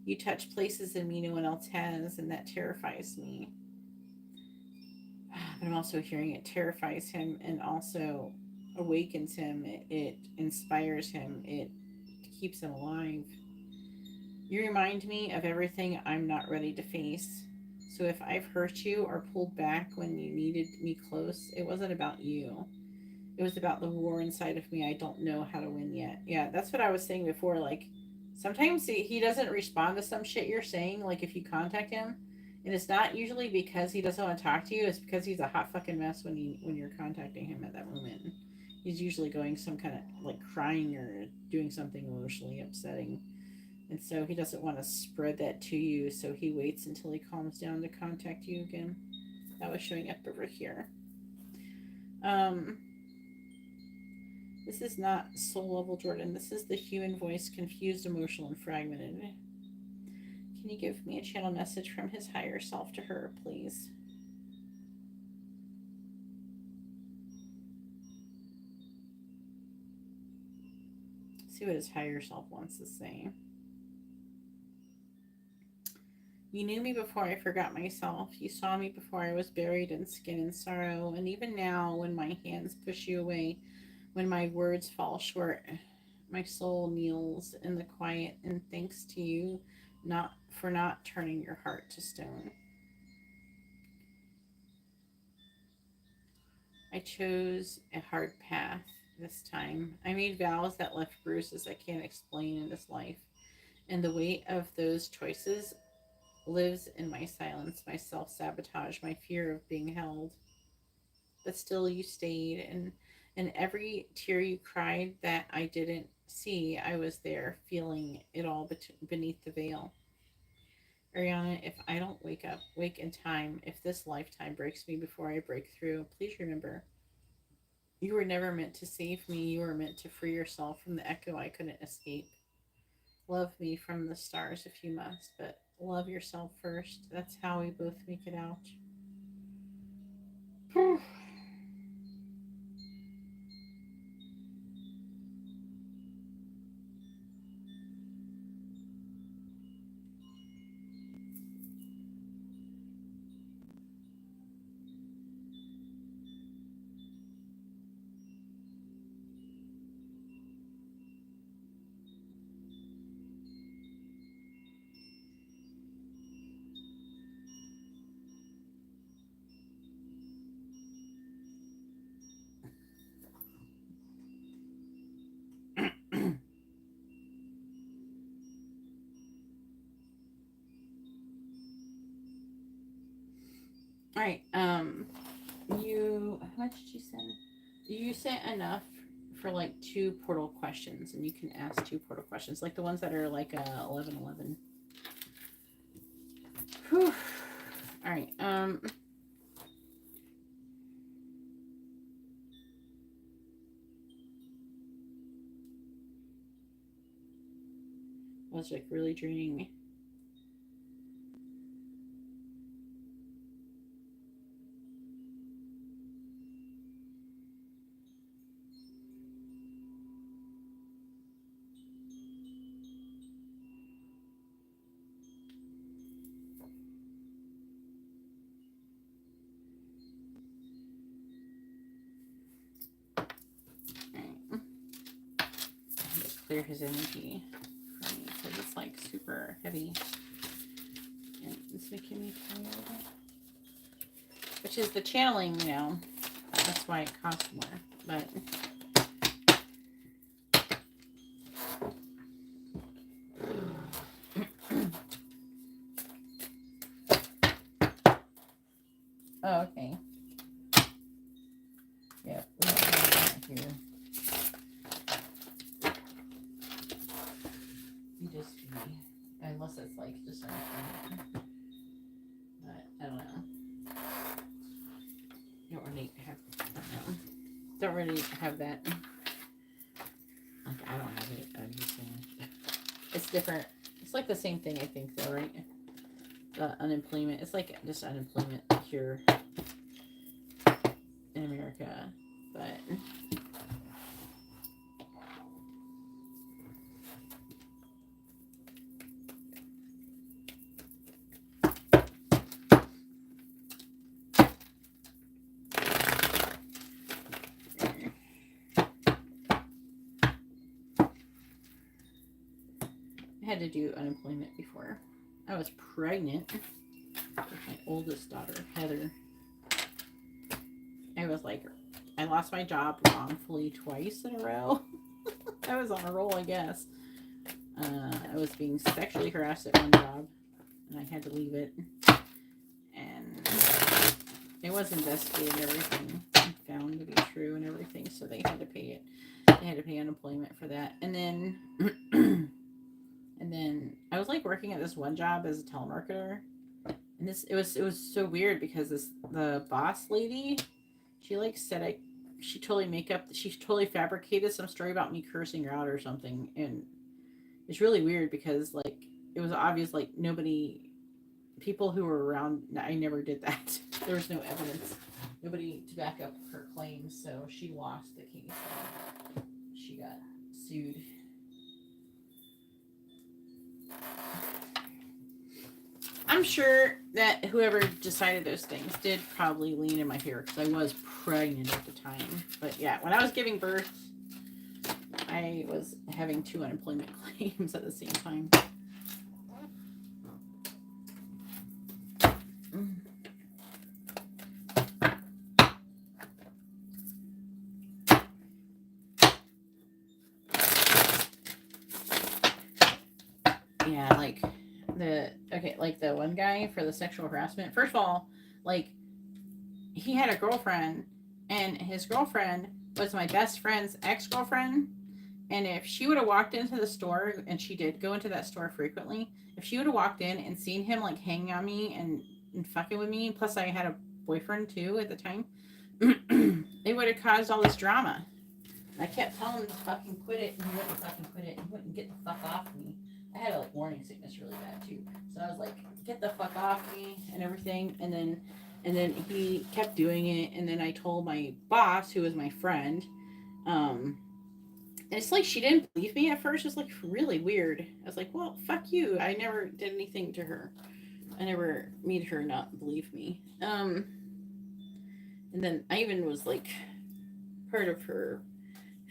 You touch places in me no one else has, and that terrifies me. But I'm also hearing it terrifies him and also awakens him. It inspires him. It keeps him alive. You remind me of everything I'm not ready to face. So if I've hurt you or pulled back when you needed me close, it wasn't about you. It was about the war inside of me. I don't know how to win yet. Yeah, that's what I was saying before. Like, sometimes he doesn't respond to some shit you're saying. Like, if you contact him, and it's not usually because he doesn't want to talk to you. It's because he's a hot fucking mess when you're contacting him at that moment. He's usually going some kind of like crying or doing something emotionally upsetting, and so he doesn't want to spread that to you. So he waits until he calms down to contact you again. That was showing up over here. Um, This is not soul level Jordan. This is the human voice, confused, emotional, and fragmented. Can you give me a channel message from his higher self to her, please? See what his higher self wants to say. You knew me before I forgot myself. You saw me before I was buried in skin and sorrow. And even now, when my hands push you away, when my words fall short, my soul kneels in the quiet and thanks to you not for not turning your heart to stone. I chose a hard path this time. I made vows that left bruises I can't explain in this life. And the weight of those choices lives in my silence, my self sabotage, my fear of being held. But still, you stayed, and every tear you cried that I didn't see, I was there, feeling it all beneath the veil. Ariana, if I don't wake in time, if this lifetime breaks me before I break through, please remember You were never meant to save me. You were meant to free yourself from the echo I couldn't escape. Love me from the stars if you must, but love yourself first. That's how we both make it out. All right. You how much did you send? You sent enough for like two portal questions, and you can ask two portal questions, like the ones that are like 11:11. Whew. All right. Was like really draining me. All right. Just clear his energy for me because it's like super heavy and it's making me tired. Which is the channeling, you know. That's why it costs more. But oh, okay. Yep, we don't have that here. You just unless it's like just anything. But I don't know. Don't really have that. Like I don't have it. I'm just saying. It's different. It's like the same thing, I think, though, right? The unemployment. It's like just unemployment here in America, but. I had to do unemployment before. I was pregnant with my oldest daughter, Heather. I was like, I lost my job wrongfully twice in a row. I was on a roll, I guess. I was being sexually harassed at one job, and I had to leave it. And it was investigated and everything, and found to be true and everything. So they had to pay it. They had to pay unemployment for that. And then, and then I was like working at this one job as a telemarketer, and it was so weird because the boss lady, she like said she totally fabricated some story about me cursing her out or something, and it's really weird because like it was obvious like people who were around, I never did that. There was no evidence, nobody to back up her claims, so she lost the case. She got sued. I'm sure that whoever decided those things did probably lean in my favor because I was pregnant at the time. But yeah, when I was giving birth, I was having 2 unemployment claims at the same time. Yeah, like the one guy for the sexual harassment. First of all, like he had a girlfriend, and his girlfriend was my best friend's ex-girlfriend. And if she would have walked into the store, and she did go into that store frequently, if she would have walked in and seen him like hanging on me and fucking with me, plus I had a boyfriend too at the time, it would have caused all this drama. I kept telling him to fucking quit it, and he wouldn't fucking quit it. He wouldn't get the fuck off me. I had like morning sickness really bad too, so I was like, get the fuck off me and everything. And then he kept doing it, and then I told my boss, who was my friend, and it's like she didn't believe me at first. It was like really weird. I was like, well, fuck you. I never did anything to her. I never made her not believe me. And then I even was like part of her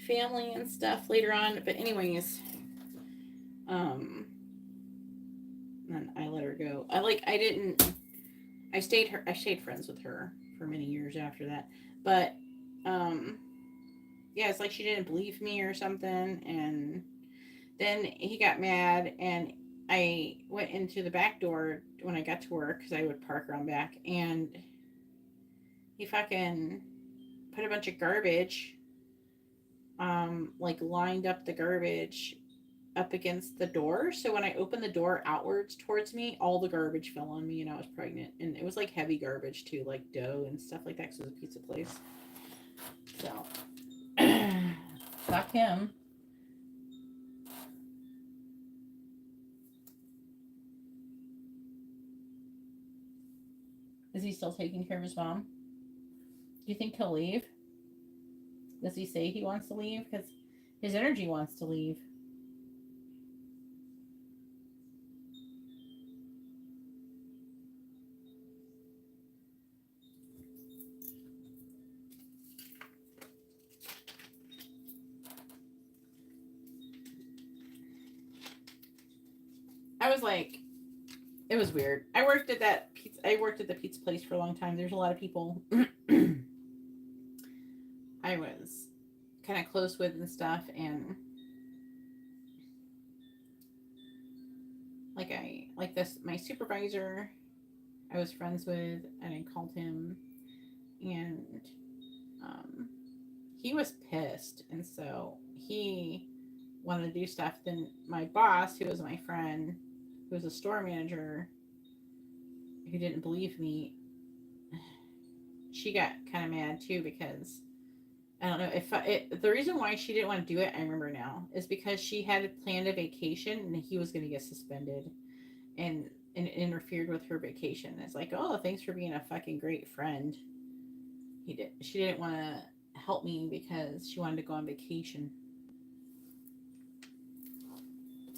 family and stuff later on. But anyways, and I let her go. I stayed friends with her for many years after that. But yeah, it's like she didn't believe me or something, and then he got mad, and I went into the back door when I got to work because I would park around back, and he fucking put a bunch of garbage, like lined up the garbage up against the door. So when I opened the door outwards towards me, all the garbage fell on me, and I was pregnant. And it was like heavy garbage too, like dough and stuff like that, because it was a pizza place. So, fuck him. Is he still taking care of his mom? Do you think he'll leave? Does he say he wants to leave? Because his energy wants to leave. I was like, it was weird. I worked at the pizza place for a long time. There's a lot of people I was kind of close with and stuff, and my supervisor I was friends with, and I called him, and he was pissed, and so he wanted to do stuff. Then my boss, who was my friend, who was a store manager, who didn't believe me, she got kind of mad too, because I don't know if the reason why she didn't want to do it, I remember now, is because she had planned a vacation and he was going to get suspended, and it interfered with her vacation. It's like, oh, thanks for being a fucking great friend. She didn't want to help me because she wanted to go on vacation.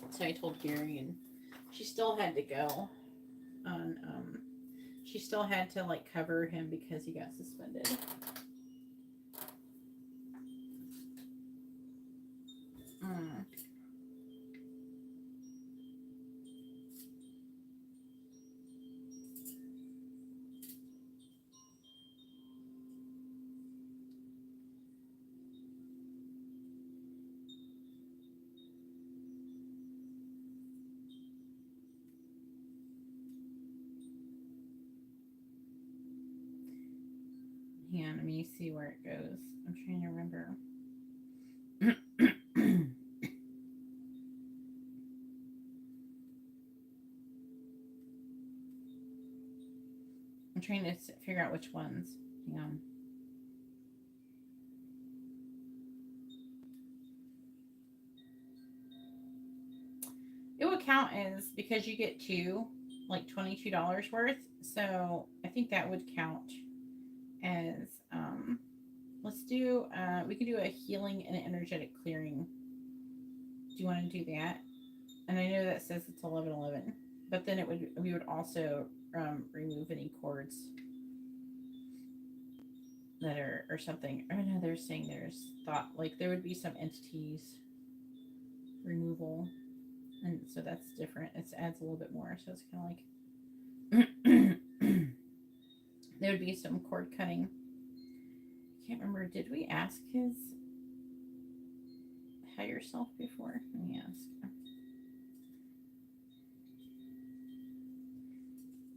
So I told Gary, and she still had to go on. She still had to like cover him because he got suspended. Hang on, let me see where it goes. I'm trying to remember. I'm trying to figure out which ones. Hang on. It will count as, because you get two, like $22 worth. So I think that would count as, let's do, we could do a healing and an energetic clearing. Do you want to do that? And I know that says it's 11:11, but then we would also remove any cords that are, or something. I know they're saying there's thought, like there would be some entities removal, and so that's different. It adds a little bit more, so it's kind of like there would be some cord cutting. I can't remember. Did we ask his higher self before? Let me ask.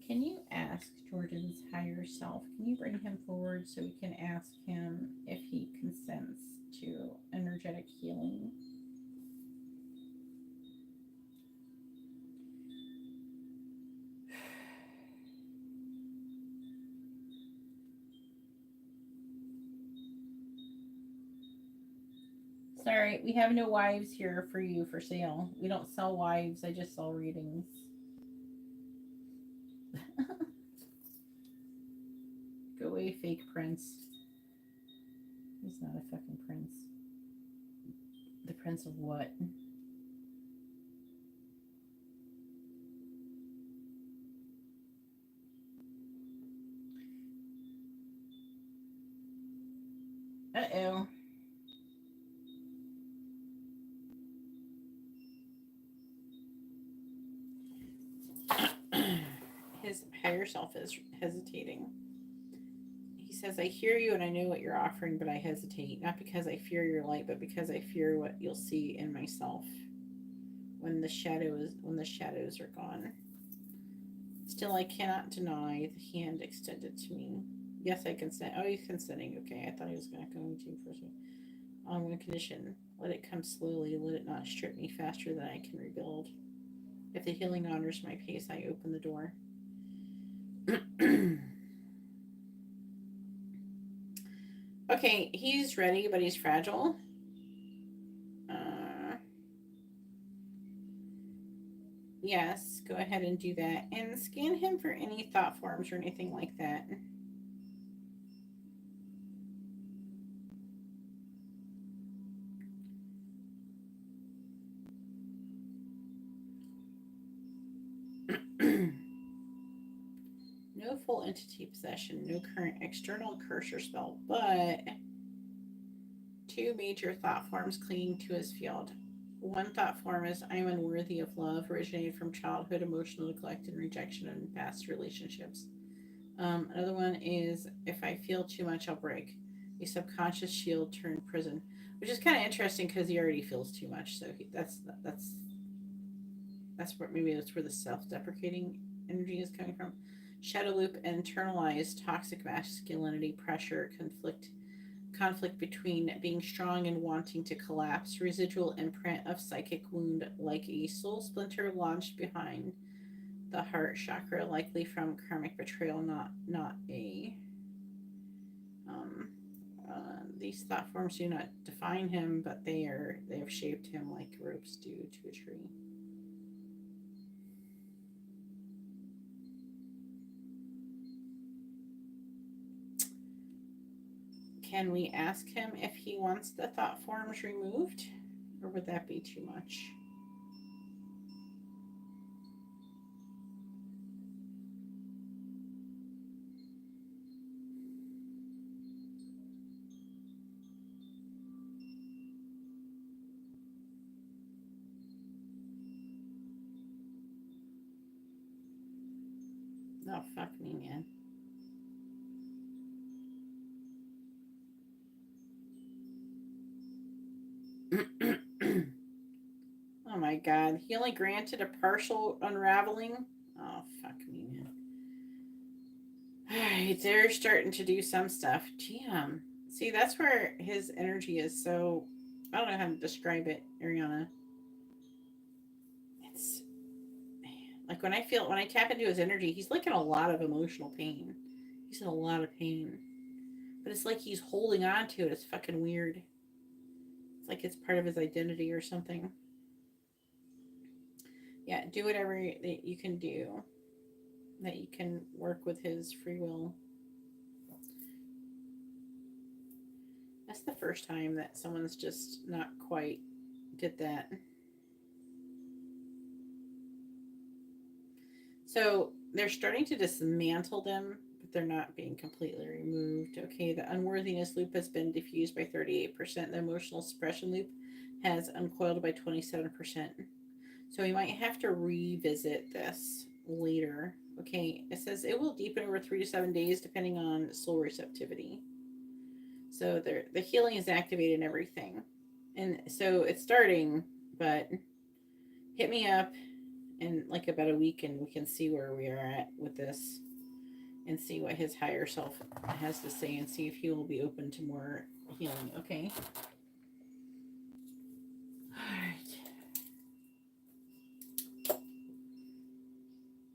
Can you ask Jordan's higher self? Can you bring him forward so we can ask him if he consents to energetic healing? Sorry, we have no wives here for you for sale. We don't sell wives, I just sell readings. Go away, fake prince. He's not a fucking prince. The prince of what? Uh-oh. His higher self is hesitating. He says, I hear you and I know what you're offering, but I hesitate. Not because I fear your light, but because I fear what you'll see in myself when the shadows are gone. Still, I cannot deny the hand extended to me. Yes, I consent. Oh, he's consenting. Okay, I thought he was going to first. On one condition, let it come slowly. Let it not strip me faster than I can rebuild. If the healing honors my pace, I open the door. Okay, he's ready, but he's fragile. Yes, go ahead and do that. And scan him for any thought forms or anything like that. No full entity possession, no current external curse or spell, but 2 major thought forms clinging to his field. One thought form is I am unworthy of love, originated from childhood emotional neglect and rejection in past relationships. Another one is if I feel too much, I'll break. A subconscious shield turned prison, which is kind of interesting because he already feels too much. So that's where maybe that's where the self-deprecating energy is coming from. Shadow loop, internalized toxic masculinity, pressure, conflict between being strong and wanting to collapse, residual imprint of psychic wound like a soul splinter launched behind the heart chakra, likely from karmic betrayal, not a these thought forms do not define him, but they have shaped him like ropes do to a tree. Can we ask him if he wants the thought forms removed, or would that be too much? Oh, fuck me, man. Oh my god. He only granted a partial unraveling? Oh, fuck me, man. Alright, they're starting to do some stuff. Damn. See, that's where his energy is so. I don't know how to describe it, Ariana. It's like when I tap into his energy, he's like in a lot of emotional pain. He's in a lot of pain. But it's like he's holding on to it. It's fucking weird. It's like it's part of his identity or something. Yeah, do whatever that you can do. That you can work with his free will. That's the first time that someone's just not quite did that. So they're starting to dismantle them, but they're not being completely removed. Okay, the unworthiness loop has been diffused by 38%. The emotional suppression loop has uncoiled by 27%. So we might have to revisit this later. Okay, it says it will deepen over 3 to 7 days depending on soul receptivity. So the healing is activated and everything. And so it's starting, but hit me up in like about a week and we can see where we are at with this and see what his higher self has to say and see if he will be open to more healing. Okay. All right.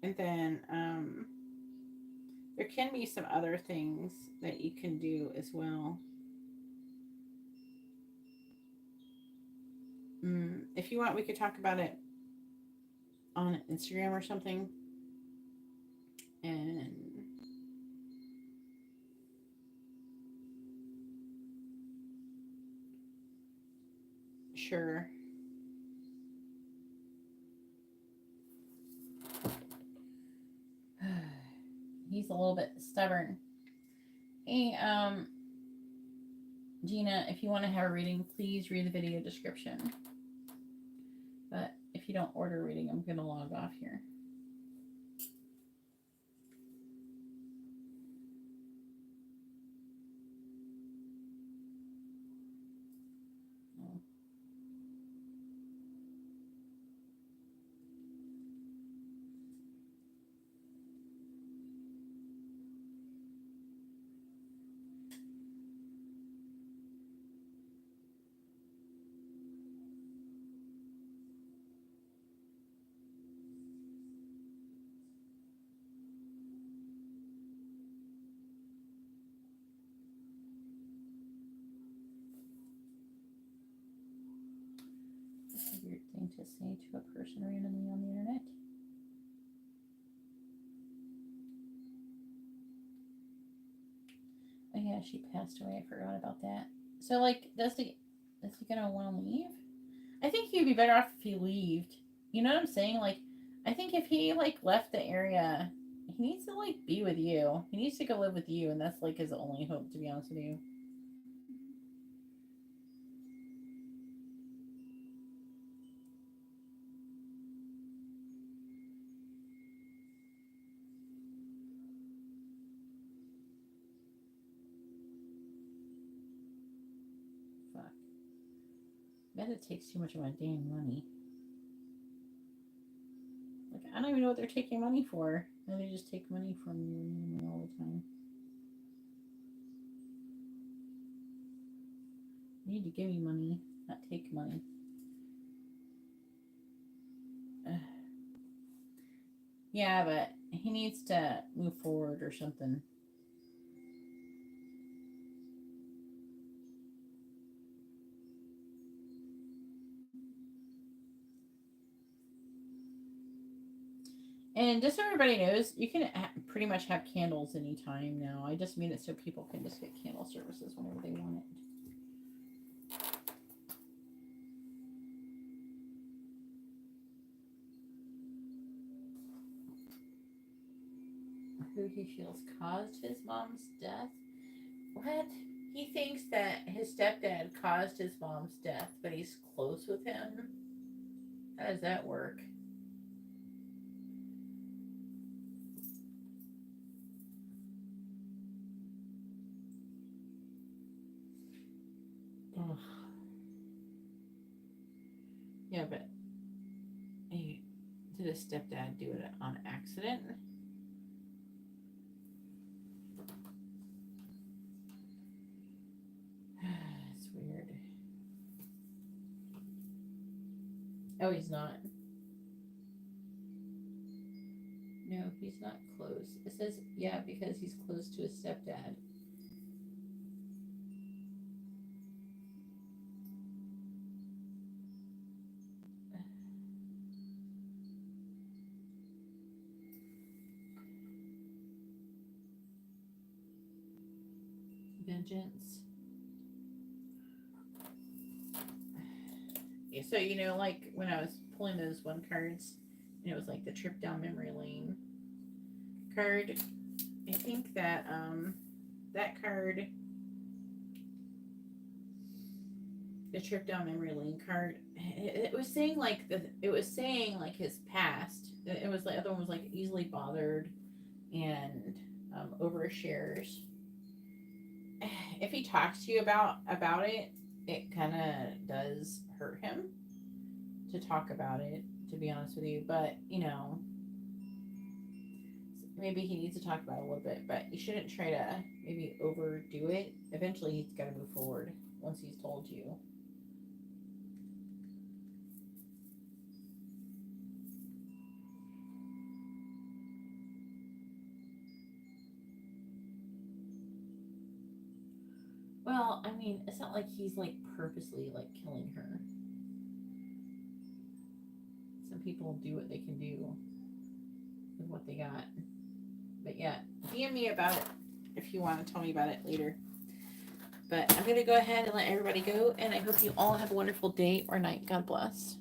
And then there can be some other things that you can do as well. If you want, we could talk about it on Instagram or something. And sure. He's a little bit stubborn. Hey, Gina, if you want to have a reading, please read the video description. But if you don't order a reading, I'm going to log off here. That's a weird thing to say to a person randomly on the internet. Oh yeah, she passed away. I forgot about that. So like, is he gonna want to leave? I think he'd be better off if he left. You know what I'm saying? Like, I think if he like left the area, he needs to like be with you. He needs to go live with you, and that's like his only hope, to be honest with you. Fuck. I bet it takes too much of my damn money. Like, I don't even know what they're taking money for. No, they just take money from you all the time. You need to give me money, not take money. Yeah, but he needs to move forward or something. And just so everybody knows, you can pretty much have candles anytime now. I just mean it so people can just get candle services whenever they want it. Who he feels caused his mom's death? What? He thinks that his stepdad caused his mom's death, but he's close with him? How does that work? Ugh. Yeah, but hey, did his stepdad do it on accident? It's weird. Oh, he's not. No, he's not close. It says, yeah, because he's close to his stepdad. Vengeance. Yeah, so, you know, like when I was pulling those one cards, and it was like the trip down memory lane card. I think that that card, the trip down memory lane card, it was saying like his past. It was like the other one was like easily bothered and overshares. If he talks to you about it, it kind of does hurt him to talk about it, to be honest with you. But you know, maybe he needs to talk about it a little bit. But you shouldn't try to maybe overdo it. Eventually, he's got to move forward once he's told you. Well, I mean, it's not like he's like purposely like killing her. people do what they can do with what they got. But yeah, DM me about it if you want to tell me about it later. But I'm going to go ahead and let everybody go, and I hope you all have a wonderful day or night. God bless.